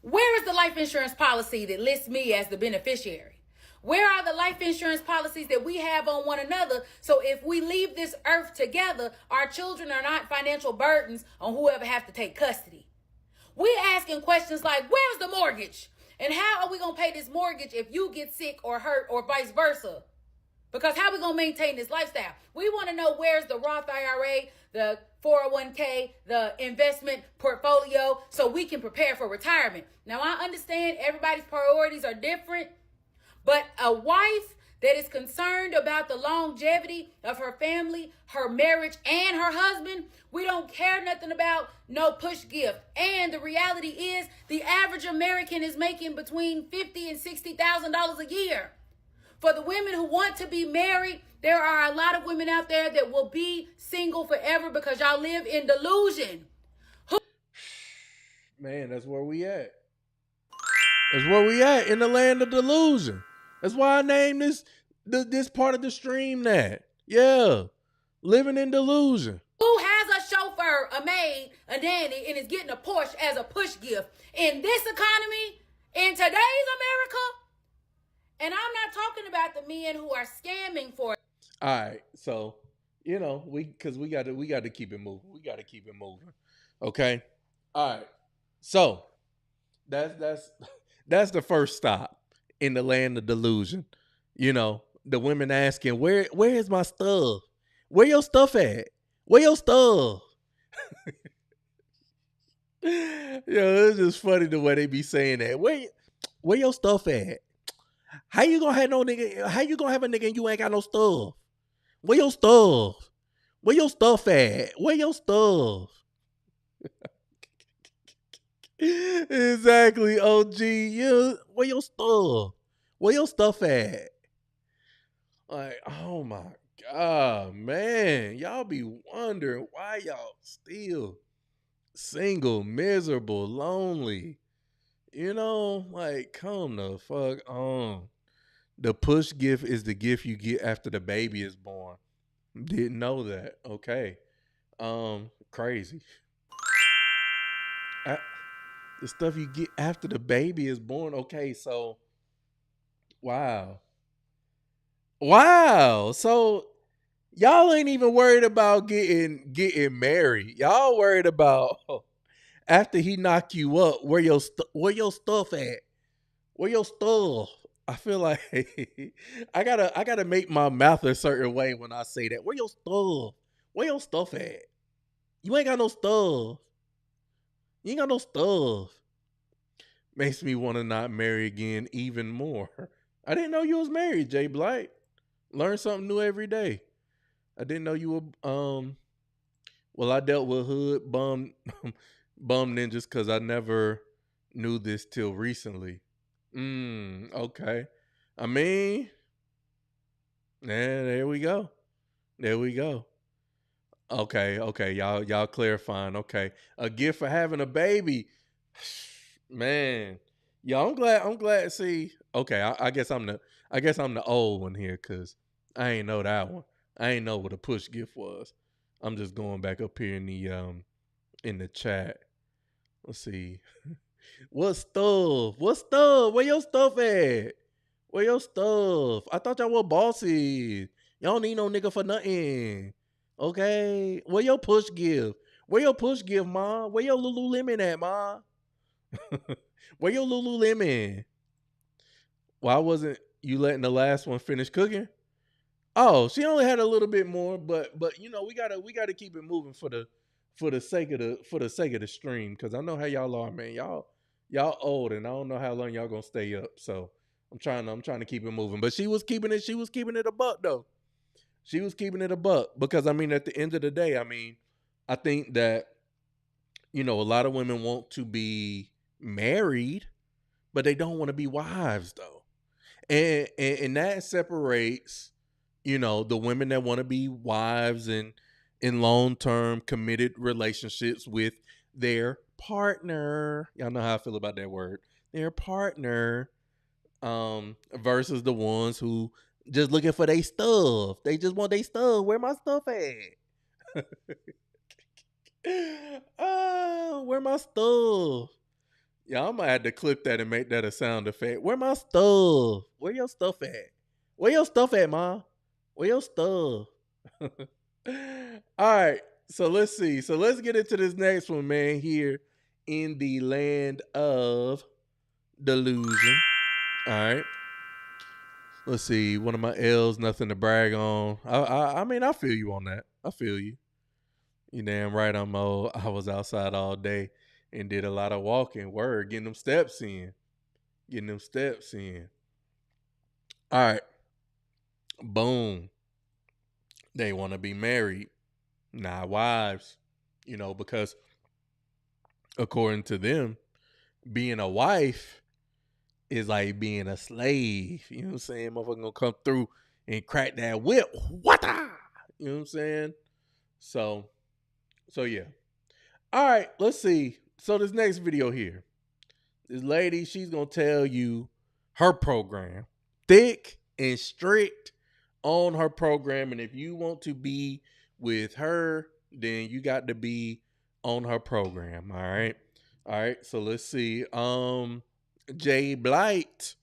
S22: Where is the life insurance policy that lists me as the beneficiary? Where are the life insurance policies that we have on one another so if we leave this earth together, our children are not financial burdens on whoever has to take custody? We asking questions like, where's the mortgage? And how are we going to pay this mortgage if you get sick or hurt or vice versa? Because how are we going to maintain this lifestyle? We want to know where's the Roth IRA, the 401k, the investment portfolio, so we can prepare for retirement. Now, I understand everybody's priorities are different, but a wife that is concerned about the longevity of her family, her marriage, and her husband, we don't care nothing about no push gift. And the reality is the average American is making between $50,000 and $60,000 a year. For the women who want to be married, there are a lot of women out there that will be single forever because y'all live in delusion.
S1: Man, that's where we at. That's where we at, in the land of delusion. That's why I named this part of the stream that. Yeah, living in delusion.
S22: Who has a chauffeur, a maid, a nanny, and is getting a Porsche as a push gift in this economy, in today's America? And I'm not talking about the men who are scamming for it.
S1: All right, so you know we got to keep it moving. We got to keep it moving. Okay. All right. So that's the first stop in the land of delusion. You know, the women asking, where is my stuff? Where your stuff at? Where your stuff? Yo, it's just funny the way they be saying that. Where your stuff at? How you gonna have no nigga? How you gonna have a nigga and you ain't got no stuff? Where your stuff? Where your stuff at? Where your stuff? Exactly, OG. Yeah, where your stuff? Where your stuff at? Like, oh my God, man. Y'all be wondering why y'all still single, miserable, lonely. You know, like, come the fuck on. The push gift is the gift you get after the baby is born. Didn't know that. Okay. Crazy. The stuff you get after the baby is born. Okay, so wow. So y'all ain't even worried about getting married. Y'all worried about after he knock you up, where your stuff at? Where your stuff? I feel like I gotta make my mouth a certain way when I say that. Where your stuff? Where your stuff at? You ain't got no stuff. You ain't got no stuff. Makes me want to not marry again even more. I didn't know you was married, Jay Blight. Learn something new every day. I didn't know you were well, I dealt with hood bum ninjas because I never knew this till recently. Okay. I mean, yeah, there we go. Okay, y'all clarifying. Okay, a gift for having a baby, man. Yeah, I'm glad. See, okay, I guess I'm the old one here because I ain't know that one. I ain't know what a push gift was. I'm just going back up here in the chat. Let's see. What stuff? Where your stuff at? Where your stuff? I thought y'all were bosses. Y'all don't need no nigga for nothing. Okay. Where your push give? Where your push give, ma? Where your Lululemon at, ma? Where your Lululemon? Why wasn't you letting the last one finish cooking? Oh, she only had a little bit more, but you know, we gotta keep it moving for the sake of the stream, because I know how y'all are, man. Y'all old, and I don't know how long y'all gonna stay up. So I'm trying to keep it moving. But she was keeping it a buck though. She was keeping it a buck because I mean, at the end of the day, I mean, I think that, you know, a lot of women want to be married, but they don't want to be wives though. And that separates, you know, the women that want to be wives and in long-term committed relationships with their partner. Y'all know how I feel about that word. Their partner. Versus the ones who just looking for their stuff. They just want their stuff. Where my stuff at? Where my stuff? Yeah, I might have to clip that and make that a sound effect. Where my stuff? Where your stuff at? Where your stuff at, ma? Where your stuff? All right. So let's see. So let's get into this next one, man, here in the land of delusion. All right. Let's see. One of my L's, nothing to brag on. I mean, I feel you on that. I feel you. You damn right I'm old. I was outside all day and did a lot of walking. Word, getting them steps in. All right. Boom. They want to be married, not wives. You know, because according to them, being a wife is like being a slave. You know what I'm saying? Motherfucker gonna come through and crack that whip. What? You know what I'm saying? So yeah. All right, let's see. So this next video here, this lady, she's gonna tell you her program, thick and strict on her program, and if you want to be with her, then you got to be on her program. All right. So let's see. Jay Blight.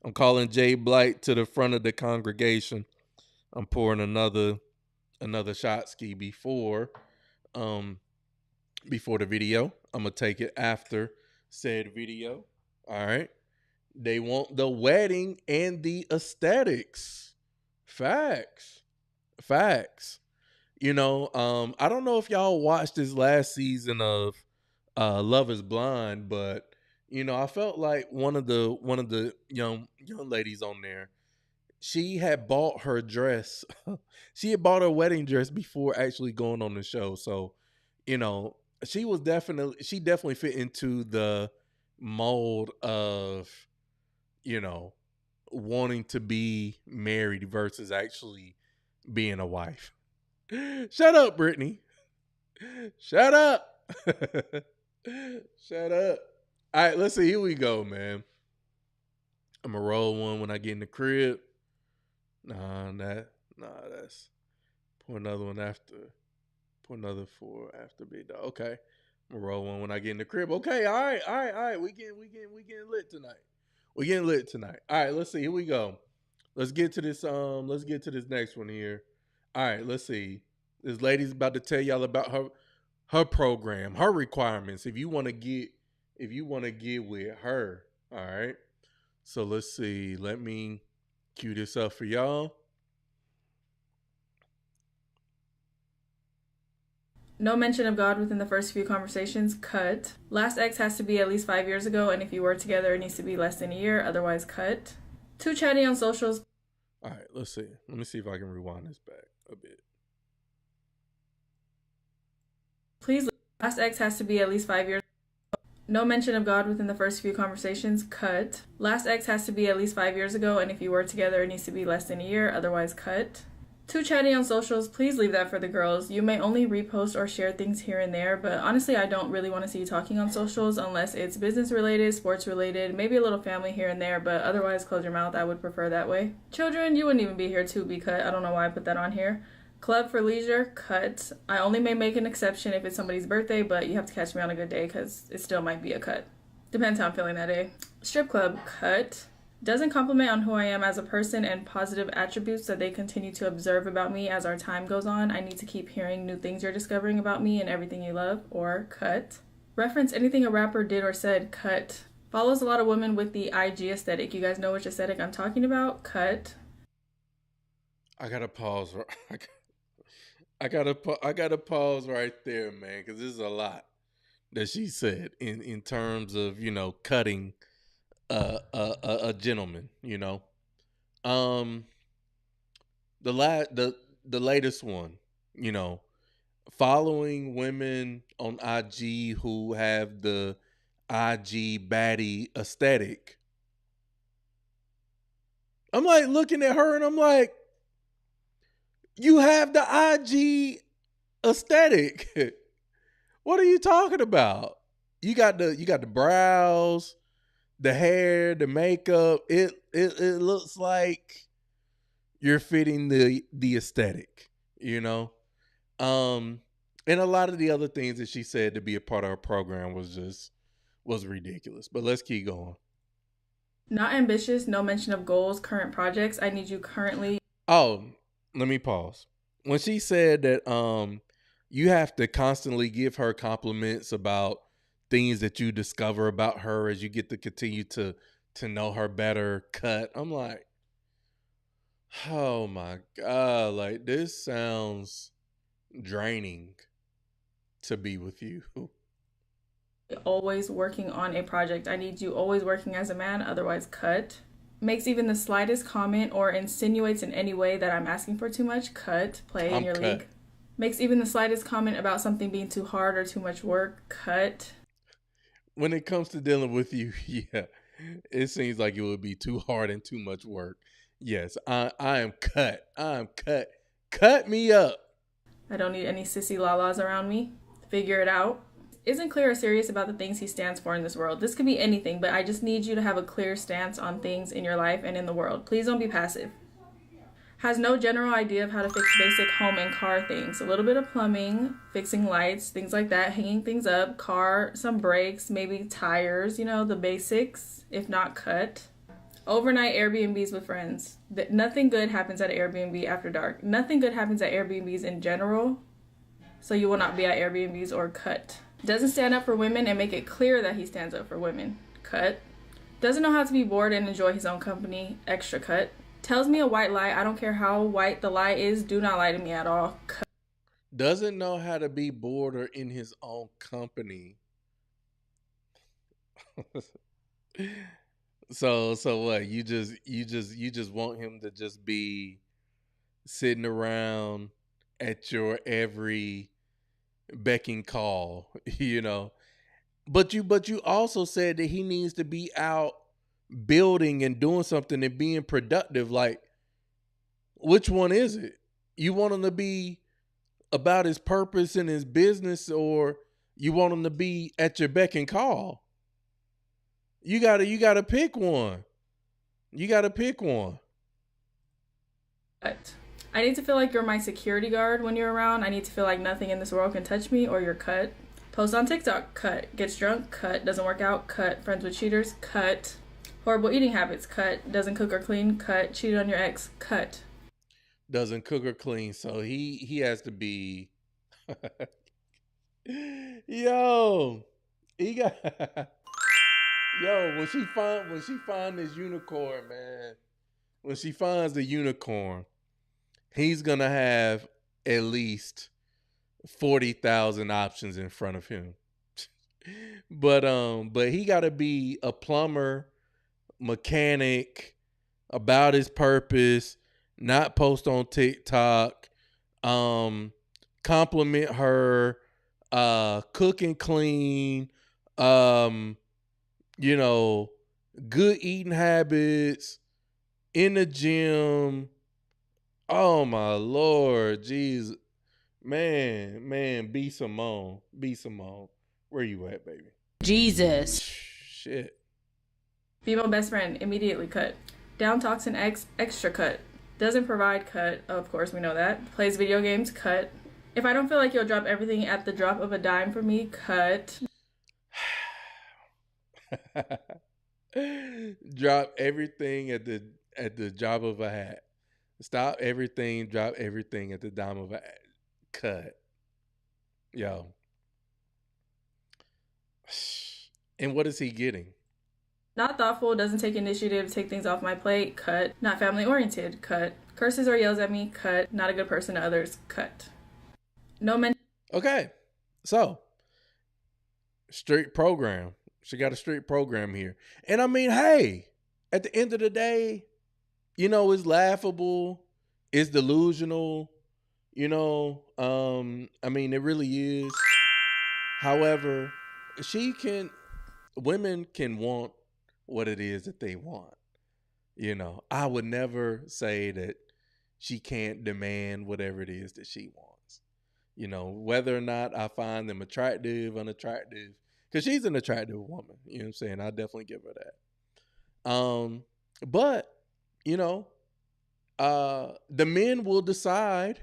S1: I'm calling Jay Blight to the front of the congregation. I'm pouring another shot ski before the video. I'm gonna take it after said video. All right. They want the wedding and the aesthetics. Facts. You know, I don't know if y'all watched this last season of Love is Blind, but you know, I felt like one of the young ladies on there, she had bought her dress. She had bought her wedding dress before actually going on the show. So, you know, she definitely fit into the mold of, you know, wanting to be married versus actually being a wife. Shut up, Brittany. Shut up. Shut up. All right, let's see. Here we go, man. I'm gonna roll one when I get in the crib. That's pour another one after. Pour another for after Big Dog. Okay. I'm gonna roll one when I get in the crib. Okay, all right. We getting lit tonight. All right, let's see. Here we go. Let's get to this next one here. All right, let's see. This lady's about to tell y'all about her program, her requirements. If you want to get with her. All right. So let's see. Let me cue this up for y'all.
S11: No mention of God within the first few conversations. Cut. Last ex has to be at least 5 years ago, and if you were together, it needs to be less than a year. Otherwise, cut. Too chatty on socials.
S1: All right, let's see. Let me see if I can rewind this back a bit.
S11: Please. Last ex has to be at least 5 years. No mention of God within the first few conversations. Cut. Last ex has to be at least 5 years ago, and if you were together, it needs to be less than a year. Otherwise, cut. Too chatty on socials, please leave that for the girls. You may only repost or share things here and there, but honestly, I don't really want to see you talking on socials unless it's business related, sports related, maybe a little family here and there, but otherwise close your mouth. I would prefer that way. Children, you wouldn't even be here to be cut. I don't know why I put that on here. Club for leisure, cut. I only may make an exception if it's somebody's birthday, but you have to catch me on a good day because it still might be a cut. Depends how I'm feeling that day. Strip club, cut. Doesn't compliment on who I am as a person and positive attributes that they continue to observe about me as our time goes on. I need to keep hearing new things you're discovering about me and everything you love, or cut. Reference anything a rapper did or said, cut. Follows a lot of women with the IG aesthetic. You guys know which aesthetic I'm talking about? Cut.
S1: I gotta pause. I gotta pause right there, man, because this is a lot that she said in terms of, you know, cutting a gentleman, you know. The latest one, you know, following women on IG who have the IG baddie aesthetic. I'm like looking at her and I'm like, you have the IG aesthetic. What are you talking about? You got the brows, the hair, the makeup. It looks like you're fitting the aesthetic, you know. And a lot of the other things that she said to be a part of her program was ridiculous. But let's keep going.
S11: Not ambitious, no mention of goals, current projects. I need you currently.
S1: Oh, let me pause. When she said that you have to constantly give her compliments about things that you discover about her as you get to continue to know her better, cut. I'm like, oh my God, like this sounds draining to be with you.
S11: Always working on a project. I need you always working as a man, otherwise cut. Makes even the slightest comment or insinuates in any way that I'm asking for too much, cut. Play in your league. Makes even the slightest comment about something being too hard or too much work, cut.
S1: When it comes to dealing with you, yeah, it seems like it would be too hard and too much work. Yes, I am cut. I am cut. Cut me up.
S11: I don't need any sissy lalas around me. Figure it out. Isn't clear or serious about the things he stands for in this world. This could be anything, but I just need you to have a clear stance on things in your life and in the world. Please don't be passive. Has no general idea of how to fix basic home and car things. A little bit of plumbing, fixing lights, things like that, hanging things up, car, some brakes, maybe tires, you know, the basics, if not cut. Overnight Airbnbs with friends. Nothing good happens at Airbnb after dark. Nothing good happens at Airbnbs in general, so you will not be at Airbnbs, or cut. Doesn't stand up for women and make it clear that he stands up for women, cut. Doesn't know how to be bored and enjoy his own company, extra cut. Tells me a white lie. I don't care how white the lie is. Do not lie to me at all. Cut.
S1: Doesn't know how to be bored or in his own company. So what? You just want him to just be sitting around at your every beck and call, you know. But you also said that he needs to be out building and doing something and being productive. Like, which one is it? You want him to be about his purpose and his business, or you want him to be at your beck and call? You gotta pick one. You gotta pick one.
S11: Cut. I need to feel like you're my security guard when you're around. I need to feel like nothing in this world can touch me, or you're cut. Post on TikTok, cut. Gets drunk, cut. Doesn't work out, cut. Friends with cheaters, cut. Horrible eating habits, cut. Doesn't cook or clean, cut. Cheated on your ex, cut.
S1: Doesn't cook or clean, so he has to be. Yo, he got. Yo, when she find this unicorn, man. When she finds the unicorn, he's gonna have at least 40,000 options in front of him. But he gotta be a plumber, mechanic, about his purpose, not post on TikTok, compliment her, cook and clean, you know, good eating habits, in the gym, Oh my Lord, jeez, man, B Simone, where you at, baby?
S8: Jesus.
S1: Shit.
S11: Female best friend, immediately cut. Down toxin X, extra cut. Doesn't provide, cut. Of course, we know that. Plays video games, cut. If I don't feel like you'll drop everything at the drop of a dime for me, cut.
S1: Drop everything at the drop of a hat. Stop everything, drop everything at the dime of a hat. Cut. Yo. And what is he getting?
S11: Not thoughtful, doesn't take initiative to take things off my plate, cut. Not family oriented, cut. Curses or yells at me, cut. Not a good person to others, cut. No men.
S1: Okay. So, strict program. She got a strict program here. And I mean, hey, at the end of the day, you know, it's laughable. It's delusional. You know, I mean, it really is. However, women can want what it is that they want. You know, I would never say that she can't demand whatever it is that she wants. You know, whether or not I find them attractive, unattractive, because she's an attractive woman. You know what I'm saying? I definitely give her that. But, you know, the men will decide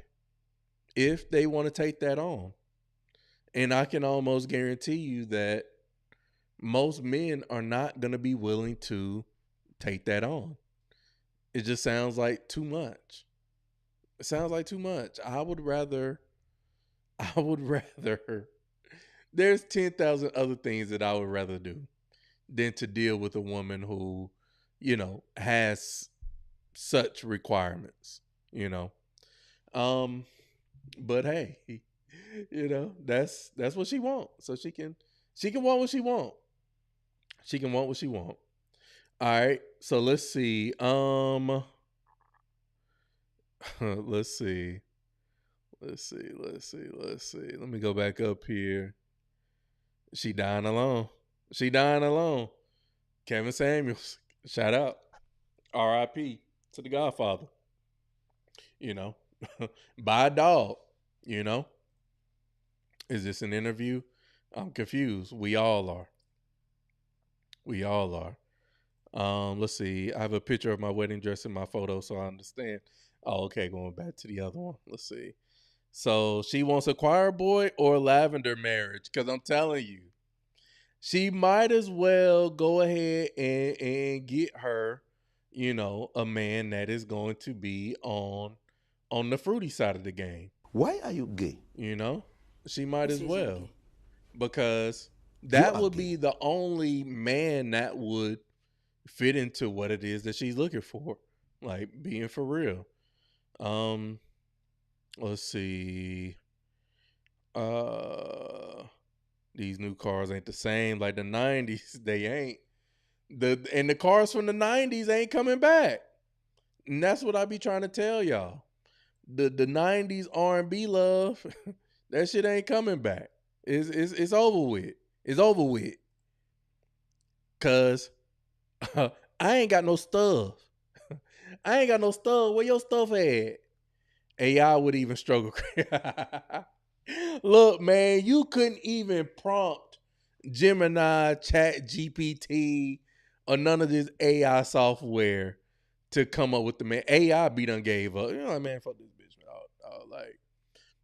S1: if they want to take that on. And I can almost guarantee you that most men are not going to be willing to take that on. It just sounds like too much. It sounds like too much. I would rather, there's 10,000 other things that I would rather do than to deal with a woman who, you know, has such requirements, you know. But hey, you know, that's what she wants. So she can want what she want. She can want what she want. All right. So let's see. Let's see. Let me go back up here. She dying alone. Kevin Samuels. Shout out. R.I.P. to the Godfather. You know. Buy a dog. You know. Is this an interview? I'm confused. We all are. Let's see. I have a picture of my wedding dress in my photo, so I understand. Oh, okay. Going back to the other one. Let's see. So she wants a choir boy or lavender marriage, because I'm telling you, she might as well go ahead and get her, you know, a man that is going to be on the fruity side of the game.
S3: Why are you gay?
S1: You know, she might as well, because that would be the only man that would fit into what it is that she's looking for, like being for real. Let's see. These new cars ain't the same like the 90s. They ain't. And the cars from the 90s ain't coming back. And that's what I be trying to tell y'all. The 90s R&B love, that shit ain't coming back. It's over with. It's over with. Cause I ain't got no stuff. Where your stuff at? AI would even struggle. Look, man, you couldn't even prompt Gemini, Chat GPT, or none of this AI software to come up with the man. AI be done gave up. You know, like, man, fuck this bitch. Like,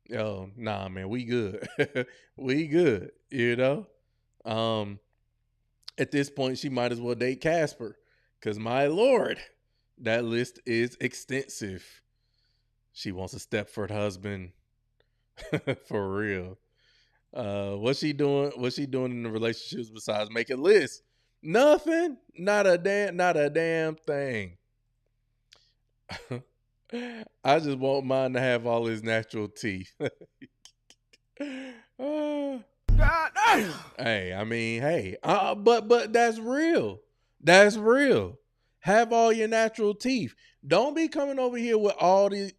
S1: yo, nah, man, we good. We good, you know? At this point, she might as well date Casper. Because, my Lord, that list is extensive. She wants a Stepford husband. For real. What's she doing in the relationships besides making lists? Nothing. Not a damn thing. I just want mine to have all his natural teeth. God damn. Hey, I mean, hey. But that's real. That's real. Have all your natural teeth. Don't be coming over here with all these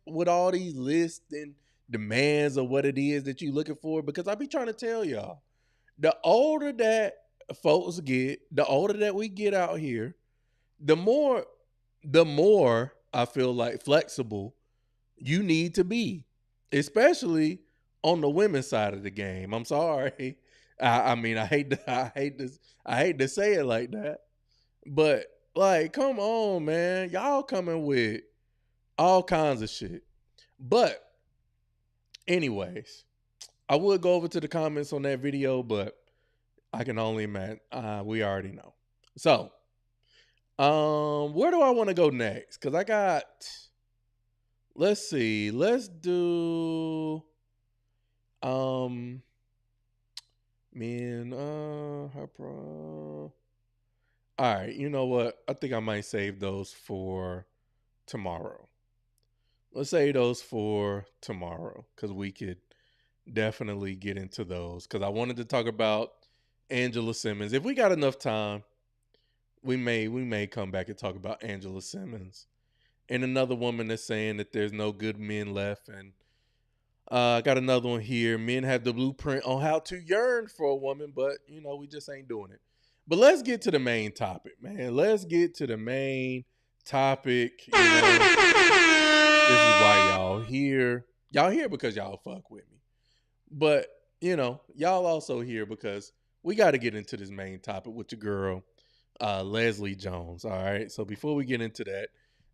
S1: lists and demands of what it is that you're looking for, because I be trying to tell y'all, the older that folks get, the older that we get out here, the more I feel like flexible, you need to be, especially on the women's side of the game. I'm sorry. I mean, I hate to say it like that, but like, come on, man, y'all coming with all kinds of shit. But anyways, I would go over to the comments on that video, but I can only imagine. We already know. So, where do I want to go next? Because I got. Let's see. Let's do. Man. Her pro. All right. You know what? I think I might save those for tomorrow. Let's save those for tomorrow because we could definitely get into those. Because I wanted to talk about Angela Simmons. If we got enough time, we may come back and talk about Angela Simmons. And another woman that's saying that there's no good men left. And I got another one here. Men have the blueprint on how to yearn for a woman, but, we just ain't doing it. But let's get to the main topic, man. Let's get to the main topic. This is why y'all here. Y'all here because y'all fuck with me. But, y'all also here because we got to get into this main topic with your girl, Leslie Jones. All right. So before we get into that,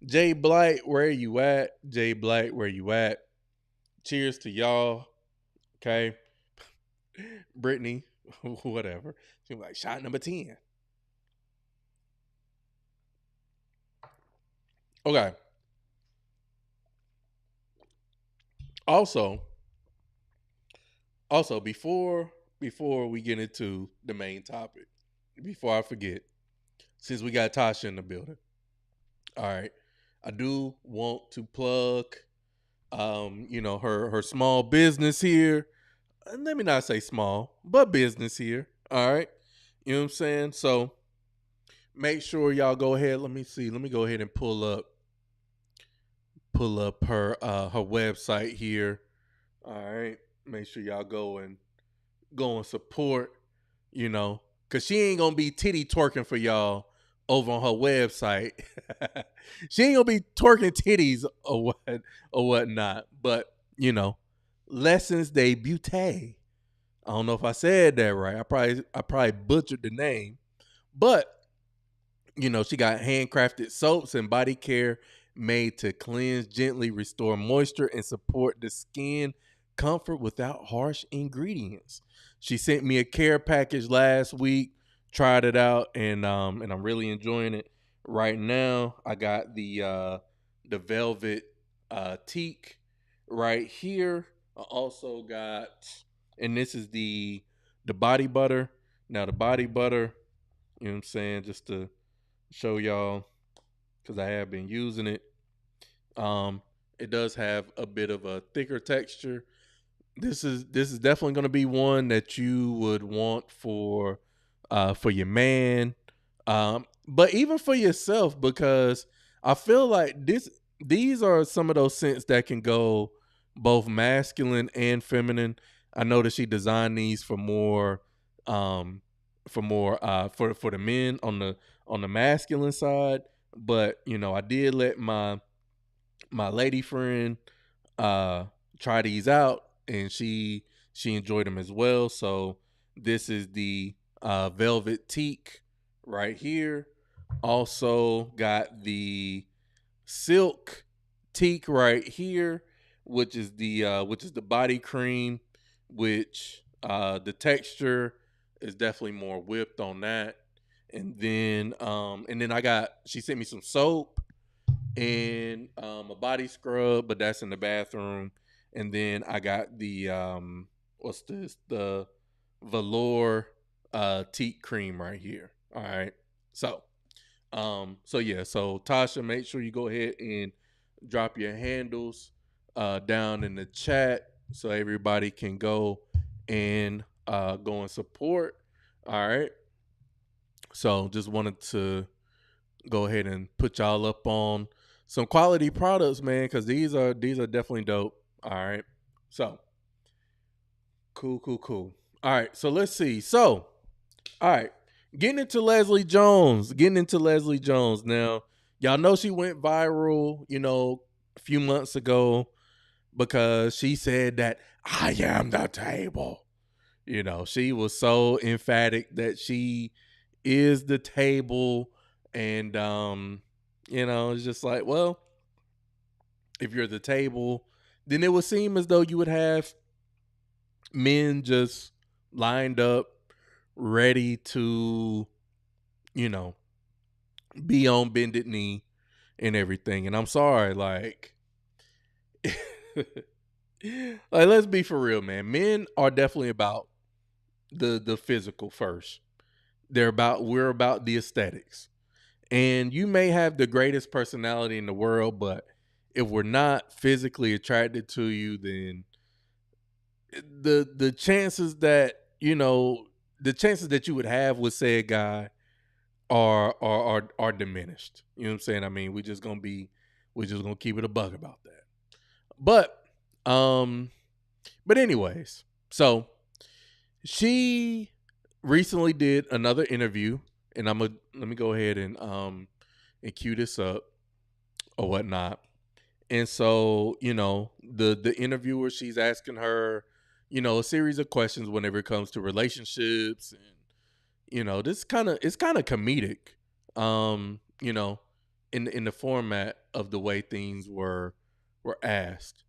S1: Jay Blight, where you at? Jay Blight, where you at? Cheers to y'all. Okay. Brittany, whatever. She was like, shot number 10. Okay. Also, before we get into the main topic, before I forget, since we got Tasha in the building, all right, I do want to plug, her small business here. Let me not say small, but business here. All right, you know what I'm saying. So make sure y'all go ahead. Let me see. Let me go ahead and pull up her website here. All right, make sure y'all go and support. Cause she ain't gonna be titty twerking for y'all over on her website. She ain't gonna be twerking titties or whatnot. But Lessons de Beauté. I don't know if I said that right. I probably butchered the name. But she got handcrafted soaps and body care made to cleanse, gently restore moisture, and support the skin comfort without harsh ingredients. She sent me a care package last week. Tried it out, and I'm really enjoying it right now. I got the velvet teak right here. I also got, and this is the body butter. Now the body butter, you know what I'm saying, just to show y'all, because I have been using it. It does have a bit of a thicker texture. This is definitely going to be one that you would want for your man, but even for yourself, because I feel like these are some of those scents that can go both masculine and feminine. I know that she designed these for the men on the masculine side, but I did let my lady friend try these out, and she enjoyed them as well. So this is the velvet teak right here. Also got the silk teak right here, which is the body cream, which the texture is definitely more whipped on that. And then she sent me some soap and a body scrub, but that's in the bathroom. And then I got the the velour teak cream right here. All right. So Tasha, make sure you go ahead and drop your handles down in the chat so everybody can go and support. All right. So just wanted to go ahead and put y'all up on some quality products, man, because these are definitely dope. All right. So cool. All right. So let's see. So, all right. Getting into Leslie Jones. Now, y'all know she went viral, a few months ago because she said that I am the table. You know, she was so emphatic that she is the table. And, you know, it's just like, well, if you're the table, then it would seem as though you would have men just lined up, ready to, you know, be on bended knee and everything. And I'm sorry, like, like, let's be for real, man. Men are definitely about the physical first. We're about the aesthetics. And you may have the greatest personality in the world, but if we're not physically attracted to you, then the chances that, you know, the chances that you would have with said guy are diminished. You know what I'm saying? I mean, we're just gonna keep it a buck about that. But anyways, so she recently did another interview, and let me go ahead and cue this up or whatnot. And so, you know, the interviewer, she's asking her, you know, a series of questions whenever it comes to relationships, and you know, it's kind of comedic, you know, in the format of the way things were asked,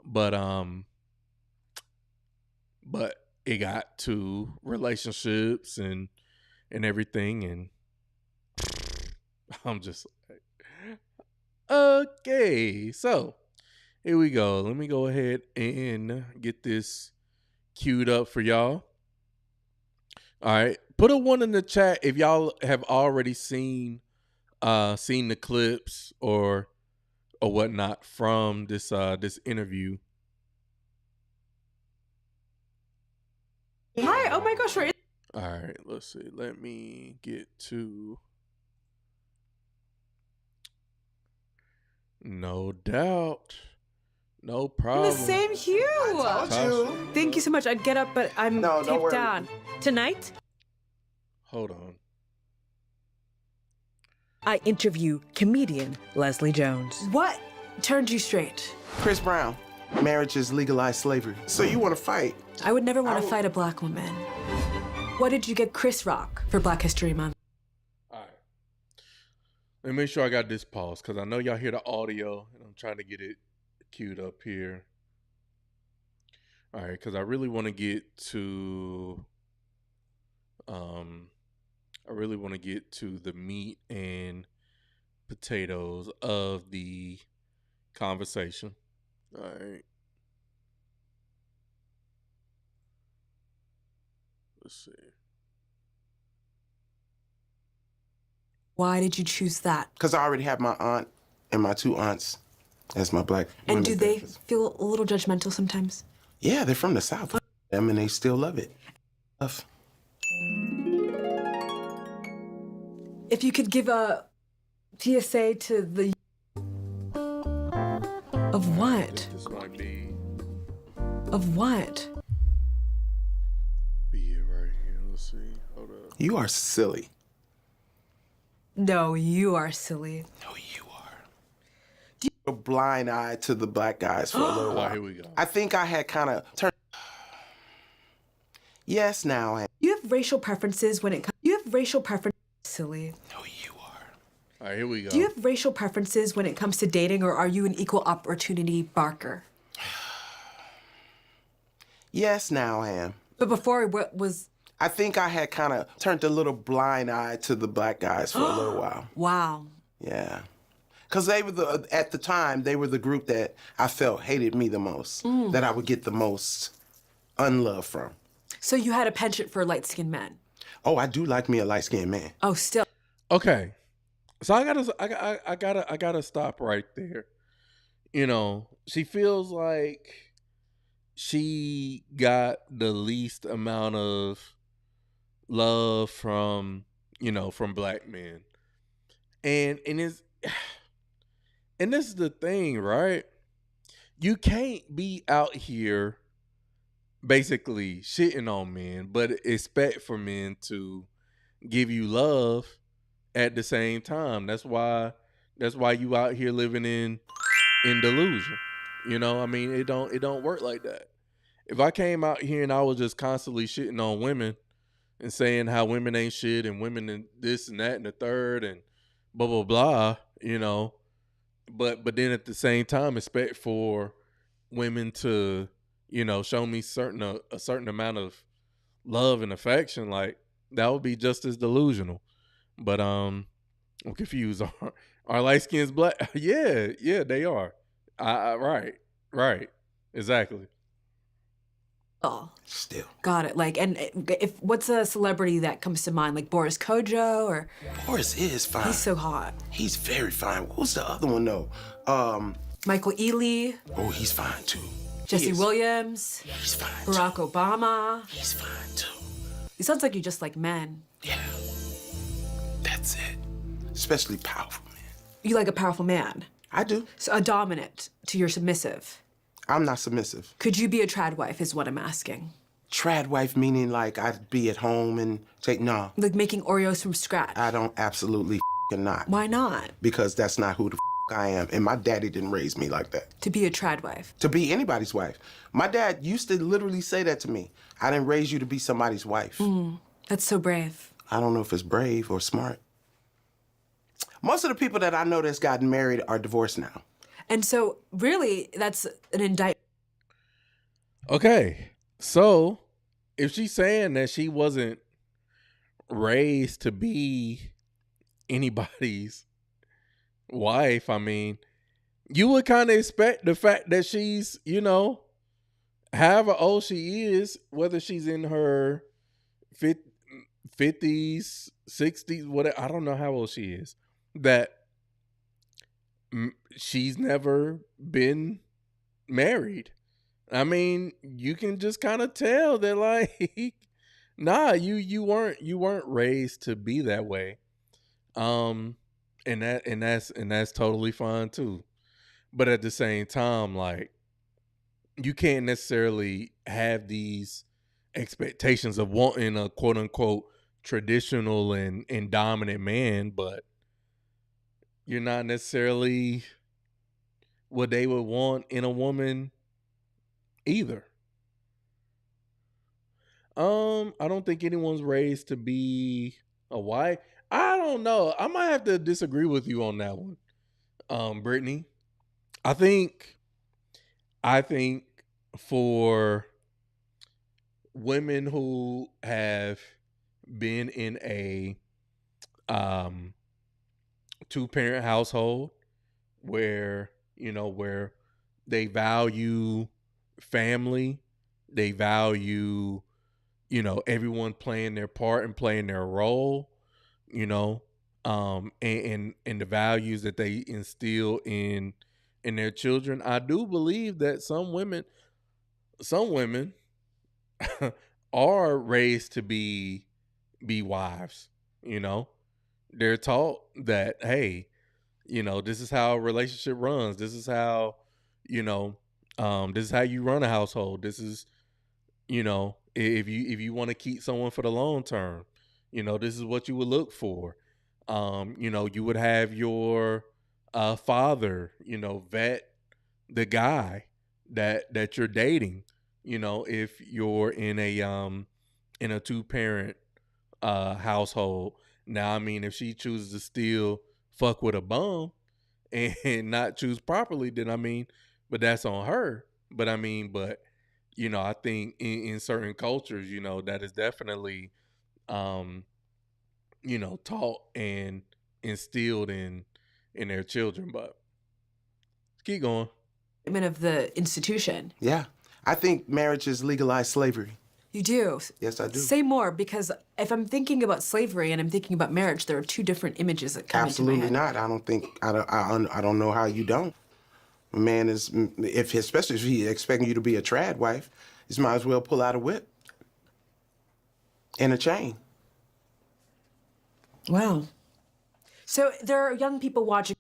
S1: but it got to relationships and everything, and I'm just like, okay, so here we go. Let me go ahead and get this queued up for y'all. All right, put a 1 in the chat if y'all have already seen the clips or whatnot from this interview.
S13: Hi, oh my gosh, we're in.
S1: All right, let's see. Let me get to. No doubt. No problem.
S13: The same hue.
S17: I told you.
S13: Thank you so much. I'd get up, but I'm
S17: don't
S13: taped
S17: worry.
S13: down. Tonight,
S1: Hold on.
S13: I interview comedian Leslie Jones. What turned you straight?
S17: Chris Brown. Marriage is legalized slavery. So you want to fight?
S13: I would never want to fight a black woman. What did you get Chris Rock for Black History Month?
S1: All right. Let me make sure I got this paused because I know y'all hear the audio and I'm trying to get it queued up here. All right, because I really want to get to the meat and potatoes of the conversation. All right. Let's see.
S13: Why did you choose that?
S17: Because I already have my aunt and my 2 aunts as my black
S13: And
S17: women
S13: do they
S17: therapists.
S13: feel a little judgmental sometimes?
S17: Yeah, they're from the South. I mean, they still love it.
S13: If you could give a PSA to the... Of what?
S1: This might be
S13: Of what?
S1: it right here. Let's see. Hold up.
S17: You are silly.
S13: No, you are silly.
S17: A blind eye to the black guys for a little while.
S1: Here we go.
S17: I think I had kind of turned. Yes, now.
S13: You have racial preferences when it comes... You have racial preferences... Silly.
S1: All right, here we go.
S13: Do you have racial preferences when it comes to dating, or are you an equal opportunity barker?
S17: Yes, now I am.
S13: But before, what was...
S17: I think I had kind of turned a little blind eye to the black guys for a little while.
S13: Wow.
S17: Yeah. Because they were at the time, they were the group that I felt hated me the most, that I would get the most unlove from.
S13: So you had a penchant for light-skinned men?
S17: Oh, I do like me a light-skinned man.
S13: Oh, still.
S1: Okay. So I gotta stop right there. You know, she feels like she got the least amount of love from black men. And this is the thing, right? You can't be out here basically shitting on men, but expect for men to give you love at the same time. That's why you out here living in delusion. You know, I mean, it don't work like that. If I came out here and I was just constantly shitting on women and saying how women ain't shit and women and this and that and the third and blah blah blah, you know, but then at the same time expect for women to, you know, show me a certain amount of love and affection, like that would be just as delusional. But I'm confused. Are light skins black? Yeah, they are. Right, exactly.
S13: Oh,
S17: Still.
S13: got it. Like, and if what's a celebrity that comes to mind, like Boris Kodjoe or?
S17: Boris is fine.
S13: He's so hot.
S17: He's very fine. What was the other one though?
S13: Michael Ealy.
S17: Oh, he's fine too.
S13: Jesse Williams.
S17: He's fine.
S13: Barack Obama.
S17: He's fine too.
S13: It sounds like you just like men.
S17: Yeah. That's it. Especially powerful men.
S13: You like a powerful man.
S17: I do.
S13: So a dominant to your submissive.
S17: I'm not submissive.
S13: Could you be a trad wife is what I'm asking.
S17: Trad wife meaning like I'd be at home and no.
S13: Like making Oreos from scratch.
S17: I don't absolutely not.
S13: Why not?
S17: Because that's not who the I am. And my daddy didn't raise me like that.
S13: To be a trad wife.
S17: To be anybody's wife. My dad used to literally say that to me. I didn't raise you to be somebody's wife.
S13: That's so brave.
S17: I don't know if it's brave or smart. Most of the people that I know that's gotten married are divorced now.
S13: And so really that's an indictment.
S1: Okay. So if she's saying that she wasn't raised to be anybody's wife, I mean, you would kind of expect the fact that she's, you know, however old she is, whether she's in her 50s, 60s, whatever, I don't know how old she is, that she's never been married. I mean, you can just kind of tell that, like, nah, you weren't raised to be that way. And that's totally fine too. But at the same time, like, you can't necessarily have these expectations of wanting a quote unquote traditional and dominant man, but you're not necessarily what they would want in a woman either. I don't think anyone's raised to be a wife. I don't know. I might have to disagree with you on that one, Brittany. I think for women who have been in a two-parent household where, you know, where they value family, they value, you know, everyone playing their part and playing their role, you know, and the values that they instill in their children. I do believe that some women are raised to be wives, you know. They're taught that, hey, you know, this is how a relationship runs. This is how, you know, this is how you run a household. This is, you know, if you want to keep someone for the long term, you know, this is what you would look for. You know, you would have your father, you know, vet the guy that you're dating, you know, if you're in a two-parent household. Now, I mean, if she chooses to still fuck with a bum and not choose properly, then I mean, but that's on her. But I mean, you know, I think in certain cultures, you know, that is definitely, you know, taught and instilled in their children. But keep going.
S13: Of the institution.
S17: Yeah. I think marriage is legalized slavery.
S13: You do?
S17: Yes, I do.
S13: Say more, because if I'm thinking about slavery and I'm thinking about marriage, there are two different images that come
S17: Absolutely
S13: into my head.
S17: not. I don't know how you don't. A man is, especially if he's expecting you to be a trad wife, you might as well pull out a whip and a chain.
S13: Wow. So there are young people watching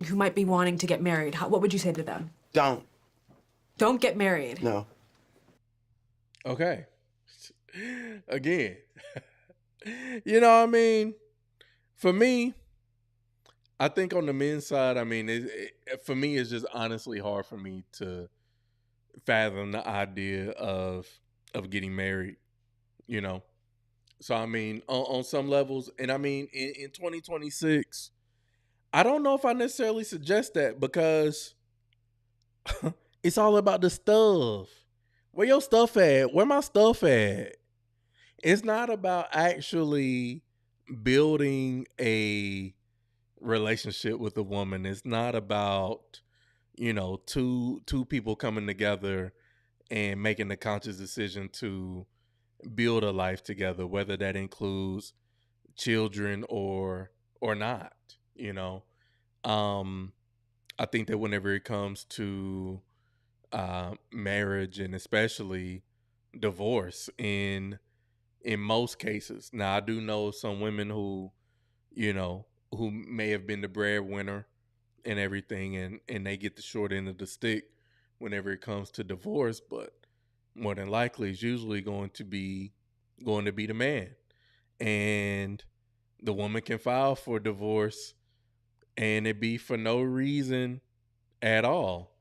S13: who might be wanting to get married. What would you say to them?
S17: Don't
S13: get married.
S17: No.
S1: Okay. Again, you know what I mean? For me, I think on the men's side, I mean, for me, it's just honestly hard for me to fathom the idea of getting married, you know. So I mean, on some levels, and I mean, in 2026, I don't know if I necessarily suggest that because it's all about the stuff. Where your stuff at? Where my stuff at? It's not about actually building a relationship with a woman. It's not about, two people coming together and making the conscious decision to build a life together, whether that includes children or not, you know. I think that whenever it comes to marriage and especially divorce in most cases. Now I do know some women who, who may have been the breadwinner and everything and they get the short end of the stick whenever it comes to divorce, but more than likely it's usually going to be the man. And the woman can file for divorce and it be for no reason at all.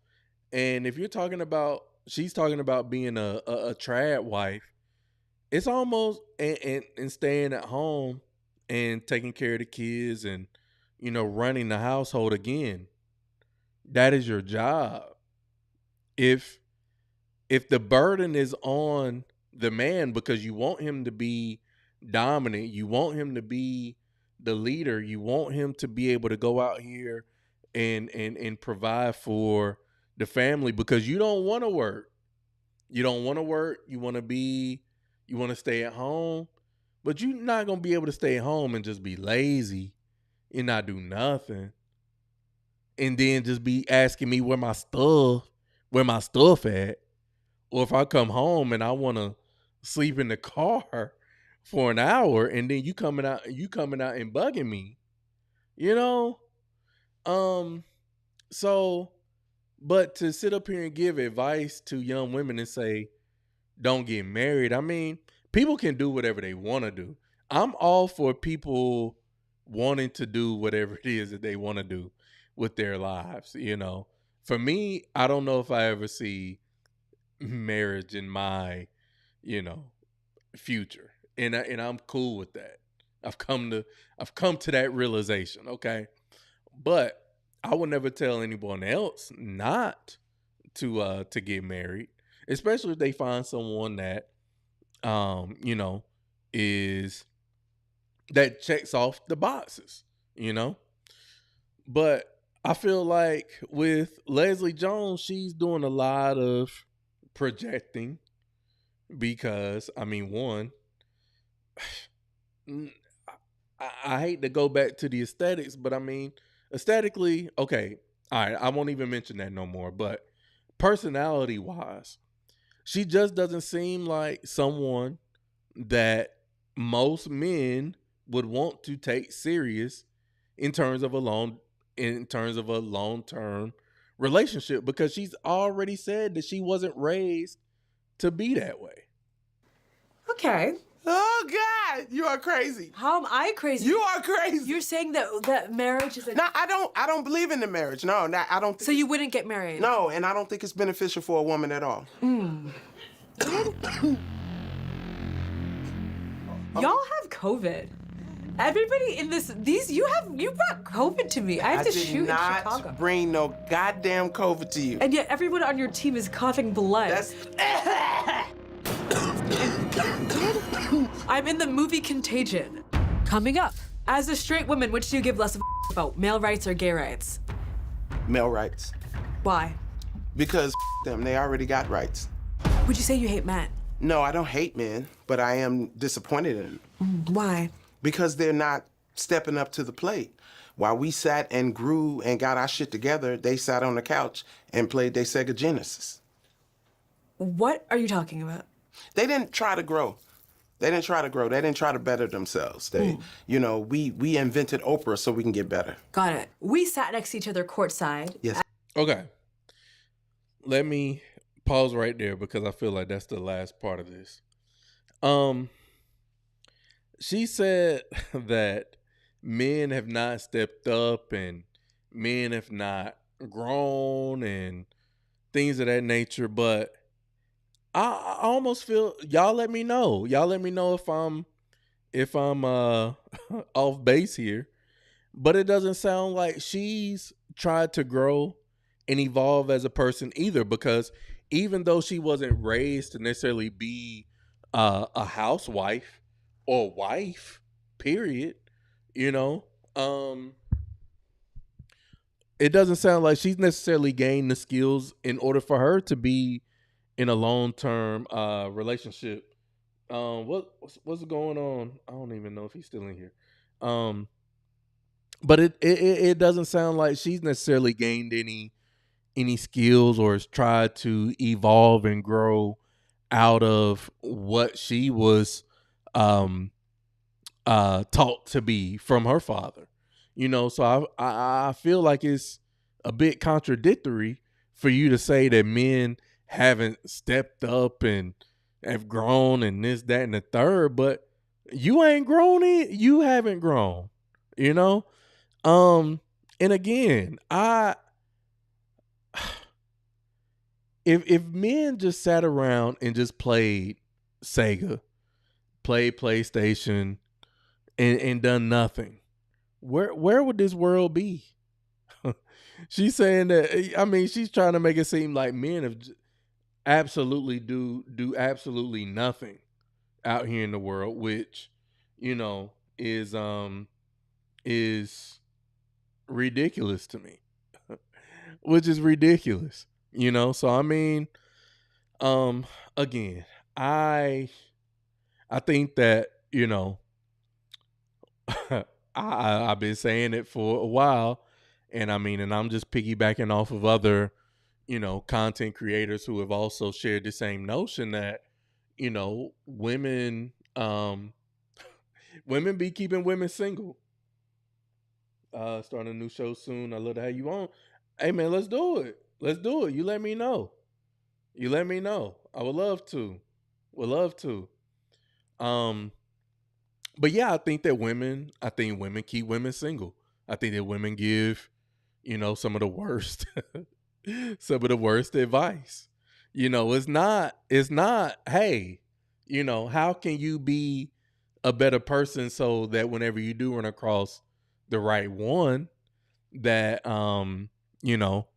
S1: And if she's talking about being a trad wife, it's almost and staying at home and taking care of the kids and, running the household again. That is your job. If the burden is on the man because you want him to be dominant, you want him to be the leader, you want him to be able to go out here and provide for the family because you don't want to work. You don't want to work. You want to stay at home, but you're not going to be able to stay at home and just be lazy and not do nothing. And then just be asking me where my stuff at. Or if I come home and I want to sleep in the car for an hour and then you coming out and bugging me, So, but to sit up here and give advice to young women and say, don't get married. I mean, people can do whatever they want to do. I'm all for people wanting to do whatever it is that they want to do with their lives. For me, I don't know if I ever see marriage in my, future. And I'm cool with that. I've come to that realization. Okay. But I would never tell anyone else not to get married, especially if they find someone that, that checks off the boxes, But I feel like with Leslie Jones, she's doing a lot of projecting because, I mean, one, I hate to go back to the aesthetics, but I mean, aesthetically, okay, all right, I won't even mention that no more, but personality-wise, she just doesn't seem like someone that most men would want to take serious in terms of a long-term relationship because she's already said that she wasn't raised to be that way.
S13: Okay.
S17: Oh God, you are crazy.
S13: How am I crazy?
S17: You are crazy.
S13: You're saying that marriage is a...
S17: No, I don't believe in the marriage. No, I don't.
S13: So you wouldn't get married?
S17: No, and I don't think it's beneficial for a woman at all.
S13: Y'all have COVID. Everybody in you brought COVID to me. I have to shoot in Chicago.
S17: I did not bring no goddamn COVID to you.
S13: And yet everyone on your team is coughing blood. I'm in the movie Contagion. Coming up, as a straight woman, which do you give less of a about, male rights or gay rights?
S17: Male rights.
S13: Why?
S17: Because them, they already got rights.
S13: Would you say you hate men?
S17: No, I don't hate men, but I am disappointed in them.
S13: Why?
S17: Because they're not stepping up to the plate. While we sat and grew and got our shit together, they sat on the couch and played their Sega Genesis.
S13: What are you talking about?
S17: They didn't try to grow. They didn't try to better themselves. We invented Oprah so we can get better.
S13: Got it. We sat next to each other courtside.
S17: Yes.
S1: Okay. Let me pause right there because I feel like that's the last part of this. She said that men have not stepped up and men have not grown and things of that nature. But I almost feel y'all let me know. Y'all let me know if I'm off base here. But it doesn't sound like she's tried to grow and evolve as a person either, because even though she wasn't raised to necessarily be a housewife or wife, period, you know, it doesn't sound like she's necessarily gained the skills in order for her to be in a long-term relationship. What's going on? I don't even know if he's still in here. But it doesn't sound like she's necessarily gained any skills or has tried to evolve and grow out of what she was taught to be from her father. You know, so I feel like it's a bit contradictory for you to say that men haven't stepped up and have grown and this, that, and the third, but you ain't grown it. You haven't grown, you know? And again, if men just sat around and just played Sega, played PlayStation, and done nothing, where would this world be? She's saying that, I mean, she's trying to make it seem like men have absolutely do absolutely nothing out here in the world, which, you know, is ridiculous to me. Which is ridiculous, you know? So I mean, again, I think that, you know, I've been saying it for a while, and I mean, and I'm just piggybacking off of other, you know, content creators who have also shared the same notion that, you know, women women be keeping women single. Starting a new show soon. I love to have you on. Hey man, let's do it. Let's do it. You let me know. You let me know. I would love to. Would love to. Um, but yeah, I think women keep women single. I think that women give, you know, some of the worst some of the worst advice. You know, it's not, hey, you know, how can you be a better person so that whenever you do run across the right one, that you know,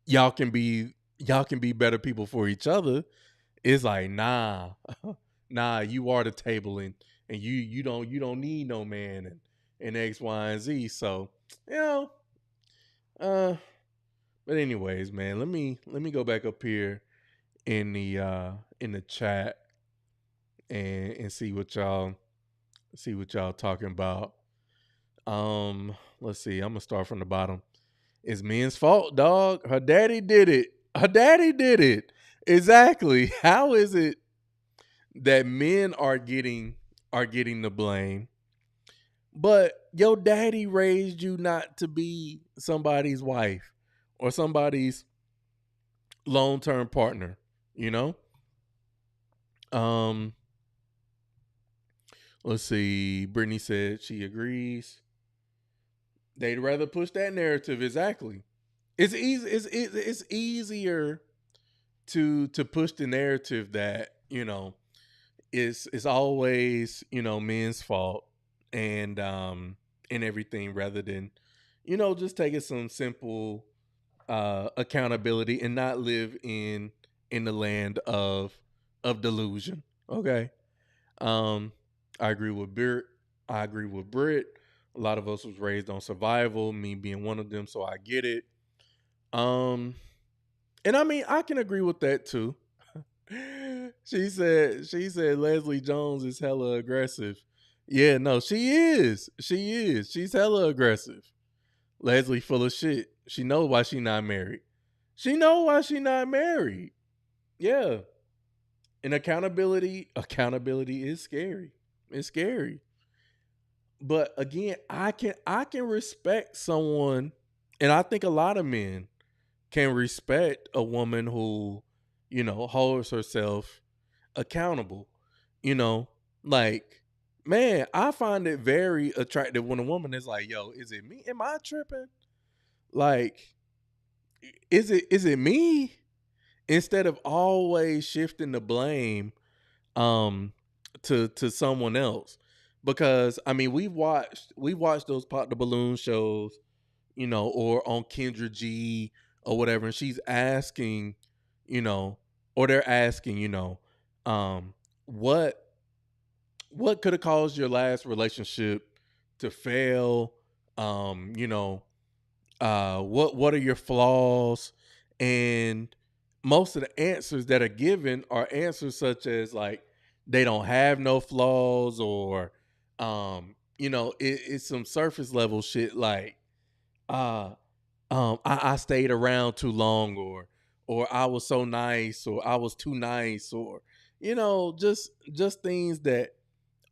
S1: y'all can be better people for each other. It's like, nah, you are the table, and you don't need no man, and X, Y, and Z. So, you know, but anyways, man, let me go back up here in the chat and see what y'all talking about. Let's see. I'm gonna start from the bottom. It's men's fault, dog. Her daddy did it. Her daddy did it. Exactly. How is it that men are getting the blame, but your daddy raised you not to be somebody's wife or somebody's long-term partner, you know? Let's see. Brittany said she agrees. They'd rather push that narrative. Exactly. It's easy. It's easier to push the narrative that, you know, it's always, you know, men's fault and everything, rather than, you know, just taking some simple accountability and not live in the land of delusion. Okay. I agree with Bert. I agree with Britt. A lot of us was raised on survival, me being one of them, so I get it. And I mean, I can agree with that too. She said Leslie Jones is hella aggressive. Yeah, no, she is. She's hella aggressive. Leslie full of shit. She know why she not married. Yeah. And accountability is scary. It's scary. But again, I can respect someone, and I think a lot of men can respect a woman who, you know, holds herself accountable. You know, like, man, I find it very attractive when a woman is like, yo, is it me? Am I tripping? Like, is it me? Instead of always shifting the blame to someone else. Because I mean, we watched those Pop the Balloon shows, you know, or on Kendra G or whatever, and she's asking, you know, or they're asking, you know, what could have caused your last relationship to fail? You know, what are your flaws? And most of the answers that are given are answers such as like they don't have no flaws, or you know, it's some surface level shit like uh I stayed around too long, or I was so nice, or I was too nice, or you know, just things that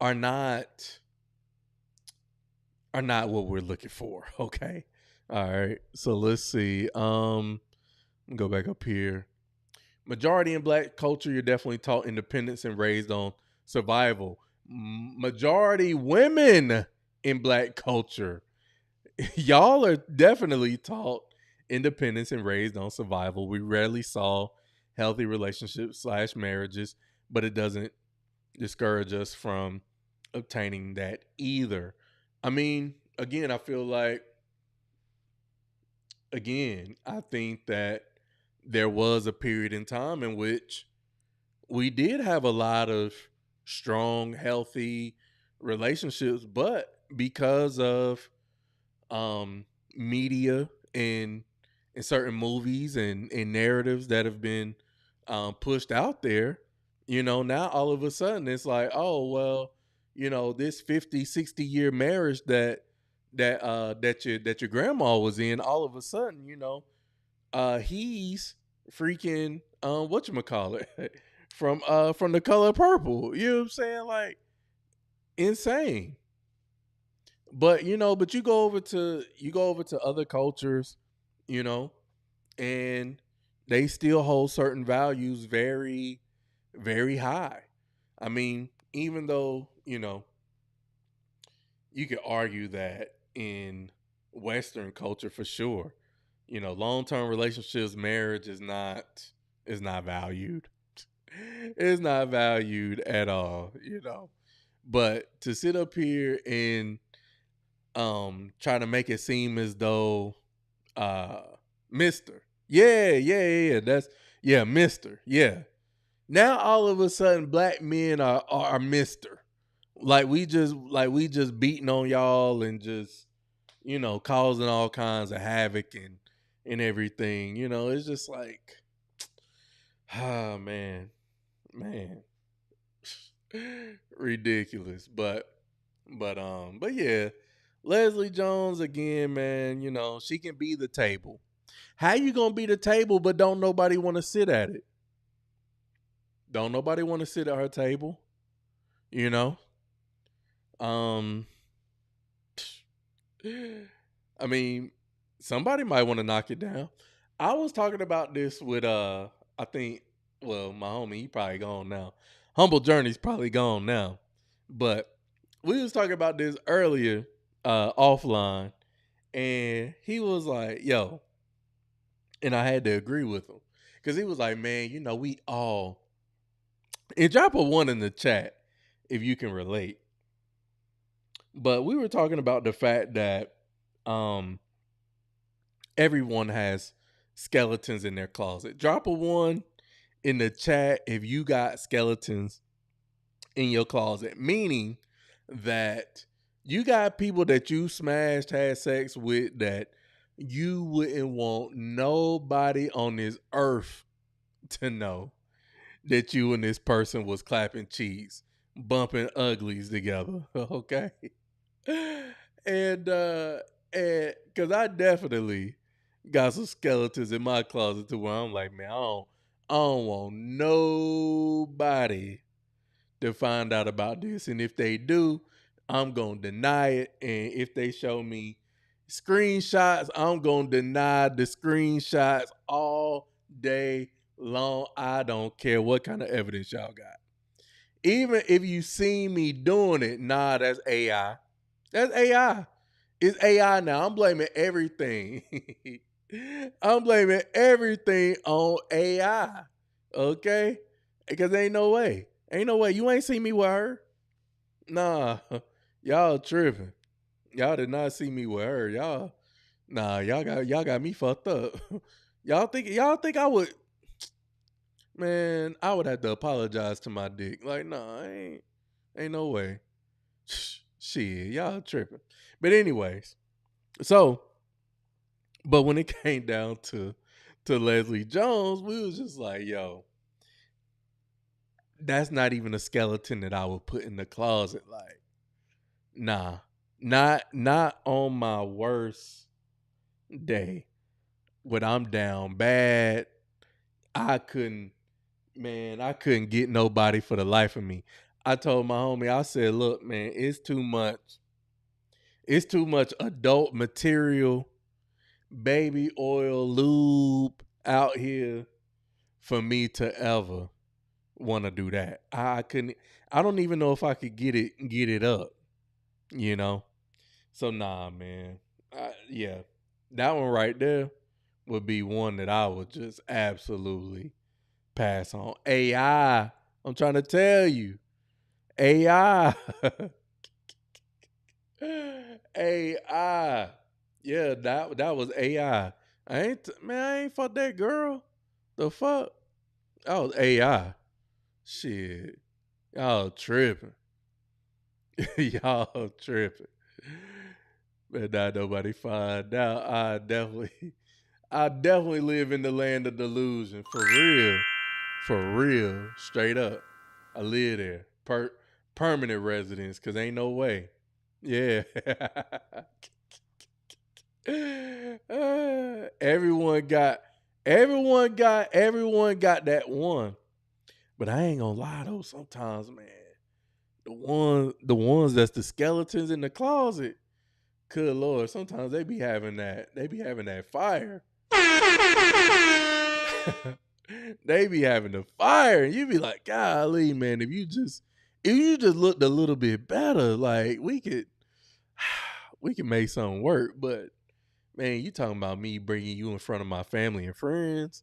S1: are not what we're looking for. Okay. All right. So let's see. Go back up here. Majority in black culture, you're definitely taught independence and raised on survival. Majority women in black culture, y'all are definitely taught independence and raised on survival. We rarely saw healthy relationships / marriages, but it doesn't discourage us from obtaining that either. I mean, again, I think that there was a period in time in which we did have a lot of strong, healthy relationships, but because of media and certain movies and narratives that have been pushed out there, you know, now all of a sudden it's like, oh, well, you know, this 50, 60-year marriage that your grandma was in, all of a sudden, you know, he's freaking whatchamacallit from The Color Purple. You know what I'm saying? Like, insane. But you know, but you go over to other cultures, you know, and they still hold certain values very, very high. I mean, even though, you know, you could argue that in Western culture for sure, you know, long-term relationships, marriage is not valued. It's not valued at all, you know. But to sit up here and try to make it seem as though Mr. Yeah, that's Mr. Yeah. Now all of a sudden black men are Mr. Like we just beating on y'all and just, you know, causing all kinds of havoc and everything. You know, it's just like, ah, man, ridiculous. But yeah, Leslie Jones again, man. You know, she can be the table. How you gonna be the table, but don't nobody want to sit at it? Don't nobody want to sit at her table? You know, I mean, somebody might want to knock it down. I was talking about this with I think, well, my homie, he probably gone now. Humble Journey's probably gone now. But we was talking about this earlier, offline, and he was like, yo, and I had to agree with him. Cause he was like, man, you know, we all, and drop a 1 in the chat if you can relate. But we were talking about the fact that everyone has skeletons in their closet. Drop a 1 in the chat if you got skeletons in your closet, meaning that you got people that you smashed, had sex with, that you wouldn't want nobody on this earth to know that you and this person was clapping cheeks, bumping uglies together. Okay. And because I definitely got some skeletons in my closet to where I'm like, man, I don't want nobody to find out about this. And if they do, I'm going to deny it. And if they show me screenshots, I'm going to deny the screenshots all day long. I don't care what kind of evidence y'all got. Even if you see me doing it, nah, that's AI. That's AI. It's AI now. I'm blaming everything. I'm blaming everything on AI. Okay? Because ain't no way. Ain't no way. You ain't seen me with her. Nah. Y'all tripping. Y'all did not see me with her. Y'all got me fucked up. y'all think I would, man, I would have to apologize to my dick. Like, nah, ain't no way. Shit, y'all tripping. But anyways, so, but when it came down to Leslie Jones, we was just like, yo, that's not even a skeleton that I would put in the closet. Like, nah, not on my worst day when I'm down bad. I couldn't get nobody for the life of me. I told my homie, I said, look, man, it's too much adult material, baby oil, lube out here for me to ever want to do that. I don't even know if I could get it up, you know? So nah, man. Yeah. That one right there would be one that I would just absolutely pass on. AI. I'm trying to tell you. AI. AI. Yeah, that was AI. I ain't fuck that girl. The fuck? That was AI. Shit. Y'all tripping. Y'all tripping. But not nobody find out. I definitely live in the land of delusion. For real. For real. Straight up. I live there. Permanent residence, cause ain't no way. Yeah. Everyone got that one. But I ain't gonna lie though, sometimes, man, the ones that's the skeletons in the closet, good Lord, sometimes they be having that fire. They be having the fire, and you be like, golly, man, if you just looked a little bit better, like we could make something work. But man, you talking about me bringing you in front of my family and friends,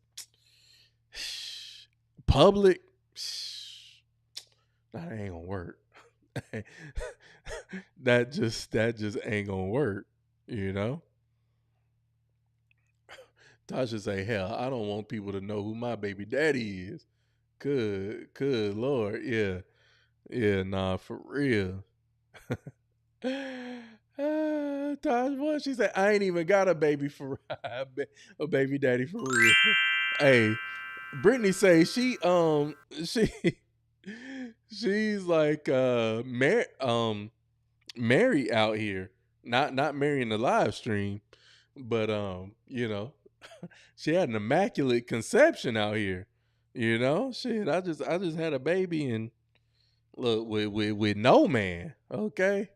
S1: public, that ain't gonna work. that just ain't gonna work, you know? Tasha say, hell, I don't want people to know who my baby daddy is. Good Lord. Yeah. Yeah, nah, for real. Tasha, what? She said, I ain't even got a baby a baby daddy for real. Hey, Brittany say she's like Mary out here. Not Mary in the live stream, but you know, she had an immaculate conception out here. You know, shit. I just had a baby and look with no man. Okay.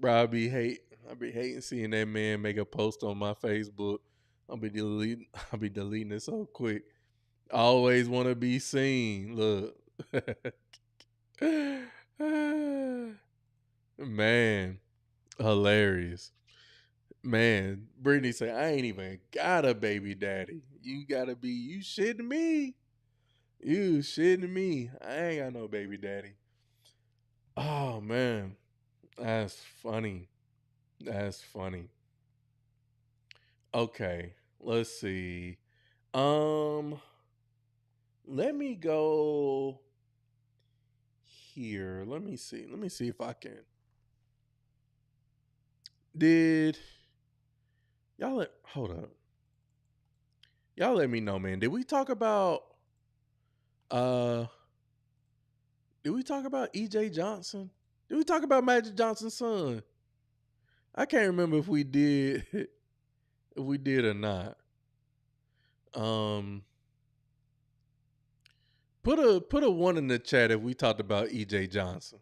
S1: Bro, I be hating seeing that man make a post on my Facebook. I'll be deleting it so quick. I always want to be seen. Look. Man, hilarious. Man, Brittany say, I ain't even got a baby daddy. You shitting me. You shitting me. I ain't got no baby daddy. Oh man. That's funny. That's funny. Okay, let's see. Let me go here. Let me see. Let me see if I can. Hold up. Y'all let me know, man. Did we talk about EJ Johnson? Did we talk about Magic Johnson's son? I can't remember if we did or not. Put a one in the chat if we talked about EJ Johnson.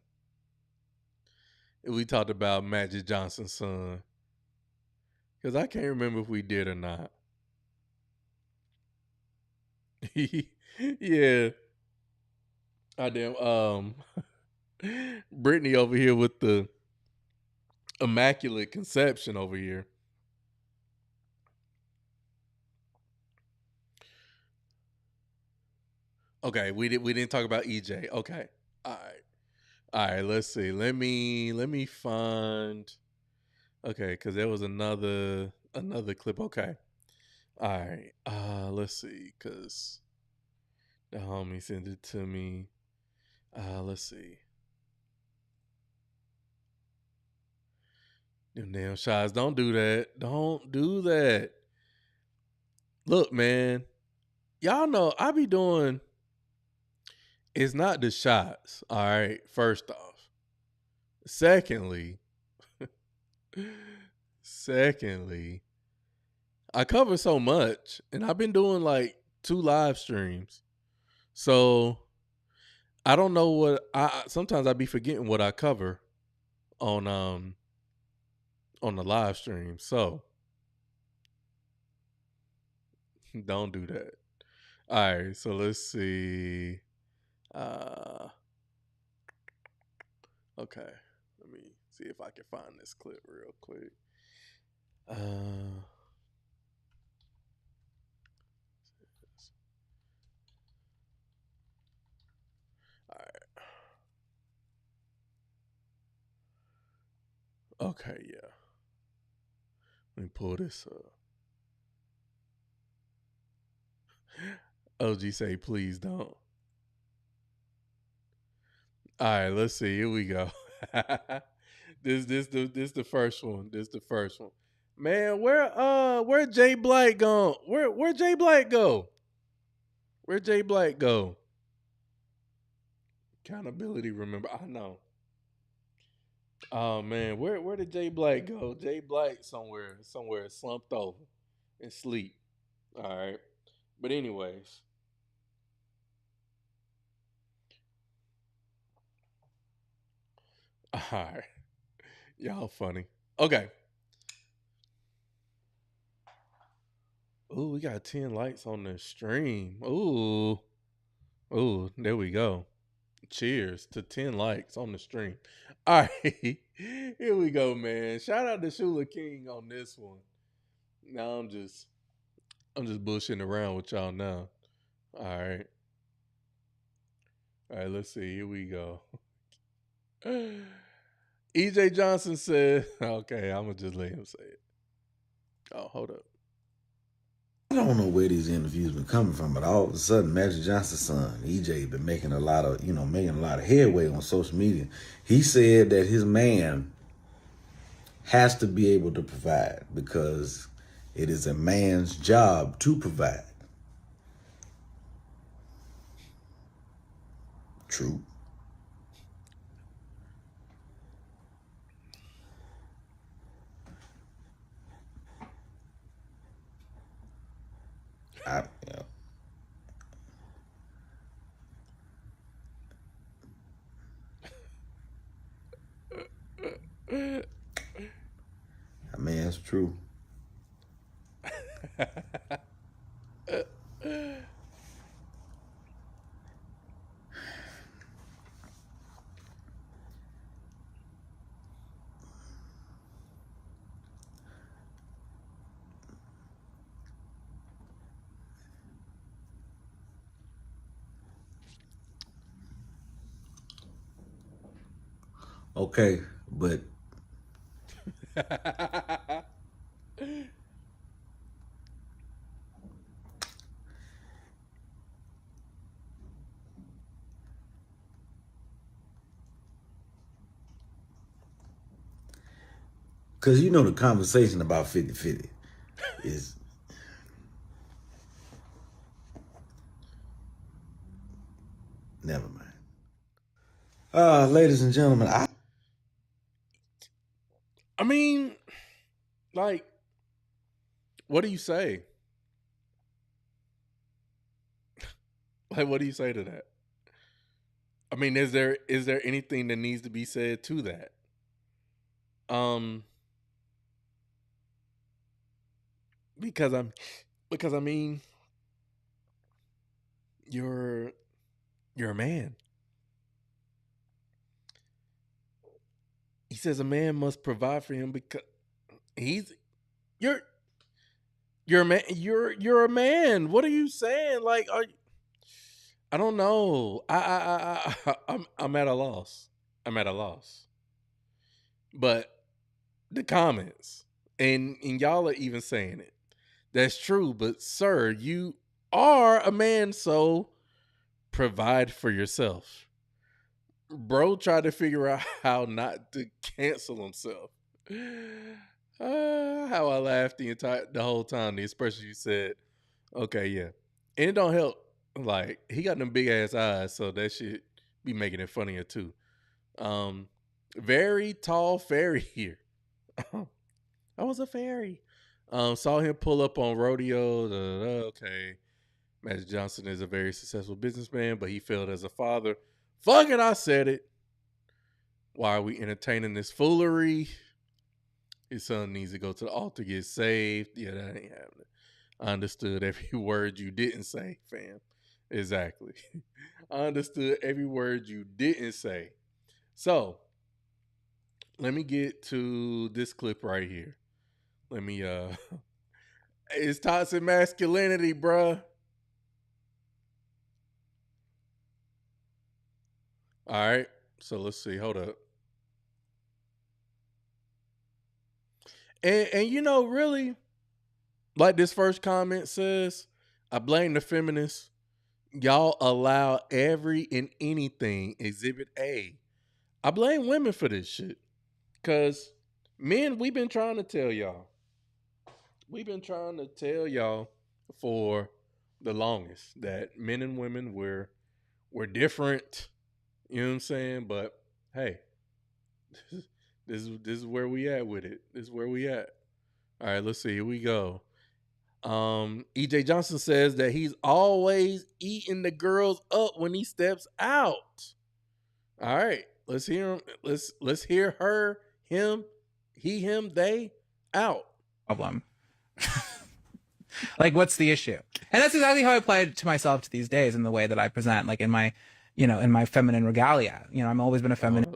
S1: If we talked about Magic Johnson's son. Because I can't remember if we did or not. Yeah. I damn Brittany over here with the immaculate conception over here. Okay, we didn't talk about EJ. Okay. All right. All right, let's see. Let me find. Okay, cuz there was another clip. Okay. All right. Let's see cuz the homie sent it to me. Let's see. Them damn shots. Don't do that. Don't do that. Look, man. Y'all know I be doing. It's not the shots. All right. First off. Secondly. Secondly. I cover so much, and I've been doing like 2 live streams. So I don't know what sometimes I be forgetting what I cover on the live stream. So don't do that. All right, so let's see. Okay. Let me see if I can find this clip real quick. All right. Okay, yeah. Let me pull this up. OG say, please don't. All right, let's see. Here we go. this the first one. This the first one. Man, where Jay Blight gone? Where Jay Blight go? Where Jay Blight go? Accountability, remember. I know. Oh man, where did Jay Blight go? Jay Blight somewhere slumped over and sleep. All right. But anyways. All right. Y'all funny. Okay. Ooh, we got 10 likes on the stream. Ooh. Ooh, there we go. Cheers to 10 likes on the stream. All right. Here we go, man. Shout out to Shula King on this one. Now I'm just bullshitting around with y'all now. All right. All right, let's see. Here we go. EJ Johnson said, okay, I'm going to just let him say it. Oh, hold up.
S5: I don't know where these interviews been coming from, but all of a sudden, Magic Johnson's son, EJ, been making a lot of headway on social media. He said that his man has to be able to provide because it is a man's job to provide. True. I mean, that's true. Okay, but because the conversation about 50-50 is never mind. Ladies and gentlemen,
S1: I mean, like, what do you say? Like, what do you say to that? I mean, is there anything that needs to be said to that? Because I mean, you're a man. He says a man must provide for him because you're a man. You're a man. What are you saying? Like, I don't know. I'm at a loss. I'm at a loss. But the comments and y'all are even saying it. That's true, but sir, you are a man, so provide for yourself. Bro tried to figure out how not to cancel himself. How I laughed the whole time. The expression you said, okay, yeah. And it don't help. Like, he got them big ass eyes, so that shit be making it funnier too. Very tall fairy here. I was a fairy. Saw him pull up on rodeo. Okay. Magic Johnson is a very successful businessman, but he failed as a father. Fuck it, I said it. Why are we entertaining this foolery? His son needs to go to the altar, get saved. Yeah, that ain't happening. I understood every word you didn't say, fam. Exactly. I understood every word you didn't say. So, let me get to this clip right here. Let me, it's toxic masculinity, bruh. All right. So let's see. Hold up. And you know, really, like this first comment says, I blame the feminists. Y'all allow every and anything. Exhibit A. I blame women for this shit. Because men, we've been trying to tell y'all. We've been trying to tell y'all for the longest that men and women we're different. You know what I'm saying? But hey, this is where we at with it. This is where we at. All right, let's see. Here we go. EJ Johnson says that he's always eating the girls up when he steps out. All right, let's hear him. Let's hear her, him, he, him, they out.
S14: Problem. Like, what's the issue? And that's exactly how I apply it to myself to these days in the way that I present, like in my, in my feminine regalia. I've always been a feminine.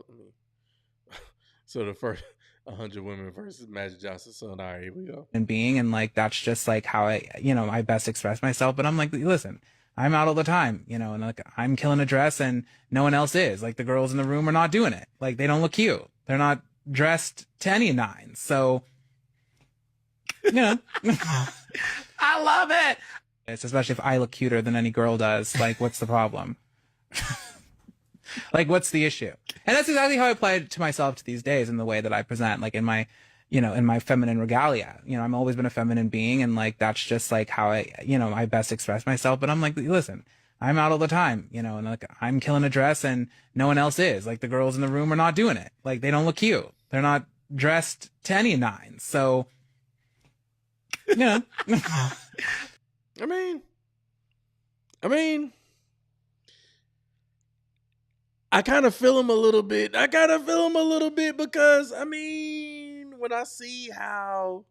S1: So the first 100 women versus Magic Johnson's son. All right, here we go.
S14: And being, and like, that's just like how I, I best express myself. But I'm like, listen, I'm out all the time, and like, I'm killing a dress and no one else is. Like, the girls in the room are not doing it. Like, they don't look cute. They're not dressed to any nines. So, I love it. It's especially if I look cuter than any girl does. Like, what's the problem? Like, what's the issue? And that's exactly how I apply it to myself to these days in the way that I present, like in my, in my feminine regalia. I've always been a feminine being, and like, that's just like how I, I best express myself. But I'm like, listen, I'm out all the time, and like, I'm killing a dress and no one else is. Like, the girls in the room are not doing it. Like, they don't look cute. They're not dressed to any nines. So, I
S1: mean, I kind of feel him a little bit. Because, when I see how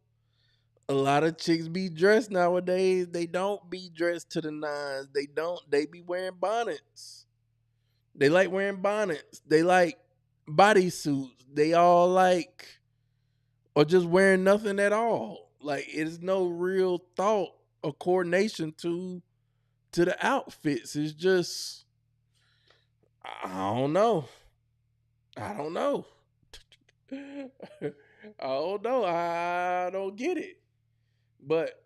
S1: a lot of chicks be dressed nowadays, they don't be dressed to the nines. They be wearing bonnets. They like wearing bonnets. They like bodysuits. They all like, or just wearing nothing at all. Like, it's no real thought or coordination to the outfits. It's just, I don't know. I don't get it. But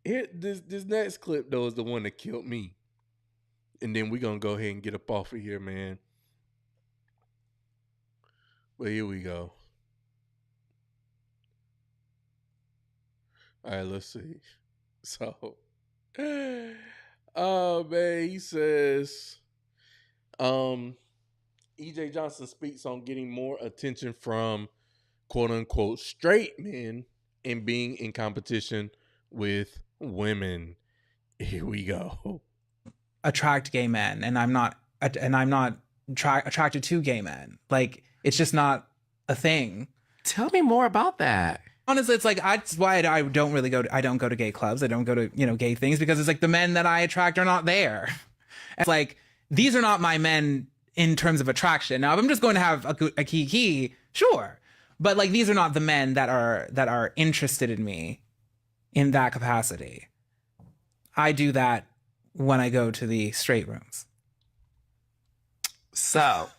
S1: here, this next clip though is the one that killed me. And then we're gonna go ahead and get up off of here, man. But here we go. All right, let's see. So, oh man, he says, EJ Johnson speaks on getting more attention from quote unquote straight men and being in competition with women. Here we go.
S14: Attract gay men, and I'm not attracted to gay men. Like, it's just not a thing.
S16: Tell me more about that.
S14: Honestly, it's like that's why I don't really go. I don't go to gay clubs. I don't go to gay things because it's like the men that I attract are not there. It's like these are not my men in terms of attraction. Now, if I'm just going to have a kiki, sure, but like these are not the men that are interested in me in that capacity. I do that when I go to the straight rooms.
S16: So,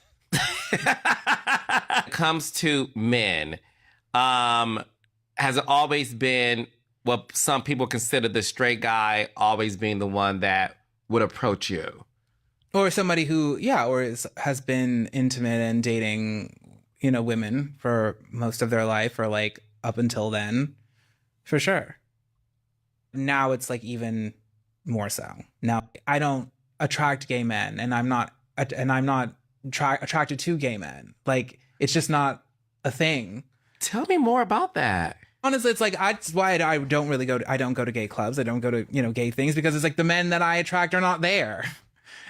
S16: it comes to men, has it always been what some people consider the straight guy always being the one that would approach you?
S14: Or somebody who, has been intimate and dating, women for most of their life or like up until then, for sure. Now it's like even more so. Now I don't attract gay men and I'm not attracted to gay men. Like it's just not a thing.
S16: Tell me more about that.
S14: Honestly, it's like that's why I don't really go. I don't go to gay clubs. I don't go to gay things because it's like the men that I attract are not there.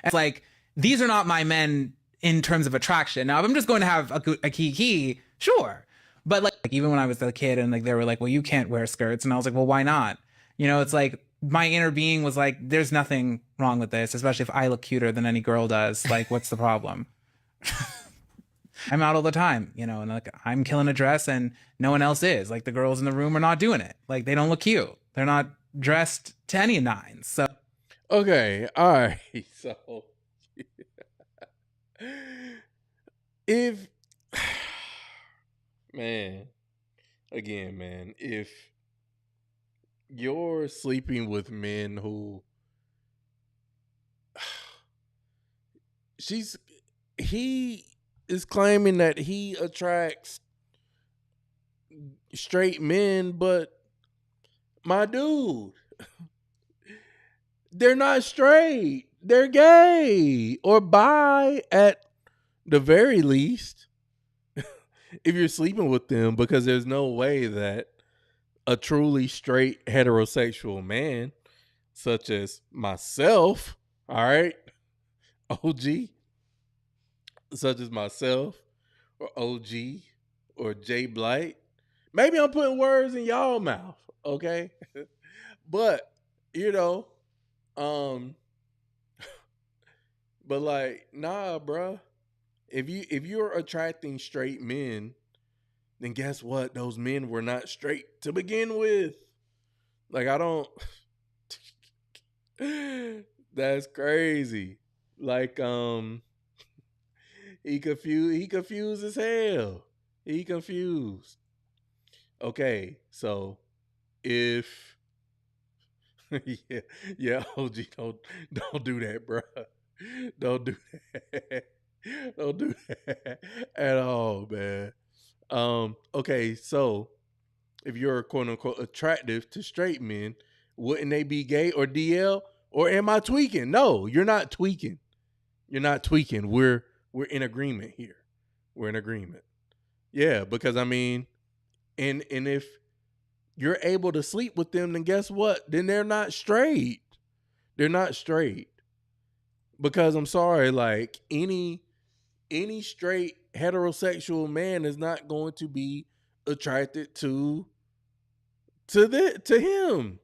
S14: It's like these are not my men in terms of attraction. Now, if I'm just going to have a kiki, sure, but like even when I was a kid and like they were like, well, you can't wear skirts, and I was like, well, why not? It's like my inner being was like, there's nothing wrong with this, especially if I look cuter than any girl does. Like, what's the problem? I'm out all the time, and like I'm killing a dress and no one else is. Like the girls in the room are not doing it. Like they don't look cute. They're not dressed to any nines. So
S1: okay, all right. So if if you're sleeping with men who he is claiming that he attracts straight men, but my dude, they're not straight. They're gay or bi at the very least. If you're sleeping with them, because there's no way that a truly straight heterosexual man, such as myself, all right, OG, such as myself, or OG, or Jay Blight. Maybe I'm putting words in y'all mouth, okay? But, but like, nah, bruh. If you're attracting straight men, then guess what? Those men were not straight to begin with. Like, I don't. That's crazy. Like, he confused as hell. He confused. Okay, so if yeah, OG, don't do that, bruh. Don't do that. Don't do that at all, man. Okay, so if you're quote unquote attractive to straight men, wouldn't they be gay or DL? Or am I tweaking? No, you're not tweaking. You're not tweaking. We're in agreement here. We're in agreement. Yeah, because I mean, and if you're able to sleep with them, then guess what? Then they're not straight. They're not straight. Because I'm sorry, like any straight heterosexual man is not going to be attracted to him.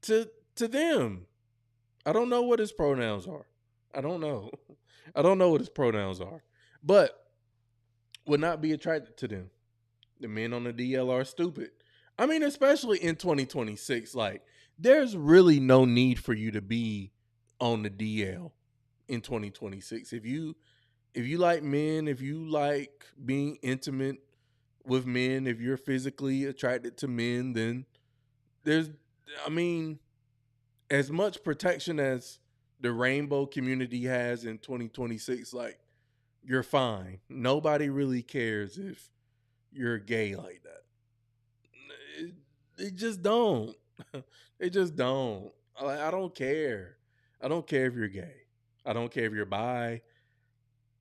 S1: To them. I don't know what his pronouns are. I don't know what his pronouns are. But would not be attracted to them. The men on the DL are stupid. I mean, especially in 2026, like there's really no need for you to be on the DL in 2026. If you like men, if you like being intimate with men, if you're physically attracted to men, then as much protection as the rainbow community has in 2026, like you're fine. Nobody really cares if you're gay like that. They just don't. They just don't. I don't care. I don't care if you're gay. I don't care if you're bi.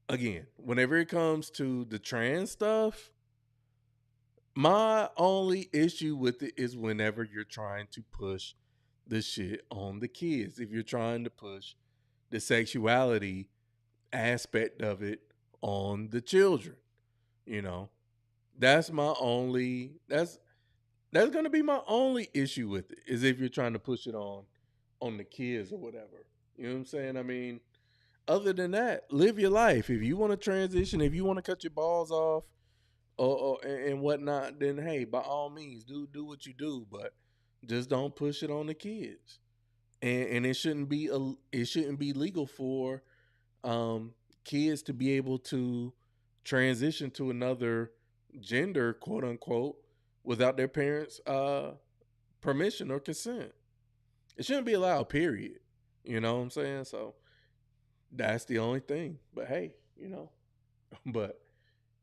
S1: Again, whenever it comes to the trans stuff, my only issue with it is whenever you're trying to push the shit on the kids. If you're trying to push the sexuality aspect of it on the children, that's my only That's gonna be my only issue with it, is if you're trying to push it on the kids or whatever. You know what I'm saying? I mean, other than that, live your life. If you want to transition, if you want to cut your balls off and whatnot, then hey, by all means, do what you do, but just don't push it on the kids. And it shouldn't be legal for kids to be able to transition to another gender, quote unquote, without their parents' permission or consent. It shouldn't be allowed, period. You know what I'm saying? So that's the only thing. But hey, but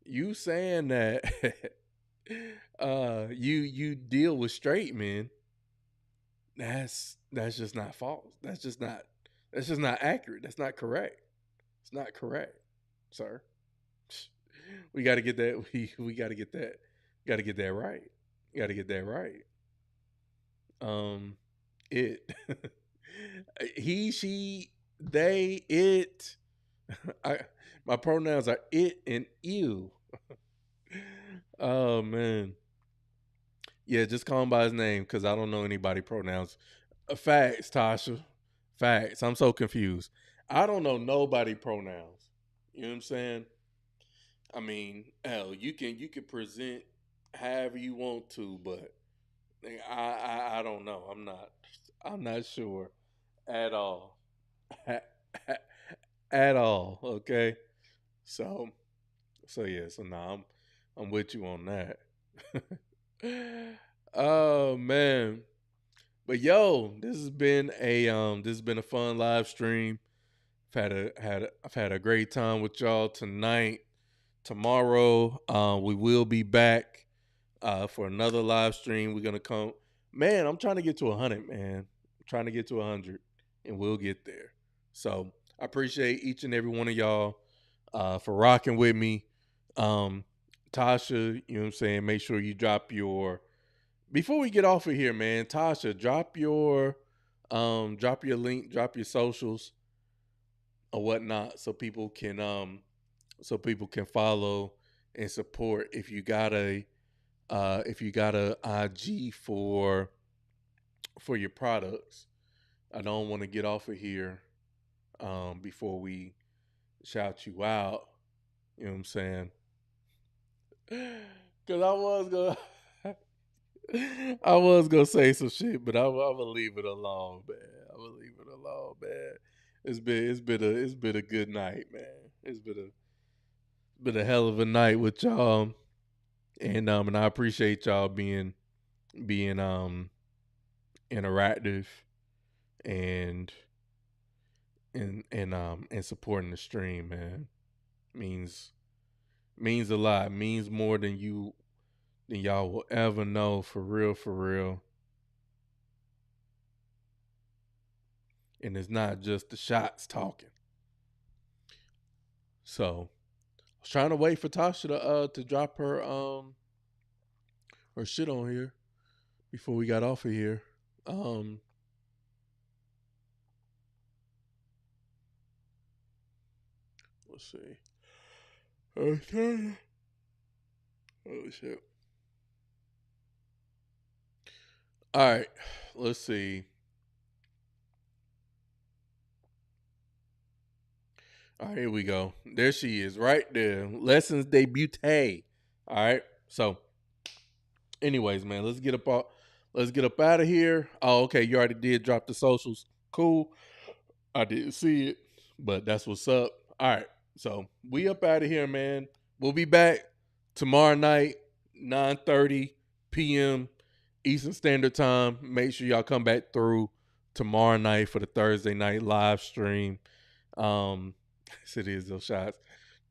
S1: you saying that you deal with straight men, that's just not false. That's just not accurate. That's not correct. It's not correct, sir. We got to get that. We got to get that. Got to get that right. Got to get that right. It, he, she, they, it. My pronouns are it and you. Oh man. Yeah, just call him by his name because I don't know anybody pronouns. Facts, Tasha. Facts. I'm so confused. I don't know nobody pronouns. You know what I'm saying? I mean, hell, you can present however you want to, but I don't know. I'm not sure at all. At all. Okay. So yeah. So nah, I'm with you on that. Oh man. But yo, this has been a fun live stream. I've had a great time with y'all tonight. Tomorrow, we will be back for another live stream. We're gonna come. Man, I'm trying to get to 100, man. I'm trying to get to 100, and we'll get there. So I appreciate each and every one of y'all for rocking with me. Tasha, you know what I'm saying? Make sure you drop your, before we get off of here, man, Tasha, drop your link, drop your socials or whatnot so people can follow and support. If you got a IG for your products, I don't want to get off of here before we shout you out. You know what I'm saying? Because I was gonna say some shit, but I'm gonna leave it alone, man. It's been a good night, man. It's been a hell of a night with y'all, and I appreciate y'all being interactive and supporting the stream, man. Means a lot. Means more than y'all will ever know, for real. And it's not just the shots talking. So I was trying to wait for Tasha to drop her shit on here before we got off of here. Let's see. Okay. Oh shit. All right. Let's see. All right, here we go. There she is, right there. Lessons debut. All right. So, anyways, man, let's get up out of here. Oh, okay. You already did drop the socials. Cool. I didn't see it, but that's what's up. All right. So we up out of here, man. We'll be back tomorrow night, 9:30 p.m. Eastern Standard Time. Make sure y'all come back through tomorrow night for the Thursday night live stream. It is those shots.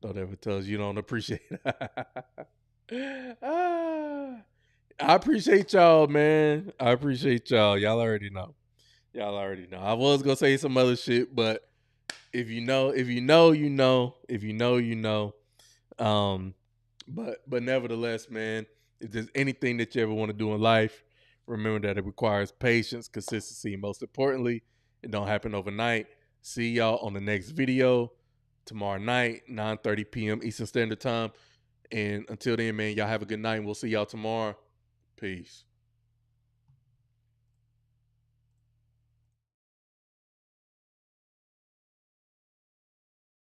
S1: Don't ever tell us you don't appreciate it. I appreciate y'all, man. I appreciate y'all. Y'all already know. I was gonna say some other shit, but if you know, you know. But nevertheless, man, if there's anything that you ever want to do in life, remember that it requires patience, consistency, and most importantly, it don't happen overnight. See y'all on the next video tomorrow night, 9:30 p.m. Eastern Standard Time. And until then, man, y'all have a good night, and we'll see y'all tomorrow. Peace.